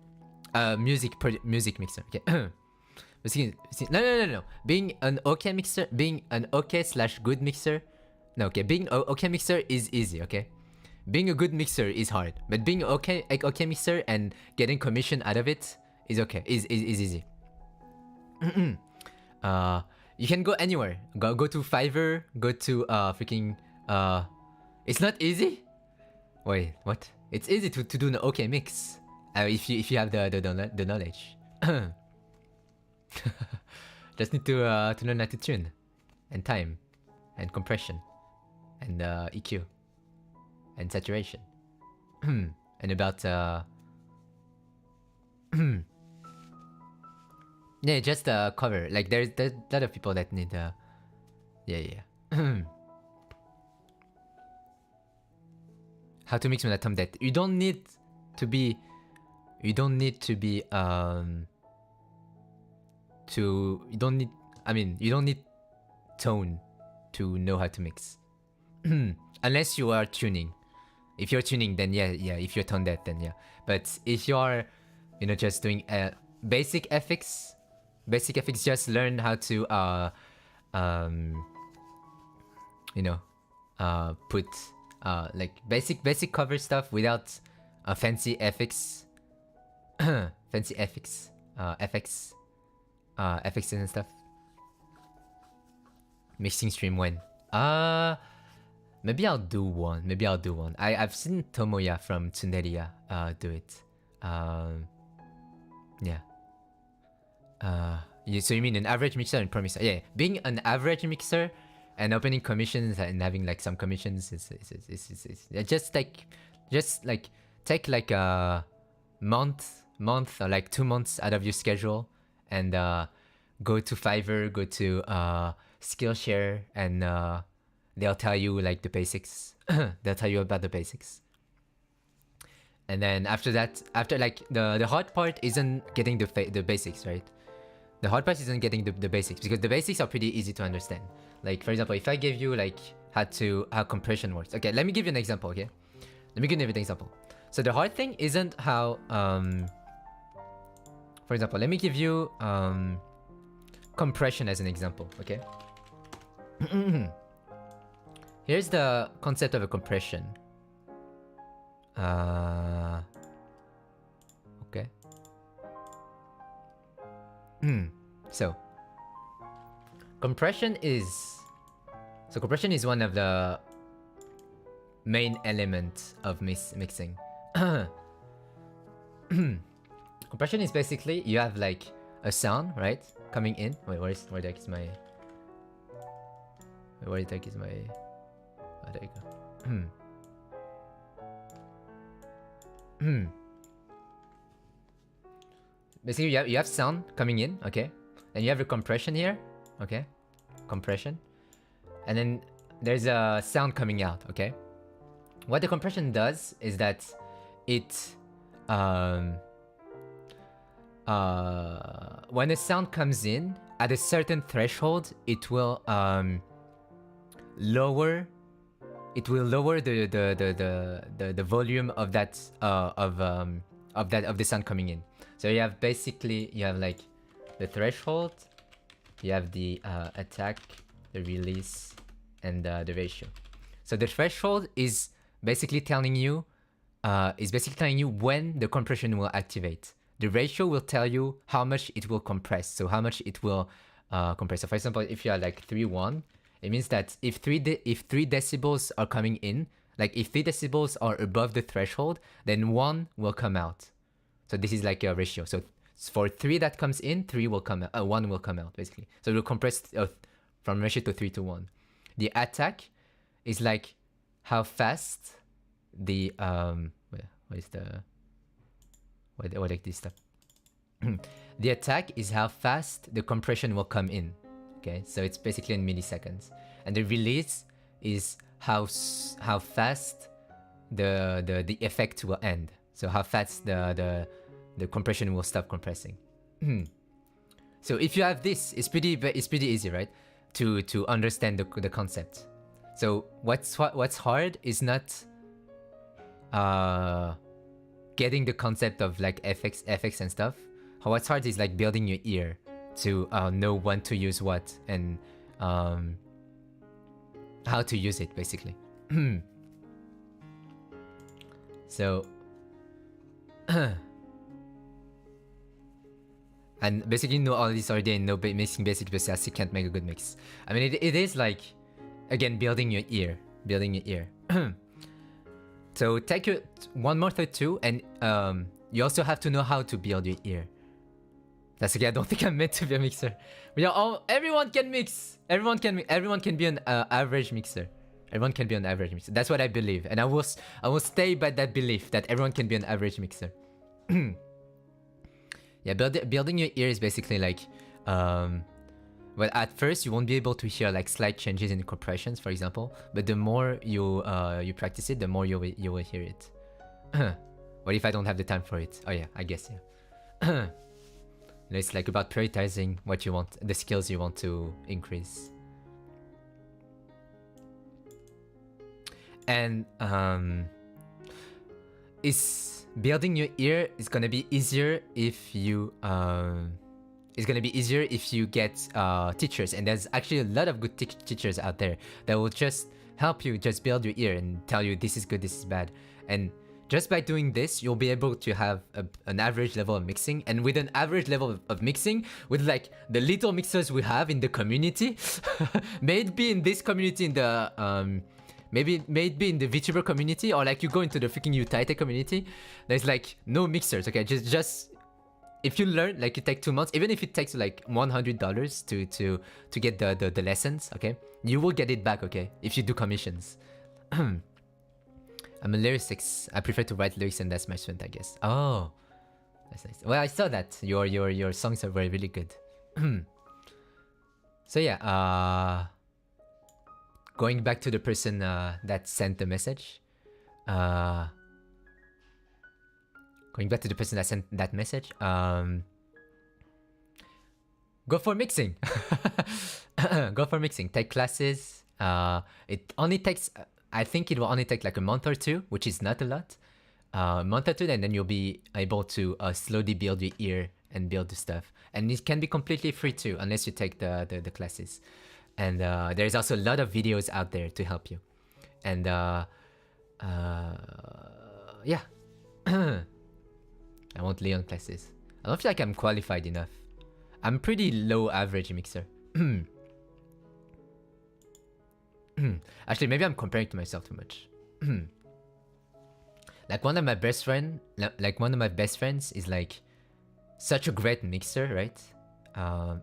Music mixer, okay? No. Being an okay mixer, being an okay/good mixer. No, okay. Being an okay mixer is easy, okay? Being a good mixer is hard, but being okay mixer and getting commission out of it is okay. Is easy. You can go anywhere. Go to Fiverr. Go to freaking. It's not easy. Wait, what? It's easy to do an okay mix. If you have the knowledge. Just need to learn how to tune, and time, and compression, and EQ, and saturation, and about yeah, just cover. Like there's a lot of people that need yeah. How to mix with a tom that you don't need to be you don't need tone to know how to mix. Unless you are tuning. If you're tuning, then yeah. If you're tone deaf, then yeah. But if you are, you know, just doing basic FX, just learn how to you know, put like basic cover stuff without fancy FX, fancy FX, FX and stuff. Mixing stream when? Maybe I'll do one. I've seen Tomoya from Tsuneria do it. Yeah. So you mean an average mixer and pro mixer? Yeah. Being an average mixer and opening commissions and having like some commissions is just like take like a month or like 2 months out of your schedule and go to Fiverr, go to Skillshare, and they'll tell you like the basics. They'll tell you about the basics. And then after that, like the hard part isn't getting the basics, right? The hard part isn't getting the basics, because the basics are pretty easy to understand. Like for example, if I give you like how compression works. Okay, let me give you an example, okay? Let me give you an example. So the hard thing isn't how for example, let me give you compression as an example, okay? Here's the concept of a compression. Okay. So compression is one of the main elements of mixing. Compression is basically you have like a sound, right, coming in. Wait, where the heck is my? Where the heck is my? Oh, there you go. Basically, you have sound coming in, okay, and you have a compression here, okay, compression, and then there's a sound coming out, okay. What the compression does is that it when a sound comes in at a certain threshold, it will lower the volume of that of the sound coming in. So you have like the threshold, you have the attack, the release, and the ratio. So the threshold is basically telling you when the compression will activate. The ratio will tell you how much it will compress. So how much it will compress. So for example, if you are like 3-1, it means that if 3 decibels are coming in, like if 3 decibels are above the threshold, then 1 will come out. So this is like a ratio. So for 3 that comes in, 1 will come out basically. So it will compress from ratio to 3 to 1. The attack is like how fast the what is this stuff? The attack is how fast the compression will come in. Okay, so it's basically in milliseconds. And the release is how fast the effect will end. So how fast the compression will stop compressing. So if you have this, it's pretty easy, right? To understand the concept. So what's hard is not getting the concept of like FX and stuff. What's hard is like building your ear to know when to use what and how to use it basically. So and basically know all this already and know mixing basic because you can't make a good mix. I mean it is like, again, building your ear. So take your 1 month or 2 and you also have to know how to build your ear. That's okay, I don't think I'm meant to be a mixer. Everyone can mix. Everyone can be an average mixer. Everyone can be an average mixer. That's what I believe, and I will stay by that belief that everyone can be an average mixer. Yeah, building your ear is basically like, well, at first you won't be able to hear like slight changes in compressions, for example. But the more you practice it, the more you will hear it. What if I don't have the time for it? Oh yeah, I guess yeah. It's like about prioritizing what you want, the skills you want to increase. And is building your ear is gonna be easier if you get teachers, and there's actually a lot of good teachers out there that will just help you just build your ear and tell you this is good, this is bad. And just by doing this, you'll be able to have an average level of mixing. And with an average level of mixing, with like the little mixers we have in the community, may it be in this community, in the maybe in the Vtuber community, or like you go into the freaking wihtout community, there's like no mixers. Okay, just if you learn, like you take 2 months, even if it takes like $100 to get the lessons, okay, you will get it back, okay, if you do commissions. I'm a lyricist. I prefer to write lyrics, and that's my strength, I guess. Oh, that's nice. Well, I saw that your songs are very really good. So yeah, going back to the person that sent the message. Going back to the person that sent that message. Go for mixing. Go for mixing. Take classes. It only takes. I think it will only take like a month or two, which is not a lot. A month or two, and then you'll be able to slowly build your ear and build the stuff. And it can be completely free too, unless you take the classes. And there's also a lot of videos out there to help you. And yeah. I want Leon classes. I don't feel like I'm qualified enough. I'm pretty low average mixer. Actually, maybe I'm comparing to myself too much. Like one of my best friends is like such a great mixer, right?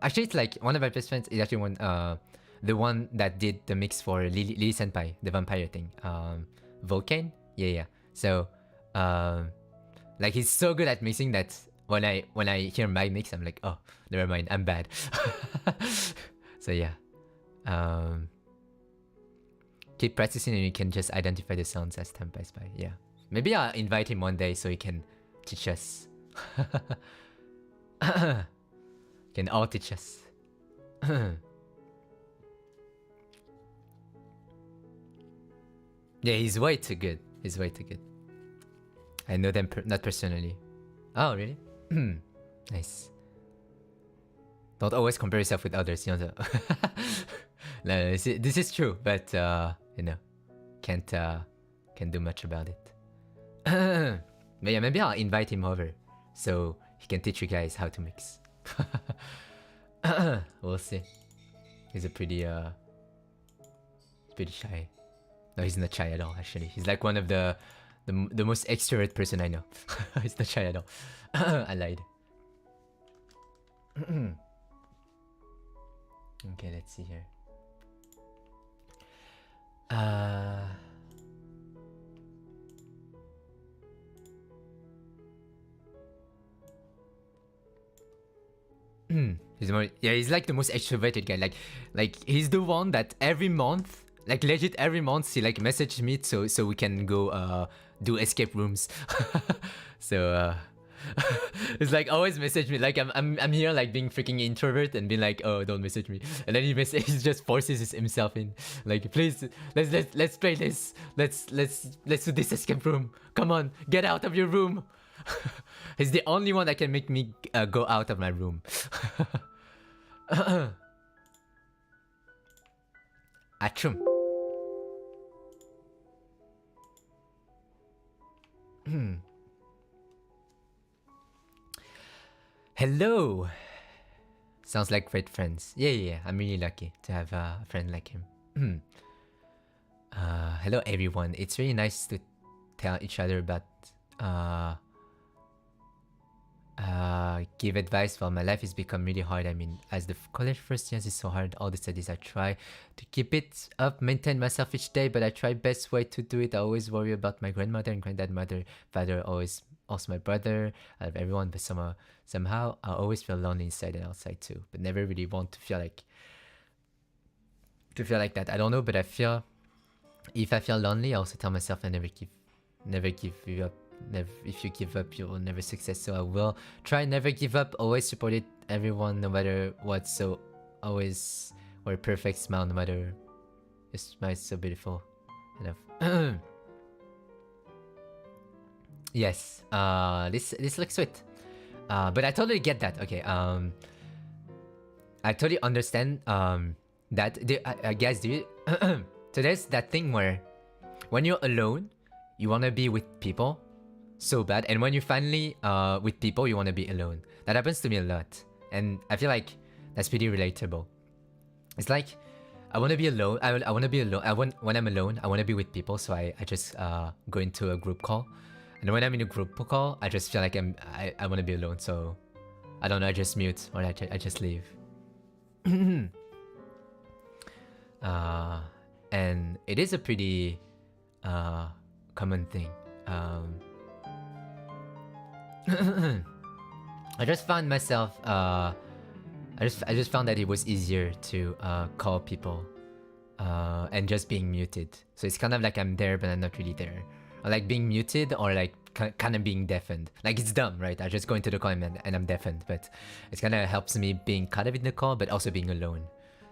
Actually, it's like one of my best friends is actually the one that did the mix for Lily Senpai, the vampire thing. Volcane? Yeah. So, like he's so good at mixing that when I hear my mix, I'm like, oh, never mind, I'm bad. So yeah. Keep practicing and you can just identify the sounds as time passes by. Yeah. Maybe I'll invite him one day so he can teach us. Can all teach us. Yeah, he's way too good. He's way too good. I know them not personally. Oh, really? Nice. Don't always compare yourself with others, you know. No, this is true, but you know, can't do much about it. But yeah, maybe I'll invite him over so he can teach you guys how to mix. We'll see. He's a pretty shy. No, he's not shy at all. Actually, he's like one of the most extrovert person I know. He's not shy at all. I lied. Okay, let's see here. He's like the most extroverted guy. Like he's the one that every month, like legit every month, he like messaged me so we can go do escape rooms. So it's like always message me, like I'm here like being freaking introvert and being like, oh, don't message me, and then he just forces himself in, like, please, let's play this, let's do this escape room, come on, get out of your room. He's the only one that can make me go out of my room. Achum. Hello. Sounds like great friends. Yeah. I'm really lucky to have a friend like him. Hello everyone. It's really nice to tell each other about give advice. Well, my life has become really hard. I mean, as the college first years is so hard, all the studies, I try to keep it up, maintain myself each day, but I try best way to do it. I always worry about my grandmother and granddad, mother, father, always, also my brother, I love everyone, but somehow I always feel lonely inside and outside too, but never really want to feel like that. I don't know, but I feel, if I feel lonely, I also tell myself I never give you up. If you give up, you will never success. So I will try never give up, always support everyone no matter what. So always wear a perfect smile no matter, your smile is so beautiful. Kind of. Yes. This looks sweet. But I totally get that. Okay. I totally understand. That guys, do you? So there's that thing where, when you're alone, you wanna be with people, so bad, and when you finally with people, you wanna be alone. That happens to me a lot, and I feel like that's pretty relatable. It's like, I wanna be alone. I wanna be alone. When I'm alone, I wanna be with people, so I just go into a group call. And when I'm in a group call, I just feel like I want to be alone, so I don't know, I just mute or I just leave. And it is a pretty common thing. I just found myself I just found that it was easier to call people and just being muted. So it's kind of like I'm there but I'm not really there. Or like being muted, or like kind of being deafened. Like, it's dumb, right? I just go into the call and I'm deafened, but it kind of helps me being kind of in the call, but also being alone.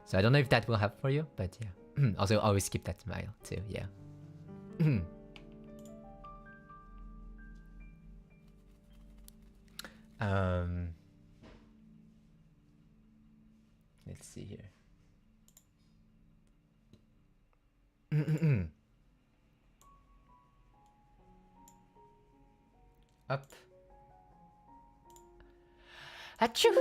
So I don't know if that will help for you, but yeah. Also, always keep that smile too, yeah. Let's see here. Up. Achoo!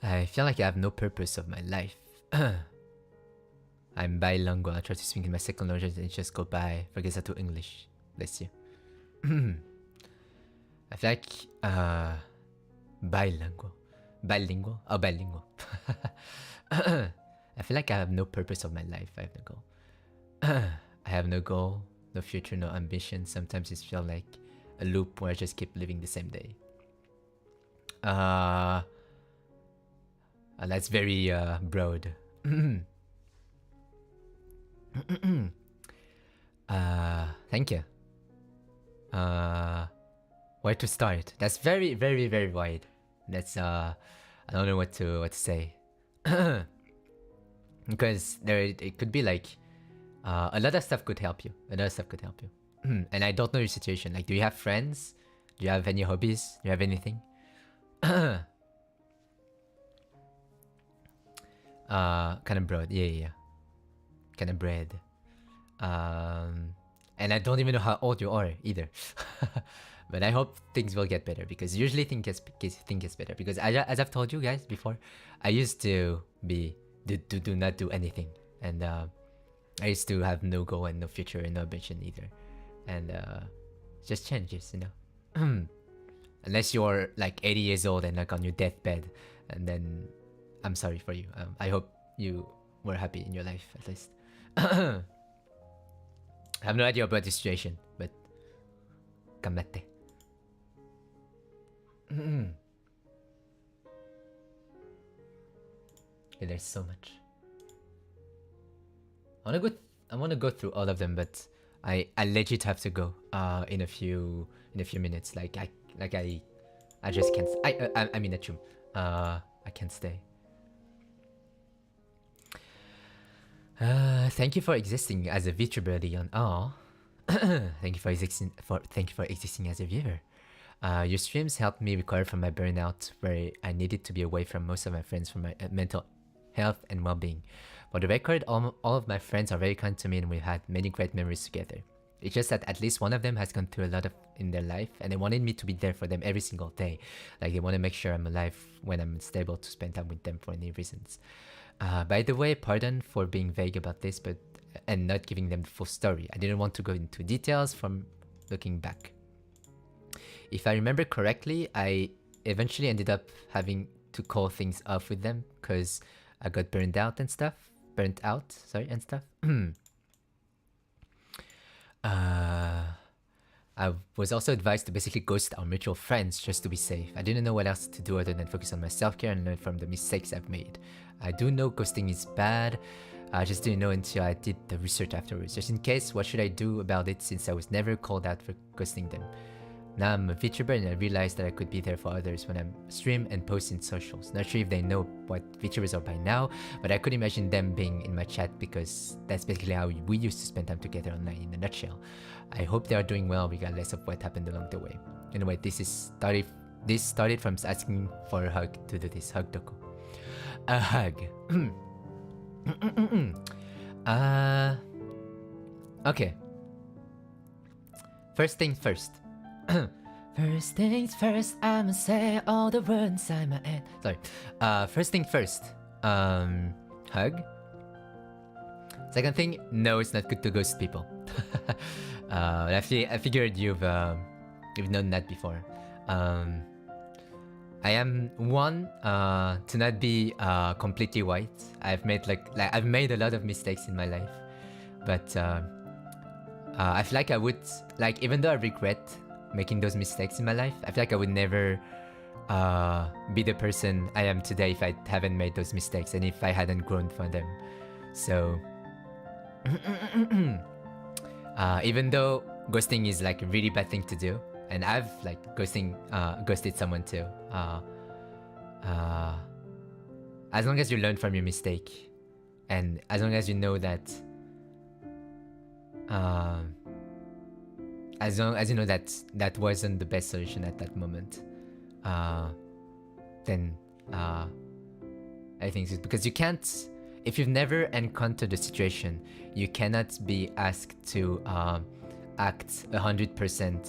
I feel like I have no purpose of my life. I'm bilingual. I try to speak in my second language and just go by. Forget how to English. Bless you. I feel like bilingual. Bilingual? Oh, bilingual. I feel like I have no purpose of my life. I have no goal. I have no goal, no future, no ambition. Sometimes it feels like a loop where I just keep living the same day. That's very broad. Thank you. Where to start? That's very, very, very wide. That's I don't know what to say. Because it could be like a lot of stuff could help you. A lot of stuff could help you. And I don't know your situation. Like, do you have friends? Do you have any hobbies? Do you have anything? Kind of broad. Yeah. Kind of broad. And I don't even know how old you are either. But I hope things will get better, because usually things gets better. Because as I've told you guys before, I used to do not do anything, and I used to have no goal and no future and no ambition either, and it just changes, you know. Unless you're like 80 years old and like on your deathbed, and then I'm sorry for you. I hope you were happy in your life at least. I have no idea about the situation, but gambatte. Yeah, there's so much. I wanna go through all of them, but I legit have to go in a few minutes. Like I just can't. I mean, Achum. I can't stay. Thank you for existing as a Vtuber, Rion. Oh, thank you for existing as a viewer. Your streams helped me recover from my burnout, where I needed to be away from most of my friends for my mental health and well-being. For the record, all of my friends are very kind to me, and we've had many great memories together. It's just that at least one of them has gone through a lot in their life, and they wanted me to be there for them every single day. Like, they want to make sure I'm alive when I'm unstable, to spend time with them for any reasons. By the way, pardon for being vague about this, and not giving them the full story. I didn't want to go into details from looking back. If I remember correctly, I eventually ended up having to call things off with them because I got burned out and stuff. I was also advised to basically ghost our mutual friends just to be safe. I didn't know what else to do other than focus on my self-care and learn from the mistakes I've made. I do know ghosting is bad. I just didn't know until I did the research afterwards. Just in case, what should I do about it, since I was never called out for ghosting them? Now I'm a VTuber and I realized that I could be there for others when I'm stream and post in socials. Not sure if they know what VTubers are by now, but I could imagine them being in my chat because that's basically how we used to spend time together online in a nutshell. I hope they are doing well regardless of what happened along the way. Anyway, this started from asking for a hug to do this. Hug Doko. A hug. Okay. First things first. First things first, I'ma say all the words inside my head. Sorry. First thing first. Hug. Second thing, no, it's not good to ghost people. I figured you've known that before. I am one to not be completely white. I've made I've made a lot of mistakes in my life, but I feel like I would even though I regret making those mistakes in my life, I feel like I would never be the person I am today if I haven't made those mistakes and if I hadn't grown from them. So even though ghosting is like a really bad thing to do, and I've ghosted someone too, as long as you learn from your mistake and as long as you know that as long as you know that that wasn't the best solution at that moment, then I think it's because you can't, if you've never encountered a situation, you cannot be asked to act 100%,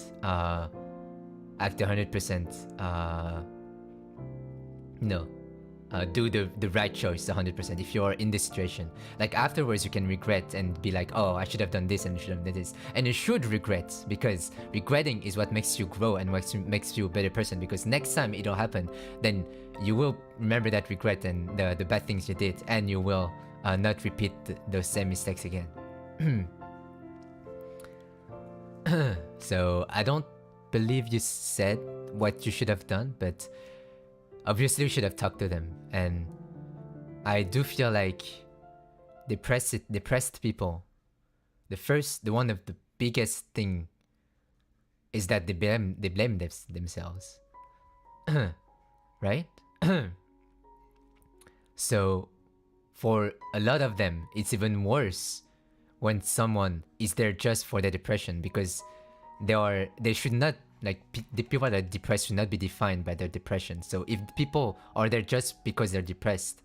do the right choice 100% if you're in this situation. Like afterwards you can regret and be like, oh, I should have done this and I should have done this, and you should regret, because regretting is what makes you grow and makes you a better person, because next time it'll happen, then you will remember that regret and the bad things you did, and you will not repeat those same mistakes again. So I don't believe you said what you should have done, but obviously we should have talked to them. And I do feel like depressed people, the one of the biggest thing is that they blame themselves. Right? So for a lot of them, it's even worse when someone is there just for their depression, because they should not, like, the people that are depressed should not be defined by their depression. So if people are there just because they're depressed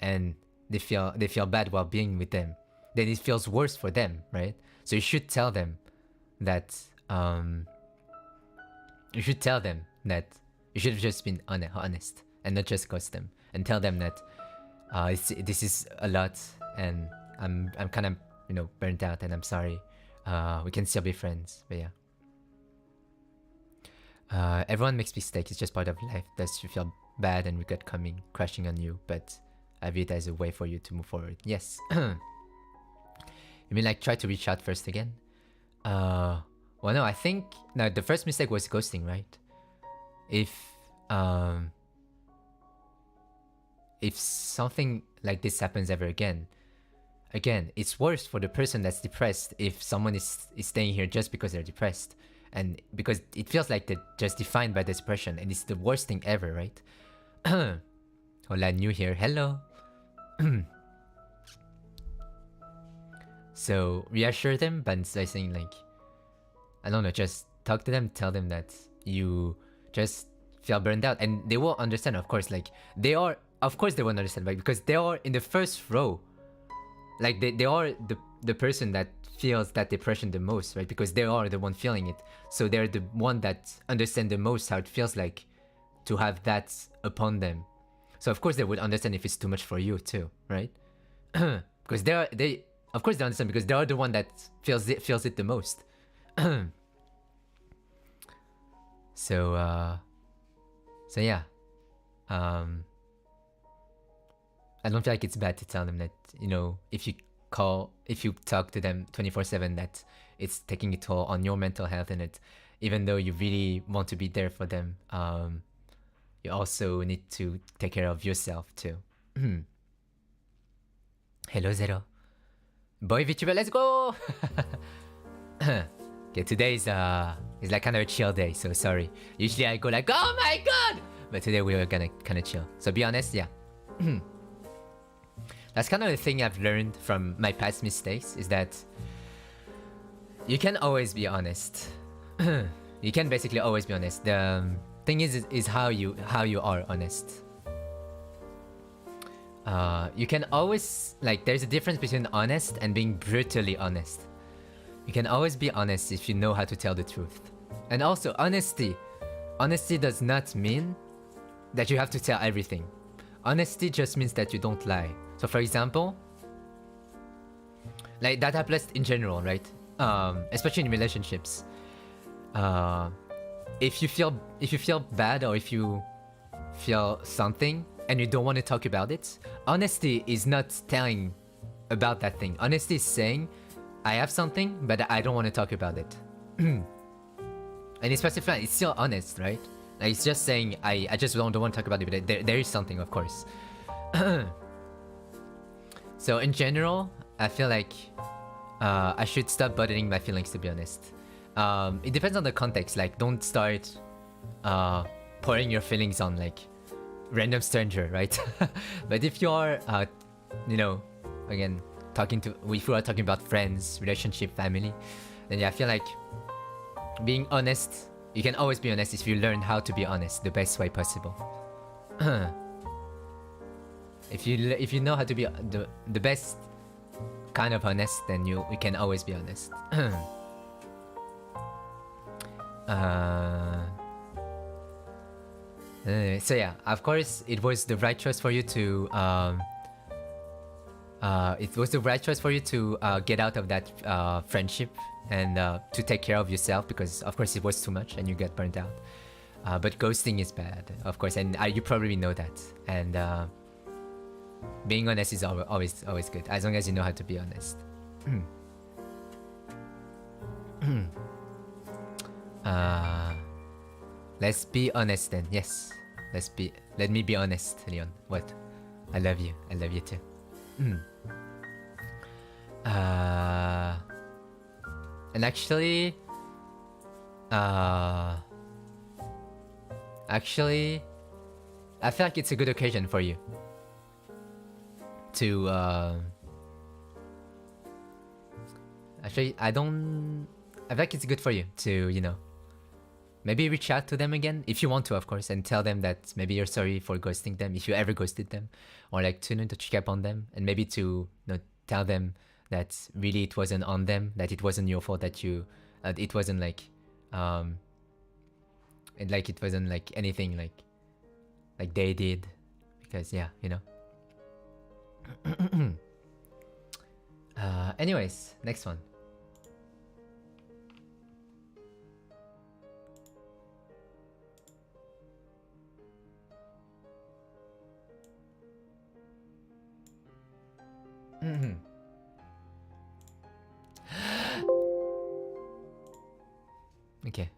and they feel bad while being with them, then it feels worse for them, right? So you should tell them that you should have just been honest and not just ghost them, and tell them that this is a lot and I'm kind of burnt out and I'm sorry. We can still be friends, but yeah. Everyone makes mistakes, it's just part of life. Does you feel bad and regret crashing on you, but I view it as a way for you to move forward. Yes. You mean like try to reach out first again? Well, no, I think the first mistake was ghosting, right? If something like this happens ever again, it's worse for the person that's depressed if someone is staying here just because they're depressed. And because it feels like they're just defined by depression, and it's the worst thing ever, right? Hola, new here. Hello. So reassure them, but by saying like, I don't know, just talk to them, tell them that you just feel burned out, and they will understand. Of course, like they won't understand, right? Because they are in the first row. Like they are the person that feels that depression the most, right? Because they are the one feeling it, so they're the one that understand the most how it feels like to have that upon them. So of course they would understand if it's too much for you too, right? Because they of course they understand, because they are the one that feels it the most. So yeah, I don't feel like it's bad to tell them that, if you talk to them 24/7, that it's taking a toll on your mental health, and it, even though you really want to be there for them, you also need to take care of yourself too. Hello Zero. Boy VTuber, let's go! Okay, today's It's like kind of a chill day, so sorry. Usually I go like, oh my god! But today we were gonna kind of chill. So be honest, yeah. That's kind of the thing I've learned from my past mistakes, is that you can always be honest. You can basically always be honest. The thing is how you are honest. You can always, like, there's a difference between honest and being brutally honest. You can always be honest if you know how to tell the truth. And also, honesty does not mean that you have to tell everything. Honesty just means that you don't lie. So for example, like that applies in general, right? Especially in relationships. If you feel bad, or if you feel something and you don't want to talk about it, honesty is not telling about that thing. Honesty is saying, I have something, but I don't want to talk about it. And it's specified, it's still honest, right? Like, it's just saying, I just don't want to talk about it, but there is something, of course. So in general, I feel like I should stop bothering my feelings, to be honest. It depends on the context. Like, don't start pouring your feelings on like random stranger, right? But if you're, you know, again, if we are talking about friends, relationship, family, then yeah, I feel like being honest, you can always be honest if you learn how to be honest the best way possible. If you know how to be the best kind of honest, then you can always be honest. So yeah, of course, it was the right choice for you to get out of that friendship and to take care of yourself, because of course it was too much and you get burnt out. But ghosting is bad, of course, and you probably know that. And being honest is always good, as long as you know how to be honest. Let's be honest then. Yes, let me be honest, Leon. What? I love you too. And actually, I feel like it's a good occasion for you to actually, I feel like it's good for you to, you know, maybe reach out to them again if you want to, of course, and tell them that maybe you're sorry for ghosting them, if you ever ghosted them, or like to check up on them, and maybe to, you know, tell them that really it wasn't on them, that it wasn't your fault, that you it wasn't like it wasn't like anything like they did, because yeah, you know. Anyways, next one. Okay.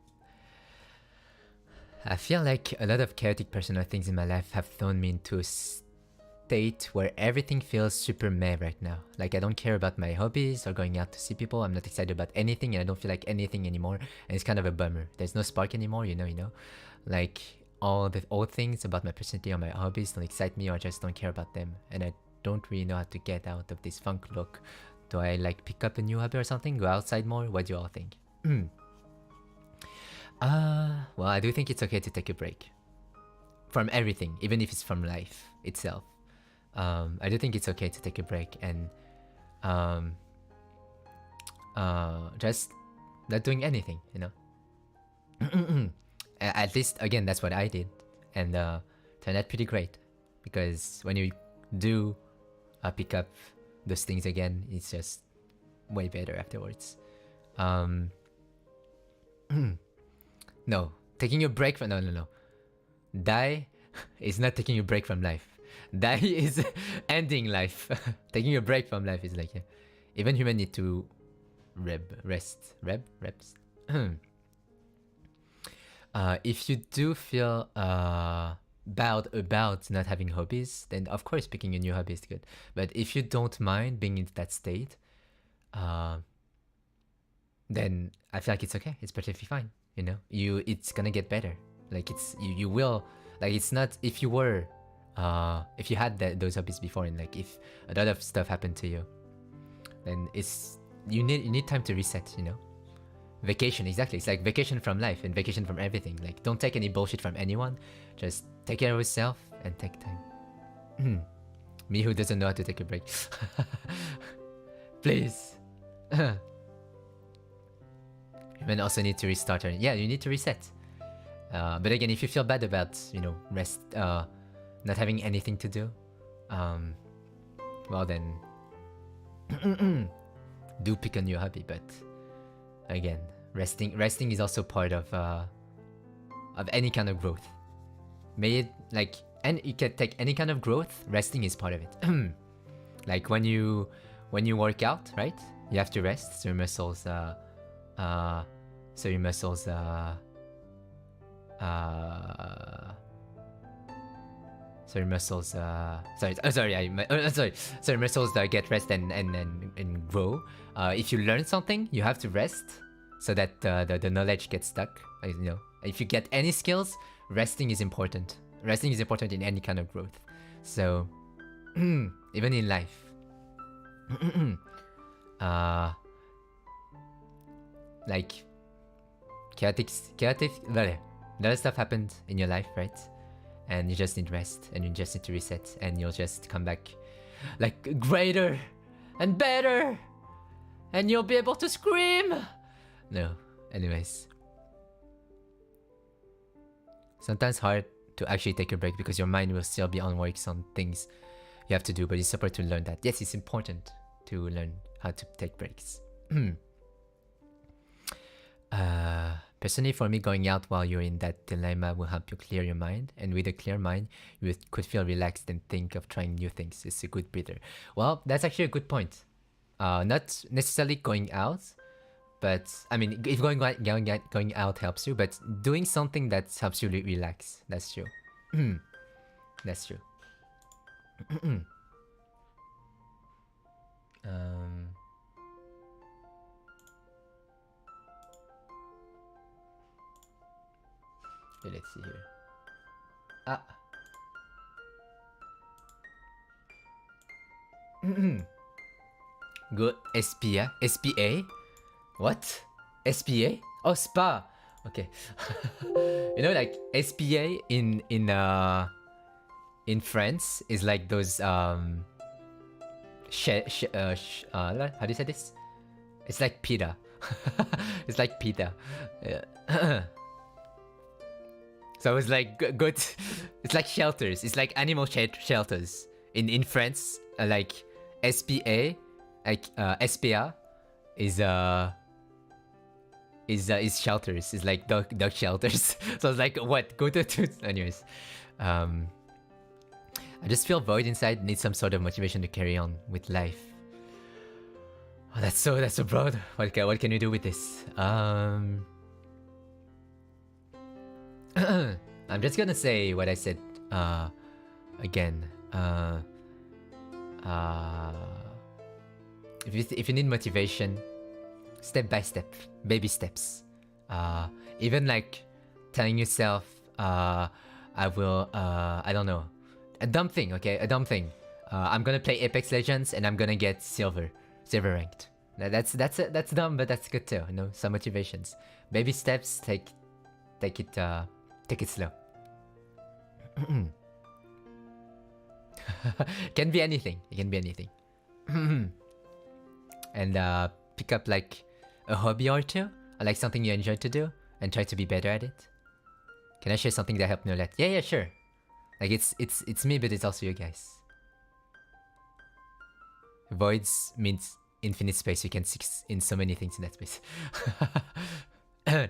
I feel like a lot of chaotic personal things in my life have thrown me into a state where everything feels super meh right now. Like, I don't care about my hobbies or going out to see people. I'm not excited about anything, and I don't feel like anything anymore. And it's kind of a bummer. There's no spark anymore, you know. Like, all the old things about my personality or my hobbies don't excite me, or I just don't care about them. And I don't really know how to get out of this funk look. Do I like pick up a new hobby or something? Go outside more? What do you all think? Well, I do think it's okay to take a break from everything, even if it's from life itself. I do think it's okay to take a break and just not doing anything, you know. At least, again, that's what I did, and turned out pretty great, because when you do pick up those things again, it's just way better afterwards. No, taking a break from no. Die is not taking a break from life. Die is ending life. Taking a break from life is like, yeah. Even humans need to rest. If you do feel bad about not having hobbies, then of course picking a new hobby is good. But if you don't mind being in that state, then I feel like it's okay. It's perfectly fine. You know, it's gonna get better. Like you will, like it's not if you were, if you had those hobbies before and like if a lot of stuff happened to you, then you need time to reset. You know, vacation, exactly. It's like vacation from life and vacation from everything. Like don't take any bullshit from anyone. Just take care of yourself and take time. Me who doesn't know how to take a break. Please. And also need to restart. Yeah, you need to reset. But again, if you feel bad about, you know, not having anything to do, well then, do pick a new hobby. But again, resting is also part of any kind of growth. May it like, and you can take any kind of growth. Resting is part of it. Like when you work out, right? You have to rest so your muscles. So your muscles. So your muscles. Sorry. So your muscles get rest and grow. If you learn something, you have to rest so that the knowledge gets stuck. You know, if you get any skills, resting is important. Resting is important in any kind of growth. So even in life. Like chaotic a lot of stuff happened in your life, right? And you just need rest and you just need to reset and you'll just come back like greater and better and you'll be able to scream. No, anyways, sometimes hard to actually take a break because your mind will still be on works on things you have to do, but it's important to learn that. Yes, it's important to learn how to take breaks. Personally, for me, going out while you're in that dilemma will help you clear your mind, and with a clear mind, you could feel relaxed and think of trying new things. It's a good breather. Well, that's actually a good point. Not necessarily going out, but I mean, if going out helps you, but doing something that helps you relax. That's true. That's true. Okay, let's see here. Good. SPA? SPA? What? SPA? Oh, spa. Okay. You know, like SPA in France is like those how do you say this? It's like pita. It's like pita. Yeah. So it's like good. It's like shelters. It's like animal shelters in France. Like SPA, like SPA is shelters. It's like dog shelters. So it's like what? Go to anyways. I just feel void inside. Need some sort of motivation to carry on with life. Oh, that's so broad. What can you do with this? I'm just gonna say what I said again. If you need motivation, step by step, baby steps. Even like telling yourself, I will, I don't know, a dumb thing, okay, a dumb thing. I'm gonna play Apex Legends and I'm gonna get silver ranked. That's dumb, but that's good too. You know, some motivations, baby steps. Take it slow. Can be anything. It can be anything. And pick up like a hobby or two, or like something you enjoy to do, and try to be better at it. Can I share something that helped me a lot? Yeah, sure. Like it's me, but it's also you guys. Voids means infinite space. You can stick in so many things in that space.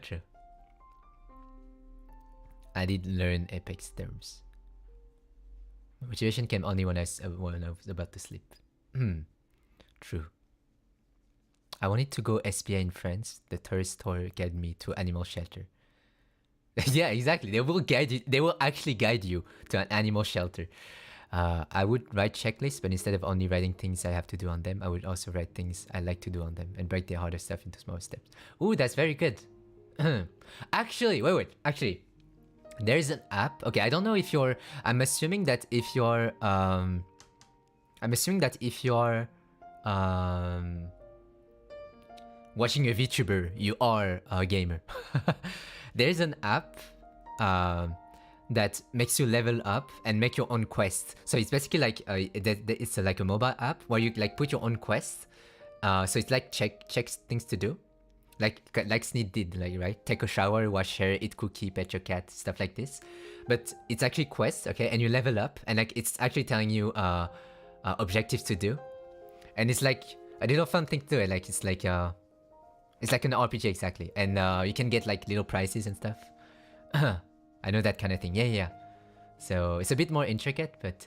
True. I did learn Apex terms. Motivation came only when I was about to sleep. True. I wanted to go SPA in France. The tourist tour guided me to animal shelter. Yeah, exactly. They will guide you. They will actually guide you to an animal shelter. I would write checklists, but instead of only writing things I have to do on them, I would also write things I like to do on them and break the harder stuff into smaller steps. Ooh, that's very good. Actually, wait. Actually, there is an app. Okay, I don't know if you're. I'm assuming that if you're. Watching a Vtuber, you are a gamer. There's an app that makes you level up and make your own quest. So it's basically like it's like a mobile app where you like put your own quest. So it's like checks things to do, like Sneed did, like, right? Take a shower, wash hair, eat cookie, pet your cat, stuff like this. But it's actually quests, okay? And you level up, and like it's actually telling you objectives to do, and it's like a little fun thing to do. Like it's like an RPG exactly, and you can get like little prizes and stuff. I know that kind of thing. Yeah. So it's a bit more intricate, but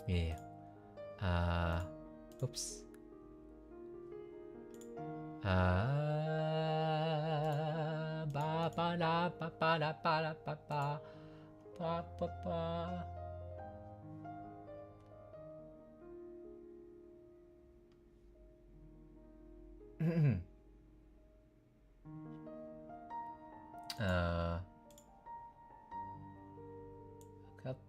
yeah. Oops. Ba ba da ba ba da ba da ba ba ba ba ba. Look up.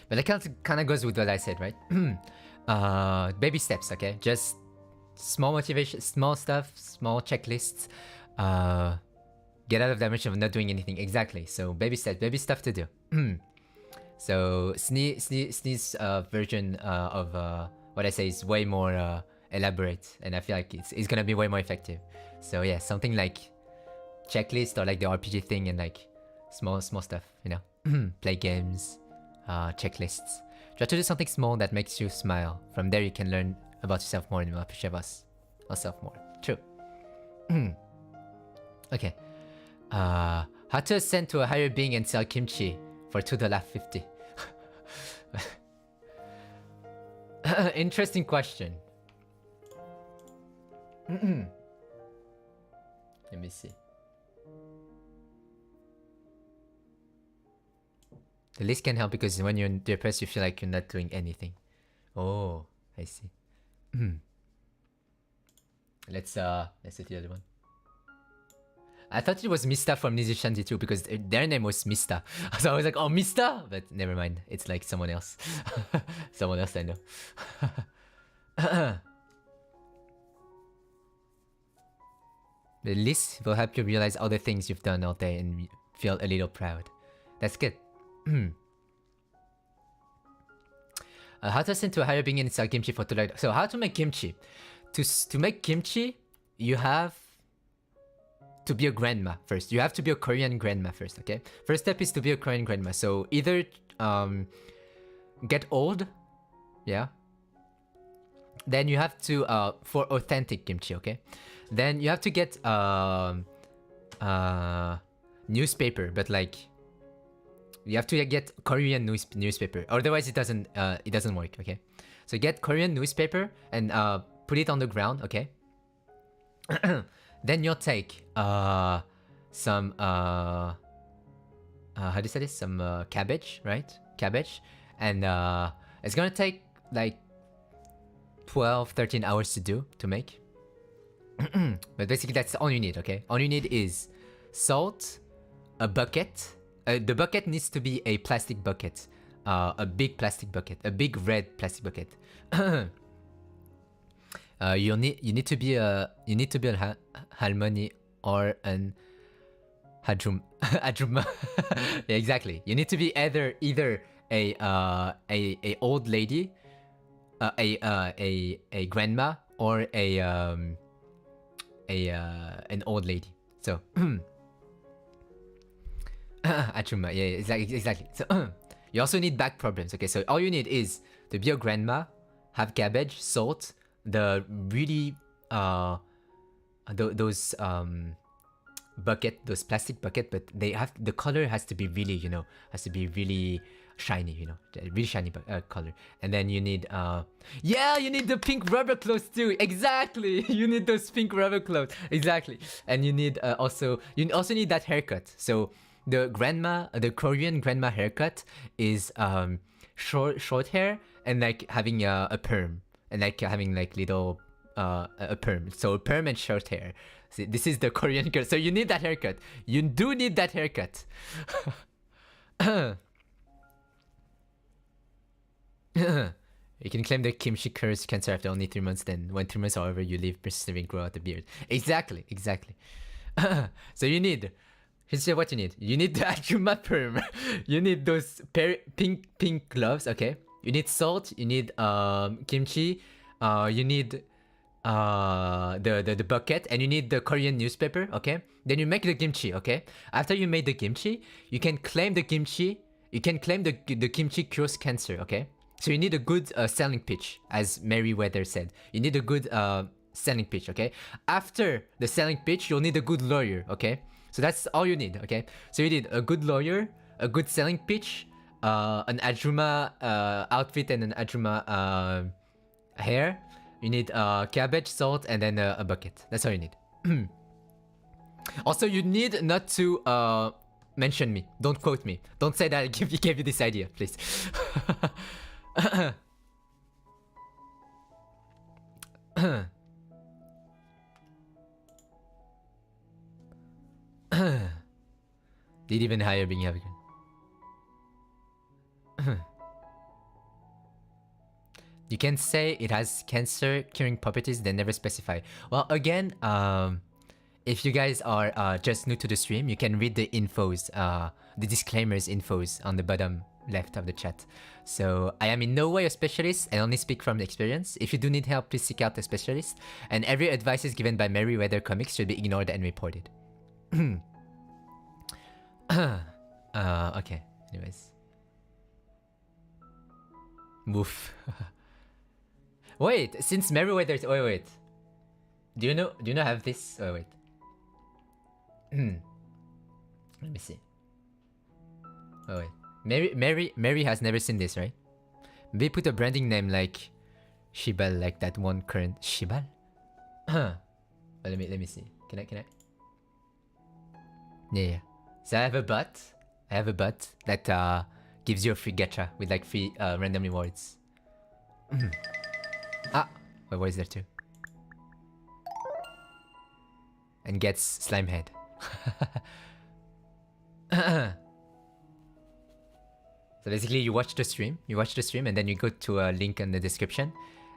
But that kind of goes with what I said, right? Baby steps, okay? Just small motivation, small stuff, small checklists. Get out of that mission of not doing anything. Exactly. So baby steps, baby stuff to do. So Snee's version of what I say is way more elaborate, and I feel like it's gonna be way more effective. So yeah, something like checklist or like the RPG thing, and like small stuff, you know. Play games, checklists. Try to do something small that makes you smile. From there you can learn about yourself more and appreciate yourself more. True. Okay. How to ascend to a higher being and sell kimchi for $2.50. Interesting question. Let me see. The list can help because when you're depressed, you feel like you're not doing anything. Oh, I see. Let's see the other one. I thought it was Mista from Nizu Shanji too because their name was Mista. So I was like, oh, Mista? But never mind. It's like someone else. Someone else I know. The list will help you realize all the things you've done all day and feel a little proud. That's good. How to ascend to a higher being and sell kimchi for $2. So how to make kimchi? To make kimchi, you have to be a grandma first. You have to be a Korean grandma first, okay? First step is to be a Korean grandma. So either get old, yeah. Then you have to for authentic kimchi, okay? Then you have to get newspaper, but like you have to get Korean newspaper. Otherwise, it doesn't work, okay? So get Korean newspaper and put it on the ground, okay? Then you'll take some how do you say this? Some cabbage, right? Cabbage, and it's gonna take like 12-13 hours to make. But basically, that's all you need, okay? All you need is salt, a bucket. The bucket needs to be a plastic bucket, a big plastic bucket, a big red plastic bucket. You need to be a halmoni or an hajuma. Yeah, exactly. You need to be either a old lady, a grandma, or an old lady. So Achuma, yeah, exactly. So you also need back problems. Okay, so all you need is to be a grandma, have cabbage, salt, the really those plastic bucket, but they have the color has to be really, really shiny, really shiny color. And then you need you need the pink rubber clothes too. Exactly. You need those pink rubber clothes. Exactly. And you need also need that haircut. So the Korean grandma haircut is short hair and like having a perm and like having like little a perm. So perm and short hair. See, this is the Korean girl. So you need that haircut. You do need that haircut. You can claim the kimchi curse cancer after only 3 months. Then when 3 months are over, you leave persevering, grow out the beard. Exactly. So you need. Here's what you need. You need the Ajuma perm. You need those pink gloves. Okay. You need salt. You need kimchi. You need the bucket, and you need the Korean newspaper. Okay. Then you make the kimchi. Okay. After you made the kimchi, you can claim the kimchi. You can claim the kimchi cures cancer. Okay. So you need a good selling pitch, as Merriweather said. You need a good selling pitch, okay? After the selling pitch, you'll need a good lawyer, okay? So that's all you need, okay? So you need a good lawyer, a good selling pitch, an Ajuma outfit and an Ajuma hair. You need cabbage, salt, and then a bucket. That's all you need. Also, you need not to mention me. Don't quote me. Don't say that I gave you this idea, please. Did even higher being African. You can say it has cancer curing properties, they never specify. Well, again, if you guys are just new to the stream, you can read the infos, the disclaimers infos on the bottom left of the chat. So I am in no way a specialist, I only speak from experience. If you do need help, please seek out a specialist. And every advice is given by Merriweather Comics should be ignored and reported. Okay, anyways. Woof. Wait, since Merriweather's... wait. Do you know I have this? Oh, wait. Let me see. Oh, wait. Mary has never seen this, right? Maybe put a branding name like Shibal, like that one current Shibal. Well, let me see. Can I? Yeah. So I have a bot that gives you a free gacha with like free random rewards. Wait, what is there too? And gets slime head. So basically you watch the stream, and then you go to a link in the description,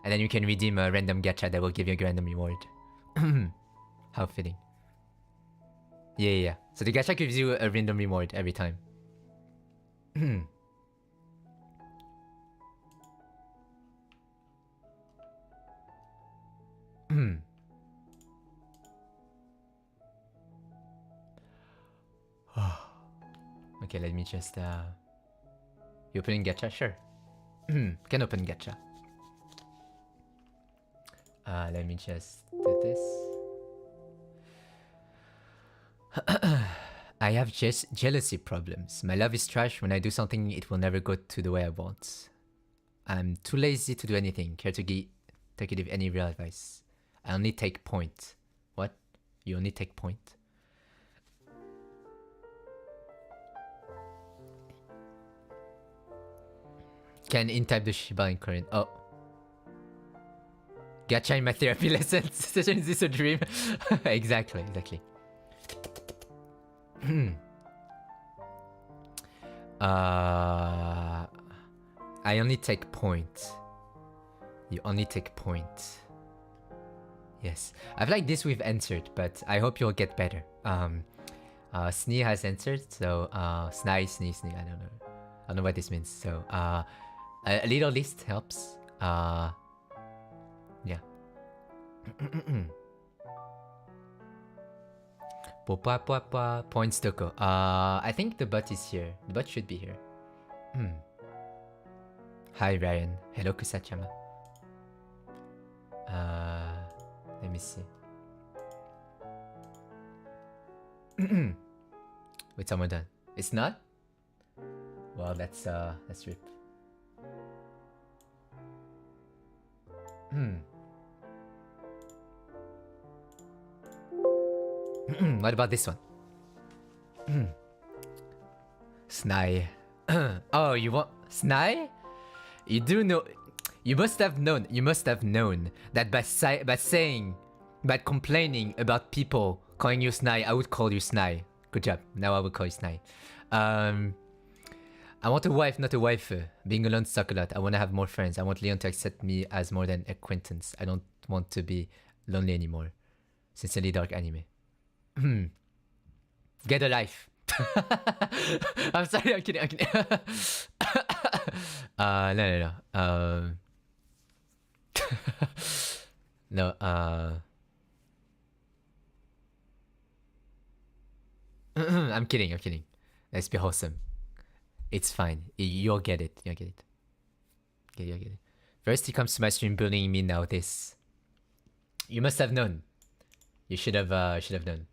and then you can redeem a random gacha that will give you a random reward. How fitting. Yeah. So the gacha gives you a random reward every time. Okay, let me just you opening gacha? Sure. Can open gacha. Let me just do this. I have jealousy problems. My love is trash. When I do something, it will never go to the way I want. I'm too lazy to do anything. Care to give any real advice? I only take point. What? You only take point? Can in-type the Shiba in Korean. Oh. Gacha in my therapy lessons. Session, is this a dream? Exactly. I only take point. You only take point. Yes. I feel like this we've answered, but I hope you'll get better. Snee has answered, so snee. I don't know what this means. So a little list helps. Yeah. Points Toko. I think the bot is here. The bot should be here. Hi Rion. Hello Kusachama. Let me see. Wait, someone done. It's not? Well, that's rip. What about this one? Snai. Oh, you want Snai? You do know. You must have known. You must have known that by complaining about people calling you Snai, I would call you Snai. Good job. Now I will call you Snai. I want a wife, not a waifu. Being alone sucks a lot. I want to have more friends. I want Leon to accept me as more than acquaintance. I don't want to be lonely anymore. Sincerely, dark anime. Get a life. I'm sorry, I'm kidding. No. No, I'm kidding. Let's be wholesome. It's fine. You'll get it. You'll get it. Okay, you'll get it. First, he comes to my stream bullying me. Now this. You must have known. You should have known.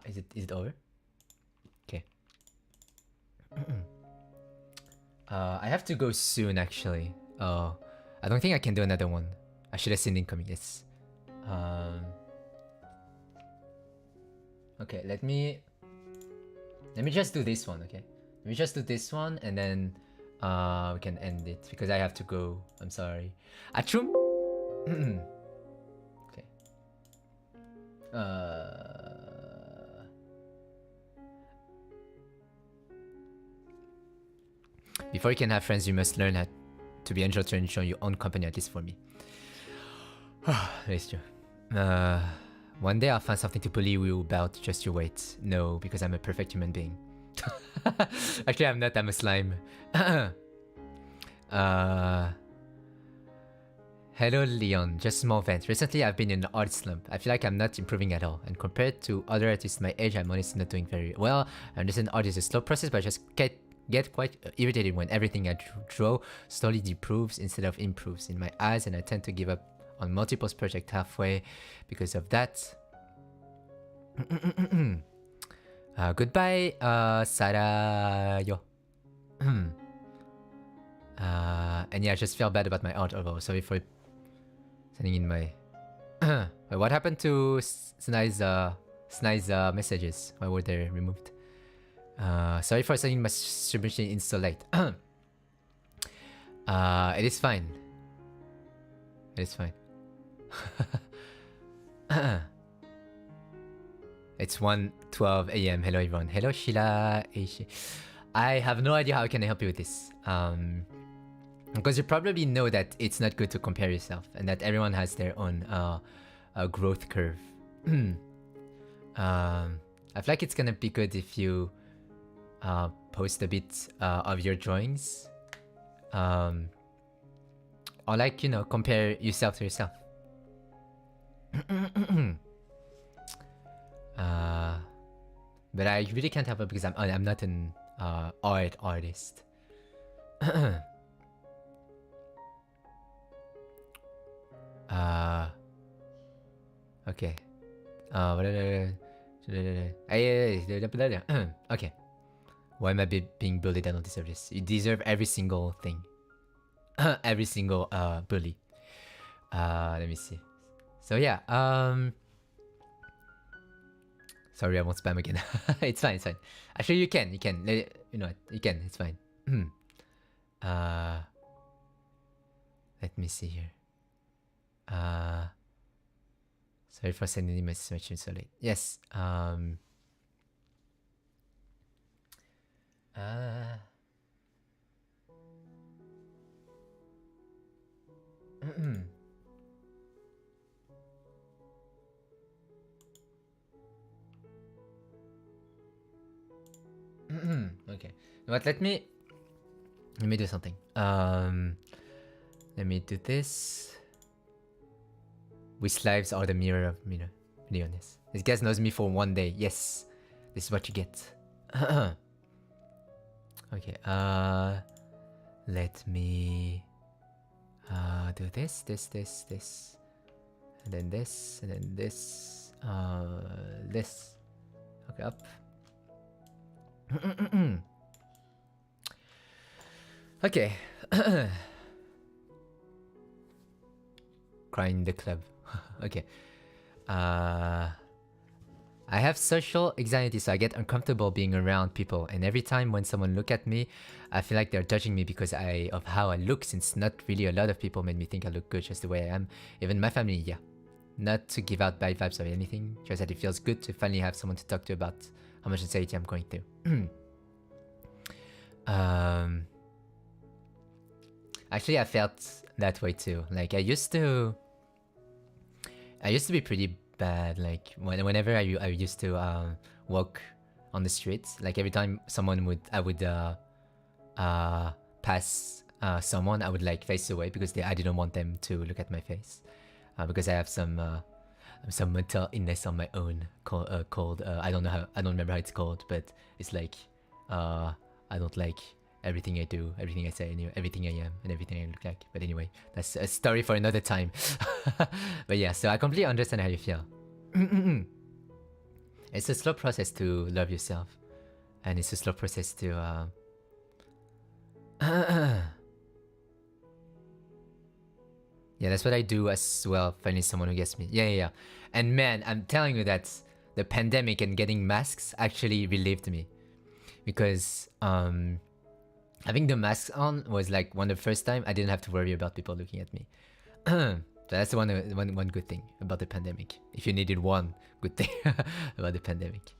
Is it over? Okay. I have to go soon actually. I don't think I can do another one. I should have seen incoming. Yes. Okay, let me just do this one, okay? Let me just do this one and then we can end it because I have to go. I'm sorry. Achum. Okay. Before you can have friends, you must learn how to be enjoyed to ensure your own company, at least for me. That's true. One day I'll find something to bully you about, just you wait. No, because I'm a perfect human being. Actually, I'm not, I'm a slime. Hello Leon, just small vent. Recently I've been in an art slump. I feel like I'm not improving at all. And compared to other artists my age, I'm honestly not doing very well. I understand art is a slow process, but I just get quite irritated when everything I draw slowly deproves instead of improves in my eyes, and I tend to give up on multiple projects halfway because of that. Goodbye, Sarayo. And yeah, I just feel bad about my art overall. Sorry for sending in my... Wait, what happened to Snai's messages? Why were they removed? Sorry for sending my submission in so late. It is fine. It is fine. It's 1:12 a.m. Hello everyone. Hello Sheila. I have no idea how I can help you with this. Because you probably know that it's not good to compare yourself and that everyone has their own growth curve. I feel like it's gonna be good if you post a bit of your drawings. Or like, you know, compare yourself to yourself. But I really can't help it because I'm not an art artist. Okay. Okay. Why am I being bullied? I don't deserve this. You deserve every single thing. Every single bully. Let me see. So yeah, sorry, I won't spam again. It's fine, it's fine. Actually, you can. You know what? You can. It's fine. Let me see here. Sorry for sending my message so late. Yes. Okay. But let me do something. Let me do this. Which lives are the mirror of Leonis? This guy knows me for one day. Yes. This is what you get. Okay, let me do this. And then this, and then this. This. Okay, up. Okay. Crying in the club. Okay. I have social anxiety, so I get uncomfortable being around people. And every time when someone look at me, I feel like they're judging me because of how I look. Since not really a lot of people made me think I look good just the way I am. Even my family, yeah. Not to give out bad vibes or anything, just that it feels good to finally have someone to talk to about how much anxiety I'm going through. Actually, I felt that way too. Like I used to be pretty bad. Like whenever I used to walk on the streets, like every time I would pass someone, I would like face away because I didn't want them to look at my face. Because I have some mental illness on my own called I don't remember how it's called, but it's like I don't like everything I do, everything I say, everything I am, and everything I look like. But anyway, that's a story for another time. But yeah, so I completely understand how you feel. It's a slow process to love yourself, and it's a slow process to yeah, that's what I do as well, finding someone who gets me. Yeah. And man, I'm telling you that the pandemic and getting masks actually relieved me. Because having the masks on was like one of the first time I didn't have to worry about people looking at me. So that's one good thing about the pandemic. If you needed one good thing about the pandemic.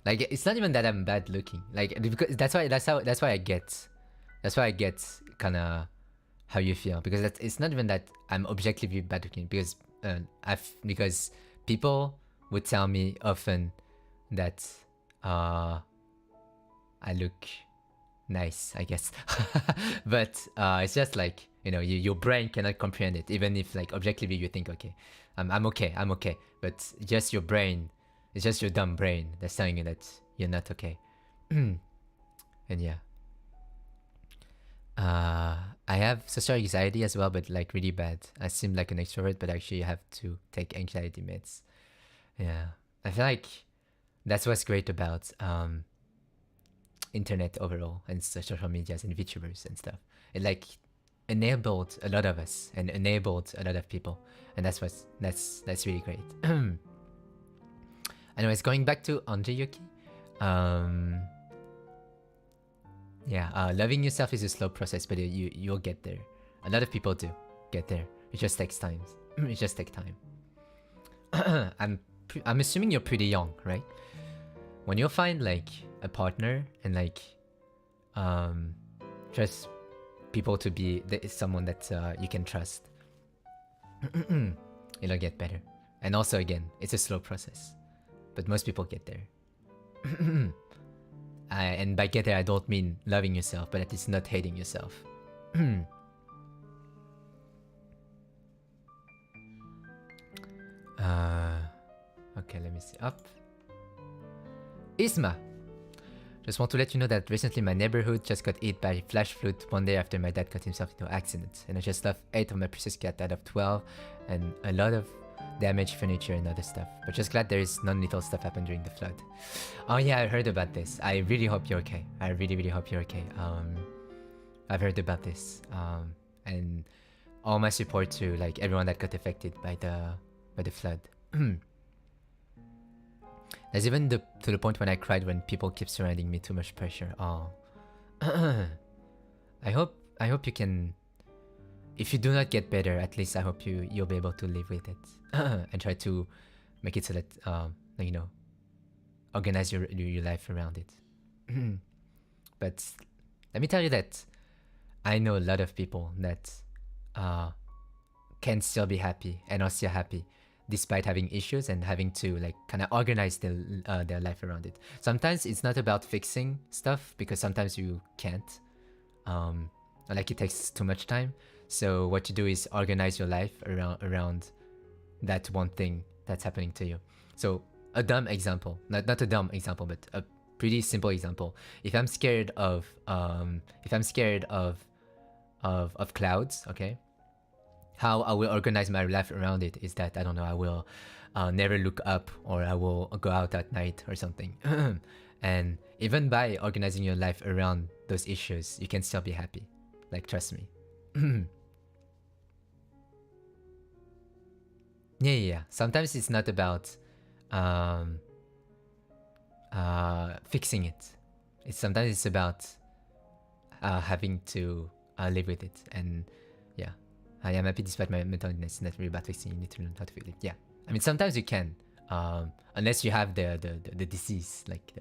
Like it's not even that I'm bad looking. Like because that's why I get kind of how you feel, because it's not even that I'm objectively bad looking, because because people would tell me often that I look nice, I guess. But it's just like, you know, your brain cannot comprehend it, even if like objectively you think, okay, I'm okay, but just your brain, it's just your dumb brain that's telling you that you're not okay. And yeah. I have social anxiety as well, but like really bad. I seem like an extrovert, but actually I have to take anxiety meds. Yeah, I feel like that's what's great about internet overall and social medias and Vtubers and stuff. It like enabled a lot of us and enabled a lot of people, and that's really great. Anyways, going back to Anjayuki, yeah, loving yourself is a slow process, but you'll get there. A lot of people do get there. It just takes time. It just takes time. I'm assuming you're pretty young, right? When you'll find like a partner and like just people to be someone that you can trust, it'll get better. And also again, it's a slow process, but most people get there. And by get there, I don't mean loving yourself, but at least not hating yourself. Okay, let me see. Up. Isma! Just want to let you know that recently my neighborhood just got hit by flash flood one day after my dad got himself into an accident. And I just lost 8 of my precious cat out of 12, and a lot of damaged furniture and other stuff. But just glad there is non-lethal stuff happened during the flood. Oh yeah, I heard about this. I really hope you're okay. I really hope you're okay. I've heard about this. And all my support to like everyone that got affected by the flood. There's even to the point when I cried when people keep surrounding me too much pressure. Oh. I hope you can. If you do not get better, at least I hope you'll be able to live with it and try to make it so that you know, organize your life around it. But let me tell you that I know a lot of people that can still be happy and are still happy despite having issues and having to like kind of organize their life around it. Sometimes it's not about fixing stuff, because sometimes you can't. Like it takes too much time. So what you do is organize your life around that one thing that's happening to you. So a dumb example, not a dumb example, but a pretty simple example. If I'm scared of clouds, okay, how I will organize my life around it is that, I don't know, I will never look up, or I will go out at night or something. And even by organizing your life around those issues, you can still be happy. Like, trust me. Yeah. Sometimes it's not about um, fixing it. Sometimes it's about having to live with it. And yeah, I am happy despite my mental illness. Not really about fixing. You need to learn how to feel it. Yeah, I mean sometimes you can, unless you have the disease. Like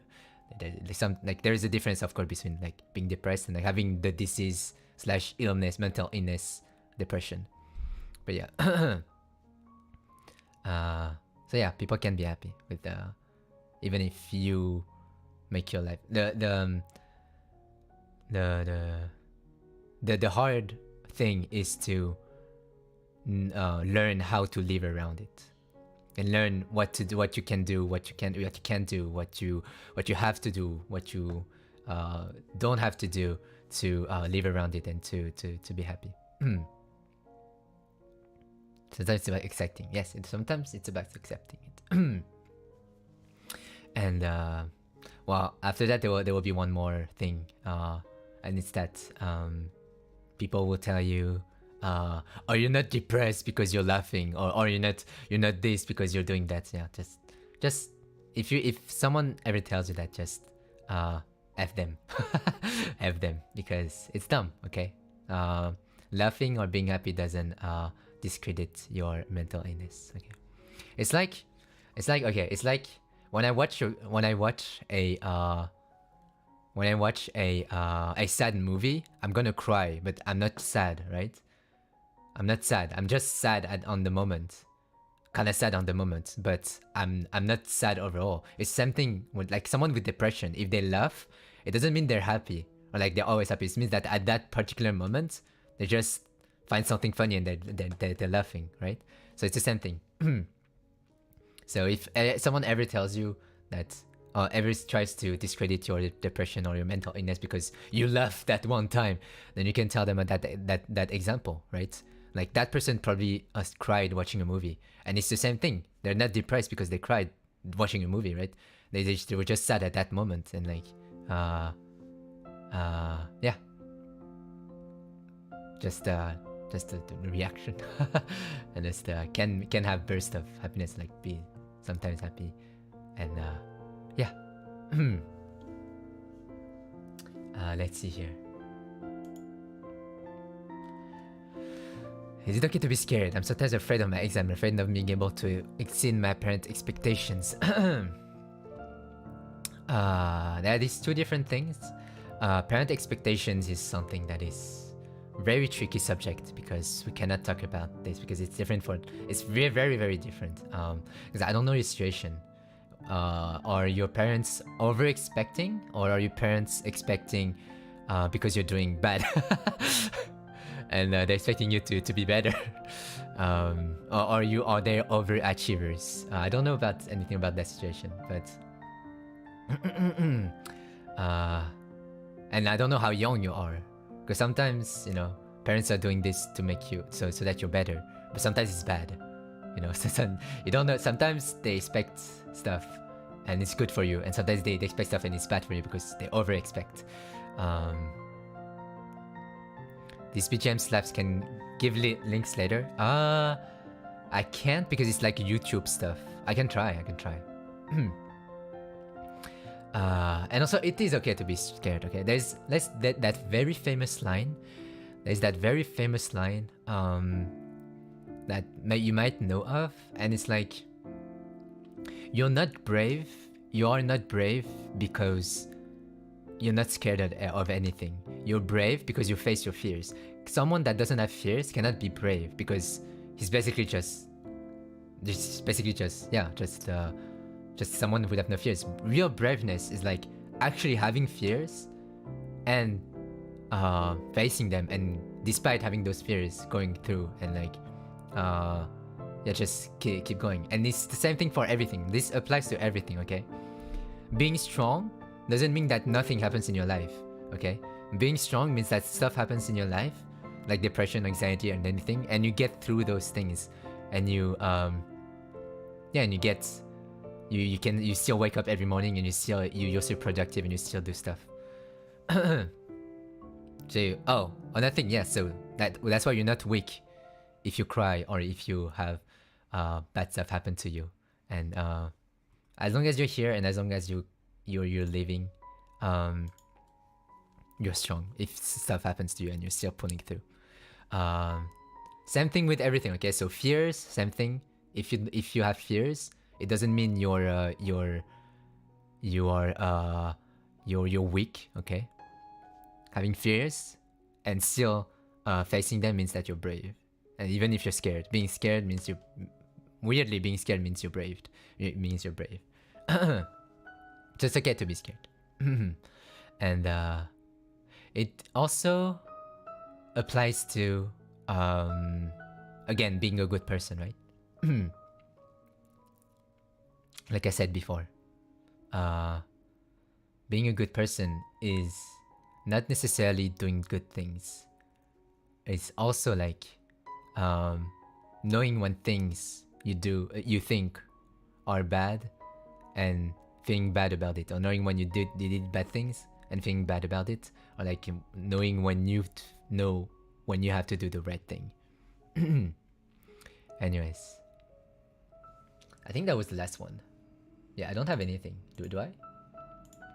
there is a difference, of course, between like being depressed and like having the disease / illness, mental illness, depression. But yeah, so yeah, people can be happy with even if you make your life the hard thing is to learn how to live around it and learn what to do, what you can do, what you can't do, what you have to do, what you don't have to do to live around it and to be happy. Sometimes it's about accepting. Yes, sometimes it's about accepting it. And well, after that there will be one more thing, and it's that people will tell you, "Oh, you're not depressed because you're laughing," or you're not this because you're doing that." Yeah, just if someone ever tells you that, just f them, f them, because it's dumb. Okay, laughing or being happy doesn't discredit your mental illness. Okay, it's like when I watch a sad movie, I'm gonna cry, but I'm not sad, right? I'm not sad. I'm just sad on the moment, kind of sad on the moment, but I'm not sad overall. It's something with like someone with depression. If they laugh, it doesn't mean they're happy or like they're always happy. It means that at that particular moment, they just find something funny and they're laughing, right? So it's the same thing. So if someone ever tells you that, ever tries to discredit your depression or your mental illness because you laughed that one time, then you can tell them that example, right? Like that person probably cried watching a movie, and it's the same thing. They're not depressed because they cried watching a movie, right? They were just sad at that moment, and like, yeah, just the reaction, and just can have bursts of happiness, like be sometimes happy, and yeah. Let's see here. Is it okay to be scared? I'm sometimes afraid of my exam, afraid of being able to exceed my parents' expectations. There are these two different things. Parent expectations is something that is very tricky subject because we cannot talk about this because it's different it's very, very, very different. Because I don't know your situation. Are your parents over expecting, or are your parents expecting because you're doing bad? And they're expecting you to be better. Or are they overachievers? I don't know about anything about that situation, but and I don't know how young you are, because sometimes parents are doing this to make you so that you're better, but sometimes it's bad. So you don't know. Sometimes they expect stuff and it's good for you, and sometimes they expect stuff and it's bad for you because they over expect. These BGM slaps can give links later. I can't because it's like YouTube stuff. I can try. And also it is okay to be scared. Okay, there's that very famous line. There's that very famous line that you might know of, and it's like, you are not brave because you're not scared of anything. You're brave because you face your fears. Someone that doesn't have fears cannot be brave because he's basically just someone who would have no fears. Real braveness is like actually having fears and facing them, and despite having those fears, going through and like just keep going. And it's the same thing for everything. This applies to everything. Okay, being strong doesn't mean that nothing happens in your life. Okay, being strong means that stuff happens in your life, like depression, anxiety, and anything, and you get through those things, and you you still wake up every morning, and you're still productive, and you still do stuff. Another thing, yeah. So that's why you're not weak if you cry or if you have bad stuff happen to you, and as long as you're here and as long as you're living, you're strong. If stuff happens to you and you're still pulling through. Same thing with everything. Okay, so fears, same thing. If you have fears, it doesn't mean you're weak. Okay, having fears and still facing them means that you're brave. And even if you're scared, being scared means you're weirdly being scared means you're brave. It means you're brave. Just okay to be scared. And it also applies to again being a good person, right? Like I said before, being a good person is not necessarily doing good things. It's also like knowing when things you think are bad and feeling bad about it, or knowing when you did bad things and feeling bad about it, or like knowing when you know when you have to do the right thing. Anyways, I think that was the last one. Yeah, I don't have anything. Do I?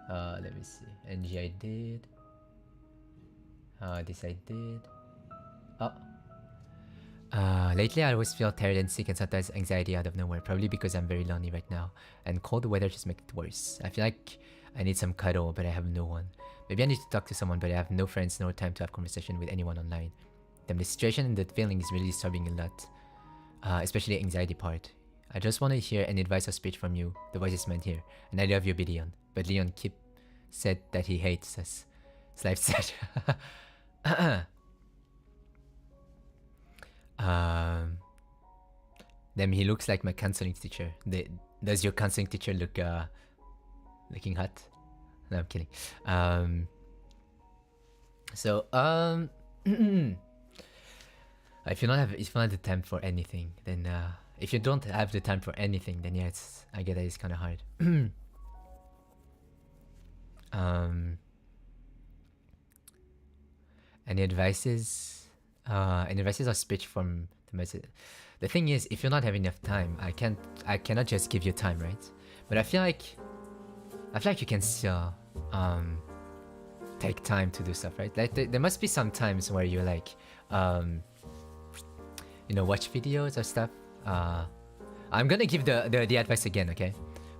Let me see. NG I did. This I did. Oh. Lately I always feel tired and sick and sometimes anxiety out of nowhere, probably because I'm very lonely right now and cold weather just makes it worse. I feel like I need some cuddle, but I have no one. Maybe I need to talk to someone, but I have no friends, no time to have conversation with anyone online. Damn, the situation and the feeling is really disturbing a lot, especially the anxiety part. I just want to hear any advice or speech from you, the voice is meant here, and I love you, Virion. But Leon said that he hates us. It's life sad. Then he looks like my counseling teacher. Does your counseling teacher look looking hot? No, I'm kidding. If you don't have the time for anything, then if you don't have the time for anything, then yeah, I get that it's kind of hard. Any advices? Any advices or speech from the message? The thing is, if you're not having enough time, I cannot just give you time, right? But I feel like you can still take time to do stuff, right? Like there must be some times where you're like watch videos or stuff. I'm gonna give the advice again, okay?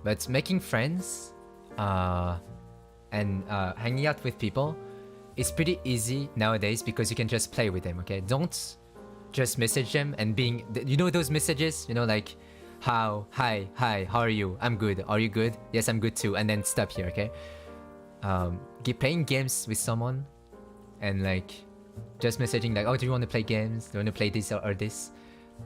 But making friends and hanging out with people is pretty easy nowadays because you can just play with them, okay? Don't just message them and being, those messages, like, hi, how are you? I'm good. Are you good? Yes, I'm good too. And then stop here, okay? Playing games with someone and like just messaging like, oh, do you want to play games? Do you want to play this or this?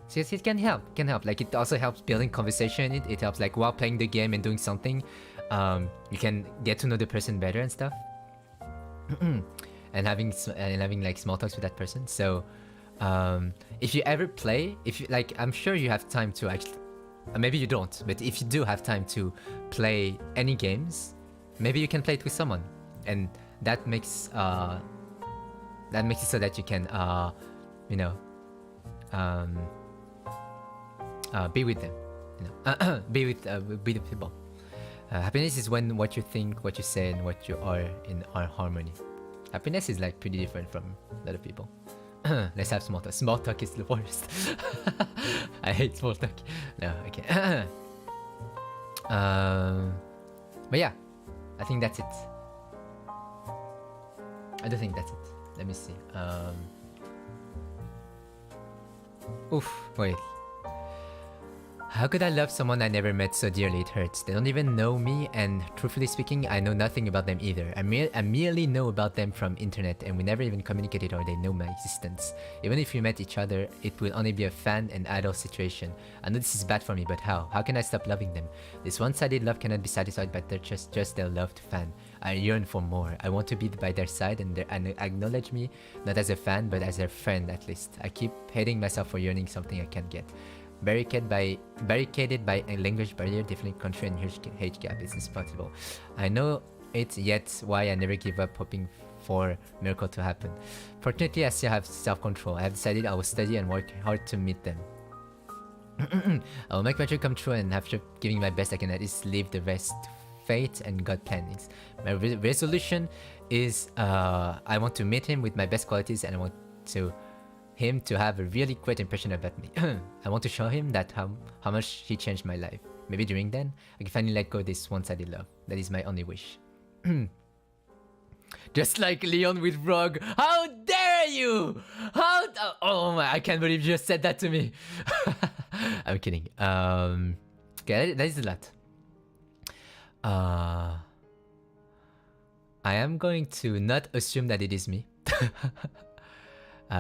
So it can help. Like it also helps building conversation. It helps like while playing the game and doing something, you can get to know the person better and stuff. and having like small talks with that person. So if you ever play, I'm sure you have time to actually, maybe you don't, but if you do have time to play any games, maybe you can play it with someone, and that makes it so that you can be with them, be with people. Happiness is when what you think, what you say, and what you are are harmony. Happiness is like pretty different from a lot of people. Let's have small talk. Small talk is the worst. I hate small talk. No, okay. But yeah, I think that's it. I don't think that's it. Let me see. Wait. How could I love someone I never met so dearly? It hurts. They don't even know me, and truthfully speaking, I know nothing about them either. I merely know about them from internet, and we never even communicated or they know my existence. Even if we met each other, it will only be a fan and idol situation. I know this is bad for me, but how? How can I stop loving them? This one-sided love cannot be satisfied by just their loved fan. I yearn for more. I want to be by their side and acknowledge me, not as a fan, but as their friend at least. I keep hating myself for yearning something I can't get. Barricaded by a language barrier, different country, and huge age gap. It's impossible. I know it, yet why I never give up hoping for a miracle to happen. Fortunately, I still have self-control. I have decided I will study and work hard to meet them. I will make my dream come true, and after giving my best, I can at least leave the rest to fate and God plannings. My resolution is I want to meet him with my best qualities, and I want him to have a really great impression about me. I want to show him that how much he changed my life. Maybe during then, I can finally let go of this one-sided love. That is my only wish. Just like Leon with Rogue. How dare you! Oh my, I can't believe you just said that to me. I'm kidding. Okay, that is a lot. I am going to not assume that it is me.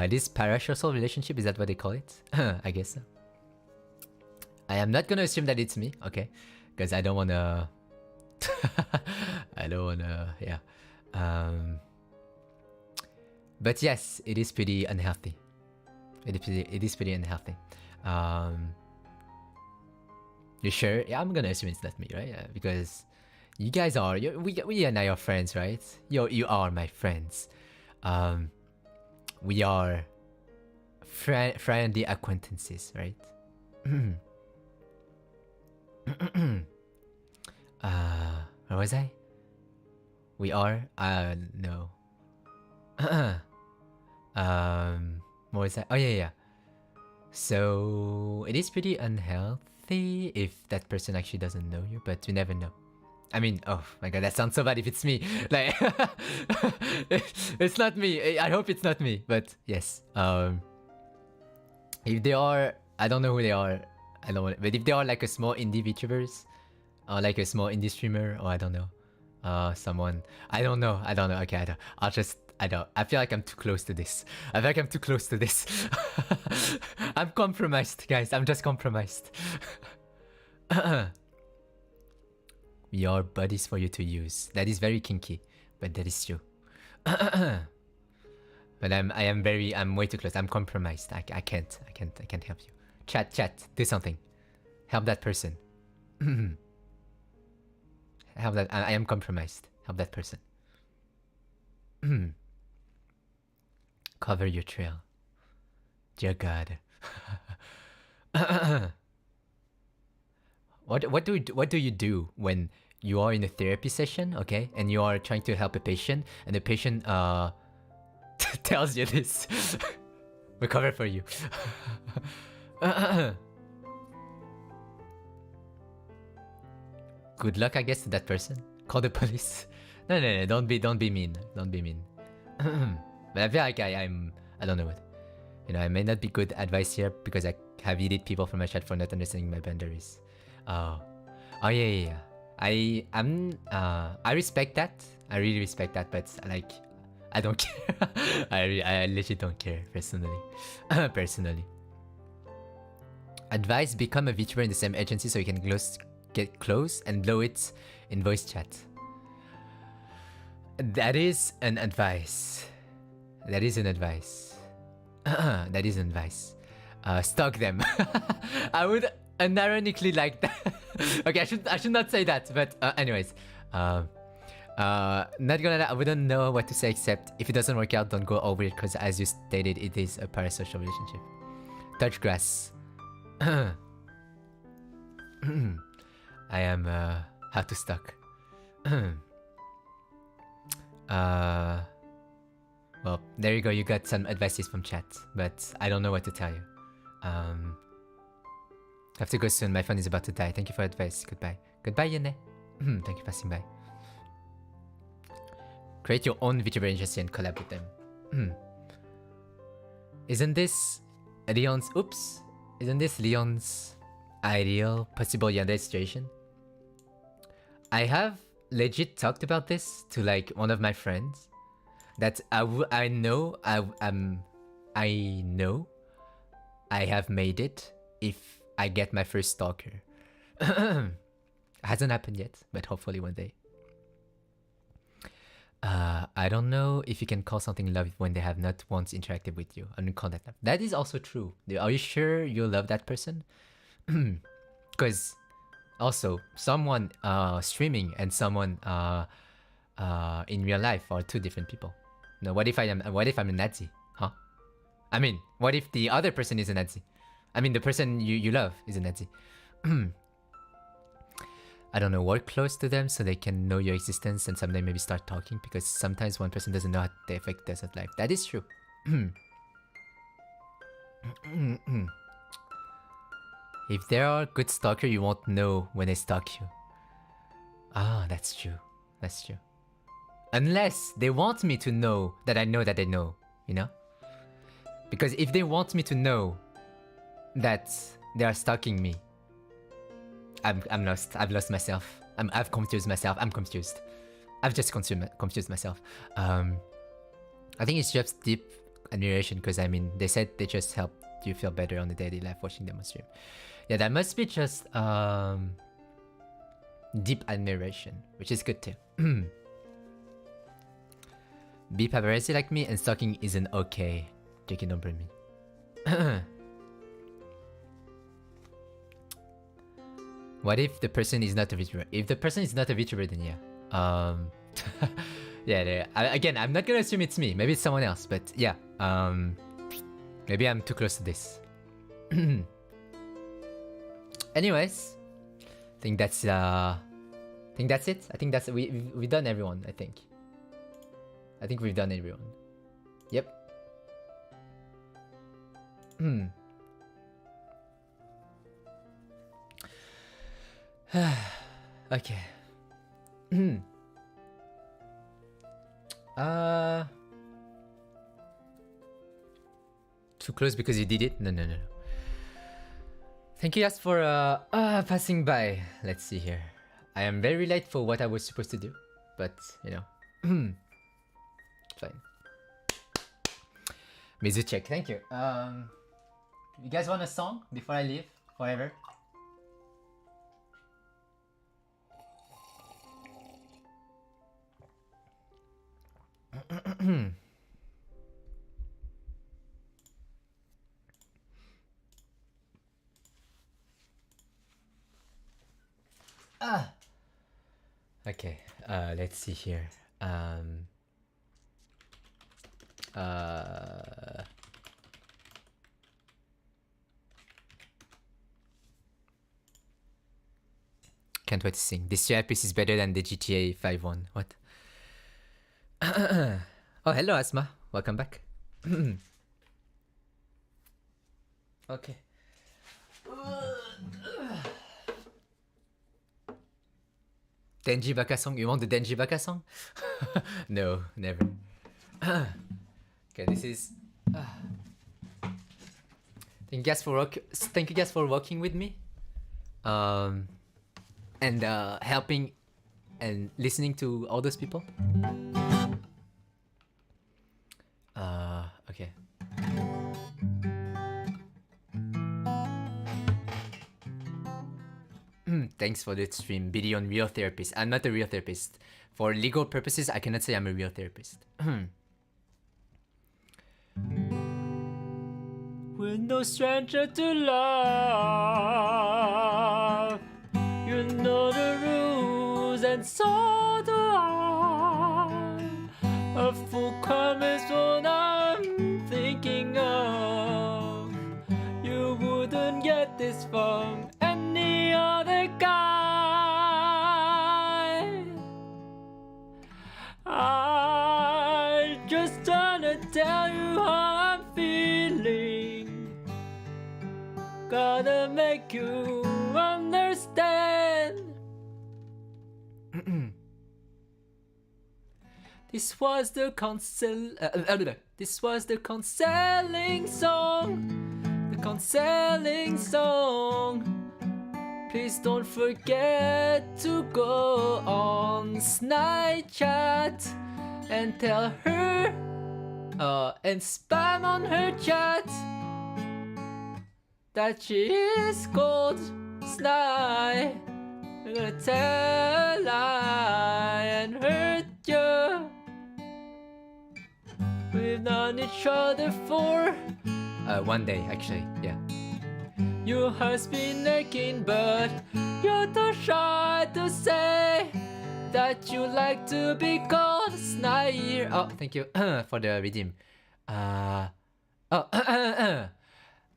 This parasocial relationship, is that what they call it? I guess so. I am not gonna assume that it's me, okay? Because I don't wanna... I don't wanna... yeah. But yes, it is pretty unhealthy. It is pretty unhealthy. You sure? Yeah, I'm gonna assume it's not me, right? Yeah, because you guys are... we and I are friends, right? You are my friends. We are friendly acquaintances, right? Where was I? We are? No. What was that? Oh, yeah. So, it is pretty unhealthy if that person actually doesn't know you, but you never know. I mean, oh my god, that sounds so bad if it's me. Like, it's not me. I hope it's not me, but yes. If they are, I don't know who they are. I don't want, but if they are like a small indie VTubers, or like a small indie streamer, or I don't know, someone, I don't know. Okay, I don't. I feel like I'm too close to this. I'm compromised, guys. I'm just compromised. We are buddies for you to use. That is very kinky, but that is true. But I'm way too close. I'm compromised. I can't help you. Chat, do something. Help that person. Help that. I am compromised. Help that person. Cover your trail. Dear God. What do you do when you are in a therapy session, okay, and you are trying to help a patient, and the patient tells you this? We cover for you. Good luck, I guess, to that person. Call the police. No, don't be mean. But I feel like I don't know what. You know, I may not be good advice here because I have yeeted people from my chat for not understanding my boundaries. Oh yeah. I respect that. I really respect that, but like, I don't care. I literally don't care personally. Advice: become a VTuber in the same agency so you can get close and blow it in voice chat. That is an advice. That is an advice. Stalk them. I would unironically like that. Okay, I should not say that, but anyways. Not gonna lie, I wouldn't know what to say except if it doesn't work out, don't go over it, because as you stated, it is a parasocial relationship. Touch grass. I am how to stalk. Well, there you go, you got some advices from chat, but I don't know what to tell you. I have to go soon, my phone is about to die. Thank you for advice, goodbye. Goodbye, Yene. Thank you for passing by. Create your own VTuber agency and collab with them. Isn't this Leon's ideal possible yandere situation? I have legit talked about this to like one of my friends. That I know I have made it if I get my first stalker. Hasn't happened yet, but hopefully one day. I don't know if you can call something love when they have not once interacted with you. I don't call that love. That is also true. Are you sure you love that person? Because also someone streaming and someone in real life are two different people. No, what if I'm a Nazi? Huh? I mean, what if the other person is a Nazi? I mean, the person you love is a Nazi. I don't know, work close to them so they can know your existence and someday maybe start talking, because sometimes one person doesn't know how they affect the rest of life. That is true. If they are a good stalker, you won't know when they stalk you. Ah, that's true. That's true. Unless they want me to know that I know that they know, you know? Because if they want me to know that they are stalking me, I'm lost. I've lost myself. I've confused myself. I'm confused. I've just confused myself. I think it's just deep admiration, because I mean, they said they just help you feel better on the daily life watching them on stream. Yeah, that must be just deep admiration, which is good too. Be paparazzi like me and stalking isn't okay. Take it over me. What if the person is not a VTuber? If the person is not a VTuber, then yeah. Yeah, again, I'm not gonna assume it's me. Maybe it's someone else, but yeah. Maybe I'm too close to this. Anyways, I think that's it. I think that's we've done everyone. I think we've done everyone. Yep. Okay. Too close because you did it? No. Thank you guys for passing by. Let's see here. I am very late for what I was supposed to do, but you know, fine. Mizu check. Thank you. You guys want a song before I leave forever? Okay, let's see here. Can't wait to sing. This piece is better than the GTA 5 one. What? Oh, hello Asma. Welcome back. Okay. Denji Baka song? You want the Denji Baka song? No, never. Okay, this is... Thank you guys for working with me. And helping and listening to all those people. Okay. Thanks for the stream. Virion, real therapist. I'm not a real therapist. For legal purposes, I cannot say I'm a real therapist. We're no stranger to love. You know the rules, and so do I. A full calm is what I'm thinking of. You wouldn't get this from any other guy. I just wanna tell you how I'm feeling. Gotta make you understand. This was the counseling song. The counseling song. Please don't forget to go on Snapchat and tell her and spam on her chat that she is called Sly. I'm gonna tell a lie and hurt you. We've known each other for 1 day, actually, yeah. Your heart's been aching, but you're too shy to say that you like to be called Sniper. Oh, thank you for the redeem. I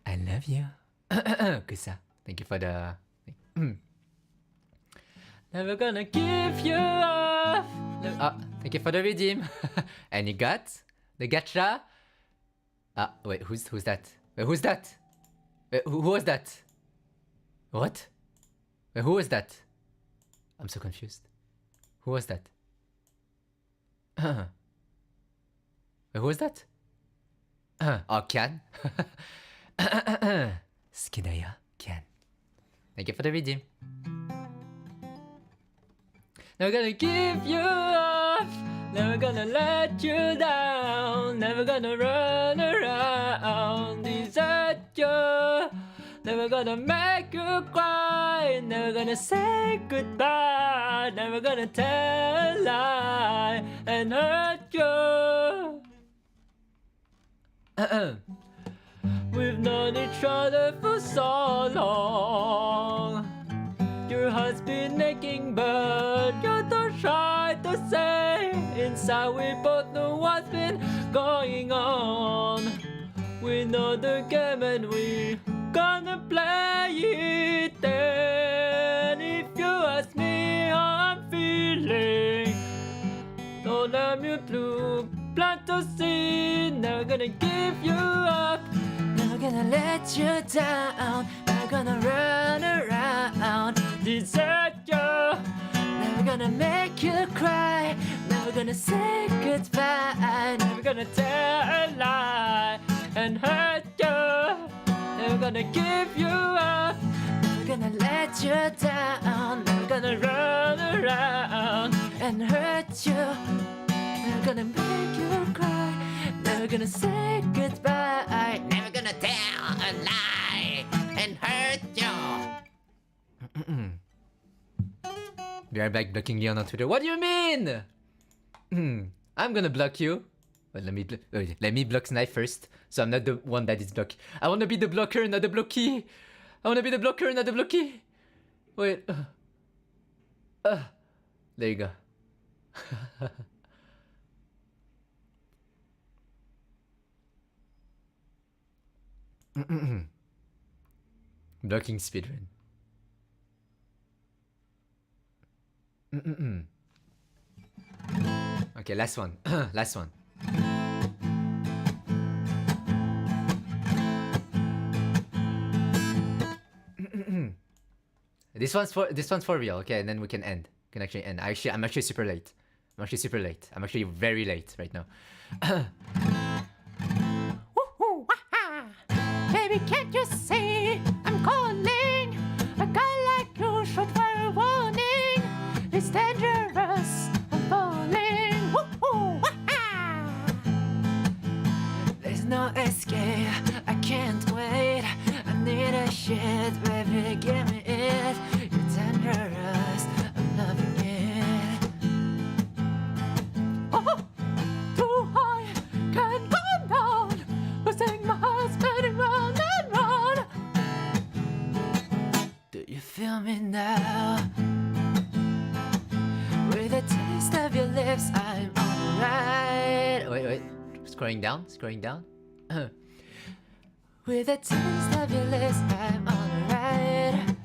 love you. Kusa, thank you for the... Never gonna give you up. Thank you for the redeem. And you got the gacha. Wait, who's that? Wait, who's that? Wait, who was that? What? Wait, who was that? I'm so confused. Who was that? Wait, who was that? Oh, Kian. Skinaya, Kian. Thank you for the redeem. Never gonna give you up, never gonna let you down, never gonna run around, desert you, never gonna make you cry, never gonna say goodbye, never gonna tell a lie and hurt you. We've known each other for so long. Your heart's been aching, but you're too shy to say. Inside we both know what's been going on. We know the game and we gonna play it. Then if you ask me how I'm feeling, don't let me blue, plant to see. Never gonna give you up, never gonna let you down, never gonna run around, desert you, never gonna make you cry, never gonna say goodbye, never gonna tell a lie and hurt you, never gonna give you up, never gonna let you down, never gonna run around and hurt you, never gonna make you cry, never gonna say goodbye, never gonna tell a lie and hurt you. We are back blocking Leon on Twitter. What do you mean? I'm gonna block you. Well, let me block Snipe first, so I'm not the one that is blocked. I wanna be the blocker, not the blockee. I wanna be the blocker, not the blockee. Wait. There you go. Blocking speedrun. Okay, last one. Last one. This one's for real. Okay, and then we can end. Can actually end. I'm actually super late. I'm actually very late right now. Baby, can't you see I'm calling? A guy like you should fire a warning. It's dangerous, I'm falling. Woo-hoo-wah-ha! There's no escape, I can't wait. I need a shit, baby, give me it. You're dangerous, I'm loving it. Oh, too high, can't come down. Losing my heart, spinning round and round. Do you feel me now? With the taste of your lips, I'm alright. Wait. Scrolling down. With the taste of your lips, I'm alright.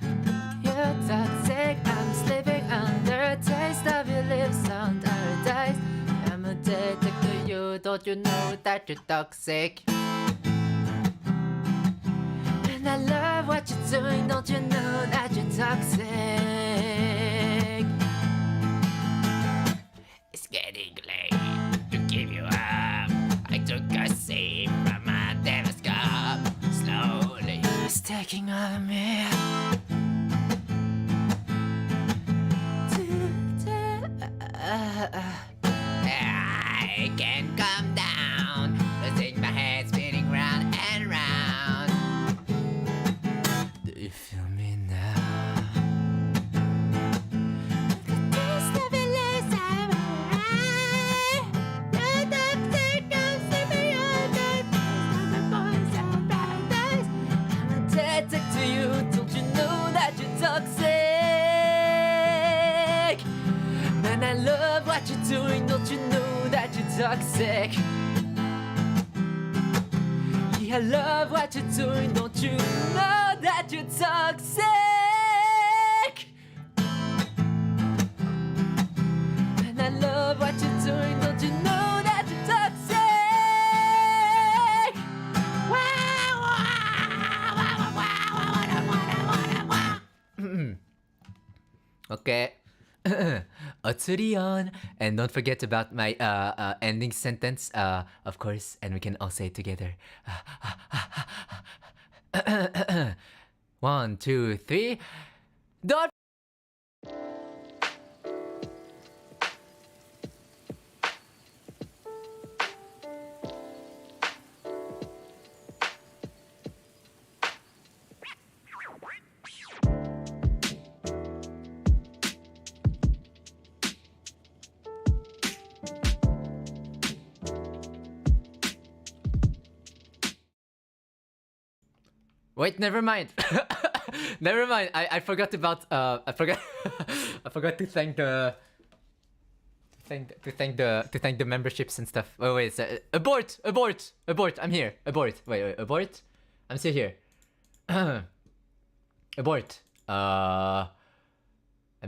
You're toxic, I'm sleeping under. Taste of your lips on paradise. I'm addicted to you, don't you know that you're toxic? And I love what you're doing, don't you know that you're toxic? It's getting late to give you up. I took a sip from my telescope. Slowly, it's taking over me. I can't come down, losing my head, spinning round and round. Do you feel me now? The taste of your lips, I'm alright. You're toxic, I'm sleeping on the taste of the voice of paradise. I'm addicted to you, don't you know that you're toxic? Man, I love what you're doing, don't you know that you're toxic? Baby, I love what you're doing. Don't you know that you're toxic? And I love what you're doing. Don't you know that you're toxic? Okay. It's Rion, and don't forget about my ending sentence, of course, and we can all say it together. 1, 2, 3. Don't. Wait, never mind. Never mind. I forgot about I forgot I forgot to thank the to thank the memberships and stuff. Oh wait, abort. I'm here. Abort. Wait, abort. I'm still here. Abort. I'm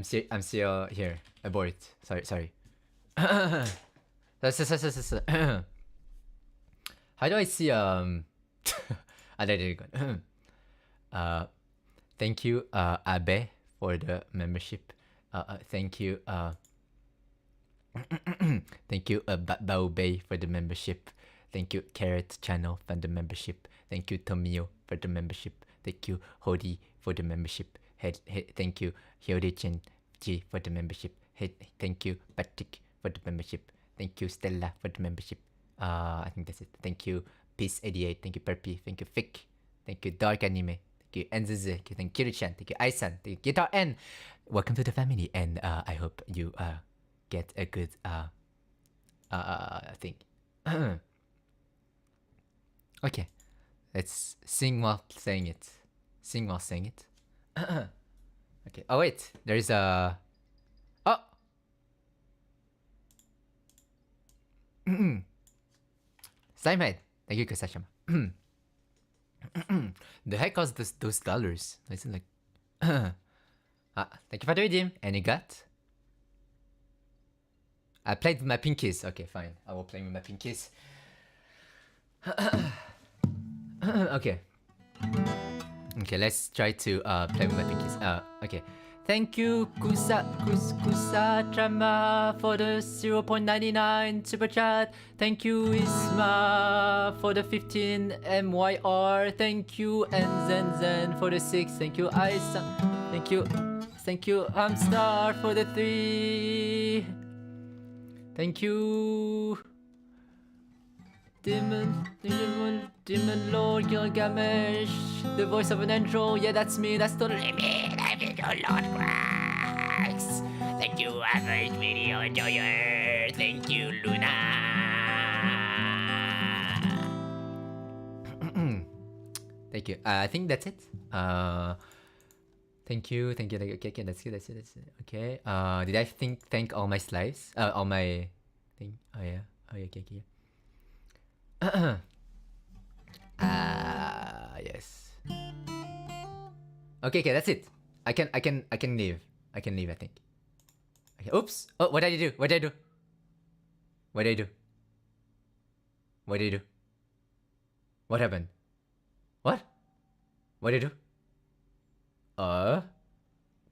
still here. Abort. Sorry. How do I see there you go. Thank you, Abe, for the membership. Thank you, thank you, Baobei, for the membership. Thank you, Carrot Channel, for the membership. Thank you, Tomio, for the membership. Thank you, Hodi, for the membership. Thank you, Hyori-chan G, for the membership. Thank you, Patrick, for the membership. Thank you, Stella, for the membership. I think that's it. Thank you, Peace88. Thank you, Perpy. Thank you, Fick. Thank you, Dark Anime. Thank you, Enzuzu. Thank you, Kiru-chan. Thank you, Aisan. Thank you, Guitar N. Welcome to the family, and I hope you get a good thing. Okay, let's sing while saying it. Sing while saying it. Okay. Oh wait, there is a. Oh. Simehead. Thank you, Kusashima. The heck was those dollars? Listen, like. Thank you for the redeem. And you got? I played with my pinkies. Okay, fine. I will play with my pinkies. Okay. Okay, let's try to play with my pinkies. Okay. Thank you, Kusa-chama, for the 0.99 super chat. Thank you, Isma, for the 15 MYR. Thank you, Zen for the 6. Thank you, Aisa. Thank you, Hamstar, for the 3. Thank you, Demon Lord Gilgamesh, the voice of an angel. Yeah, that's me. That's totally me. Lord Christ. Thank you, average video enjoyer. Thank you, Luna. Thank you. I think that's it. Thank you. Okay, that's it. Okay. Did I thank all my slaves? All my thing. Oh yeah. Okay. Yes. Okay, that's it. I can leave. I think. Okay. Oops. Oh, what did I do? What did I do? What happened? What did I do?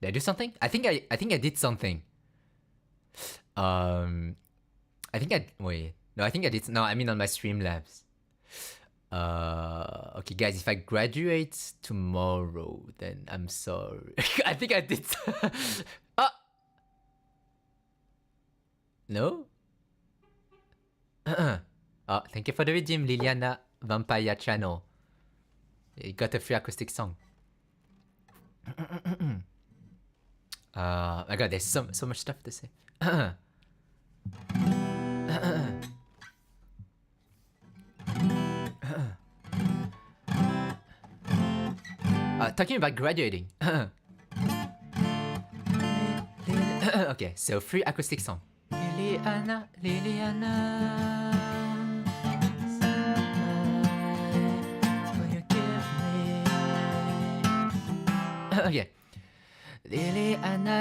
Did I do something? I think I did something. I think I did. No, I mean on my Streamlabs. Okay, guys, if I graduate tomorrow, then I'm sorry. I think I did. No? Thank you for the redeem, Liliana Vampire Channel. You got a free acoustic song. My god, there's so much stuff to say. Talking about graduating. Okay, so free acoustic song. Liliana. Okay. Liliana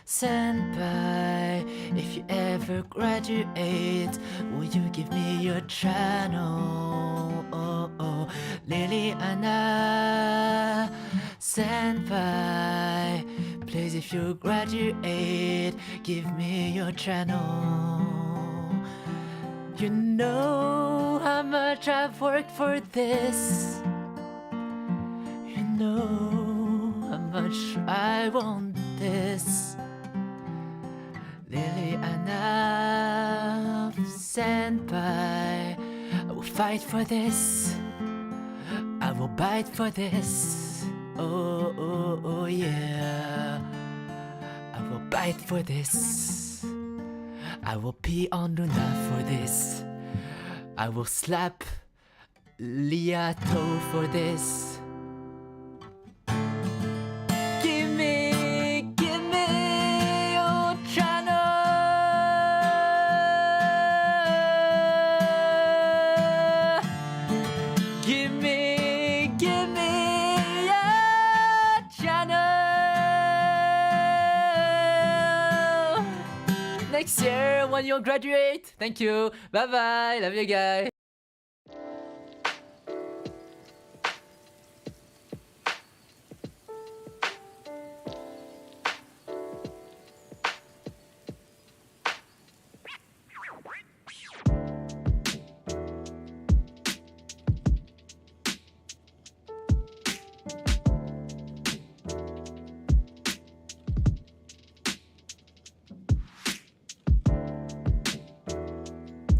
Senpai, if you ever graduate, will you give me your channel? Oh, oh. Liliana Senpai, please, if you graduate, give me your channel. You know how much I've worked for this. You know how much I want this. Liliana Senpai, I will fight for this. I will bite for this. Oh, oh, oh yeah. I will bite for this. I will pee on Luna for this. I will slap Liato for this. Give me your channel. Give me your channel. Next year when you graduate. Thank you. Bye bye. Love you guys.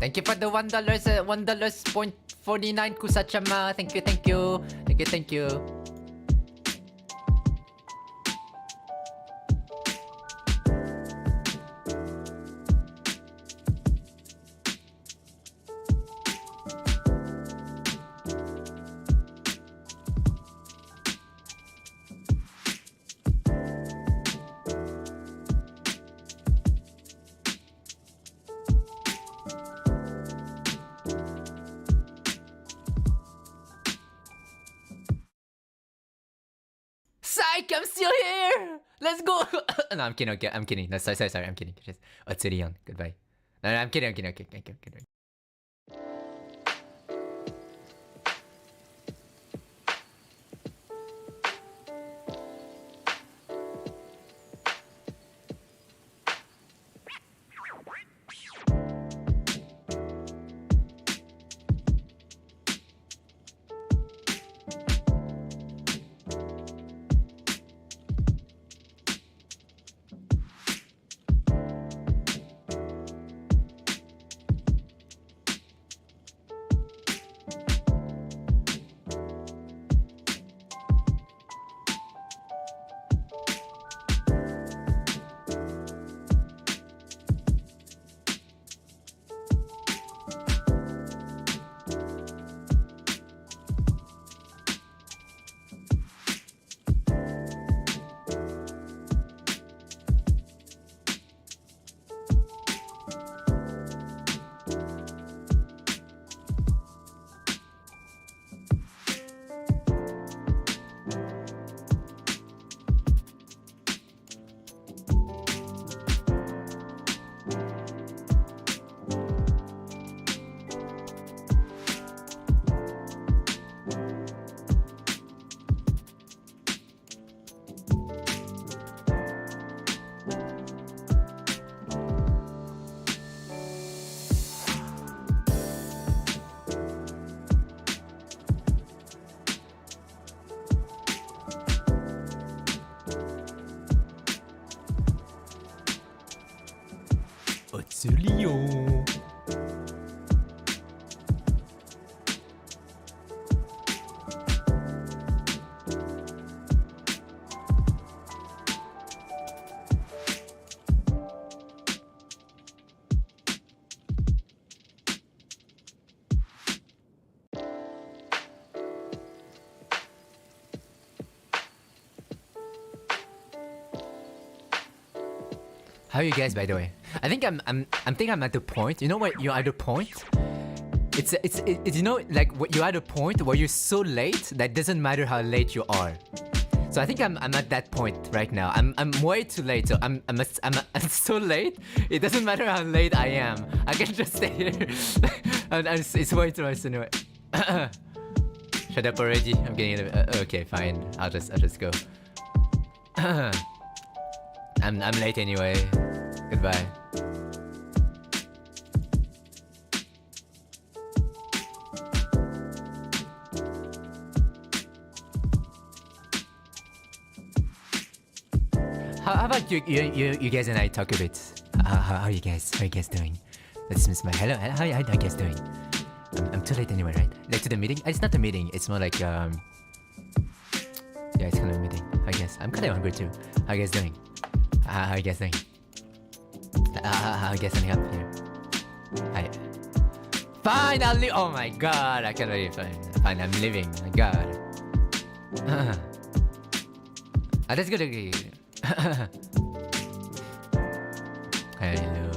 Thank you for the $1, $1.49 Kusachama. Thank you, thank you. Thank you, thank you. Psych, I'm still here! Let's go! No, I'm kidding, okay, I'm kidding. No, sorry, I'm kidding. Just, it's Rion. Goodbye. No, I'm kidding, okay. It's Rion. How are you guys, by the way? I think I'm at the point. You know what? You're at the point. It's you know, like you're at a point where you're so late that it doesn't matter how late you are. So I think I'm at that point right now. I'm way too late. So I'm so late. It doesn't matter how late I am. I can just stay here. It's way too much anyway. Shut up already. I'm getting it. Okay, fine. I'll just go. I'm late anyway. Goodbye. How about you guys and I talk a bit? How are you guys? How are you guys doing? Let's miss my hello. How are you guys doing? I'm too late anyway, right? Late to the meeting? It's not a meeting. It's more like yeah, it's kind of a meeting. I guess I'm kind of hungry too. How are you guys doing? How are you guys doing? How are you guys ending up here? Hi. Finally! Oh my god! I can't believe it. Fine, I'm leaving. My god. That's good. Hello.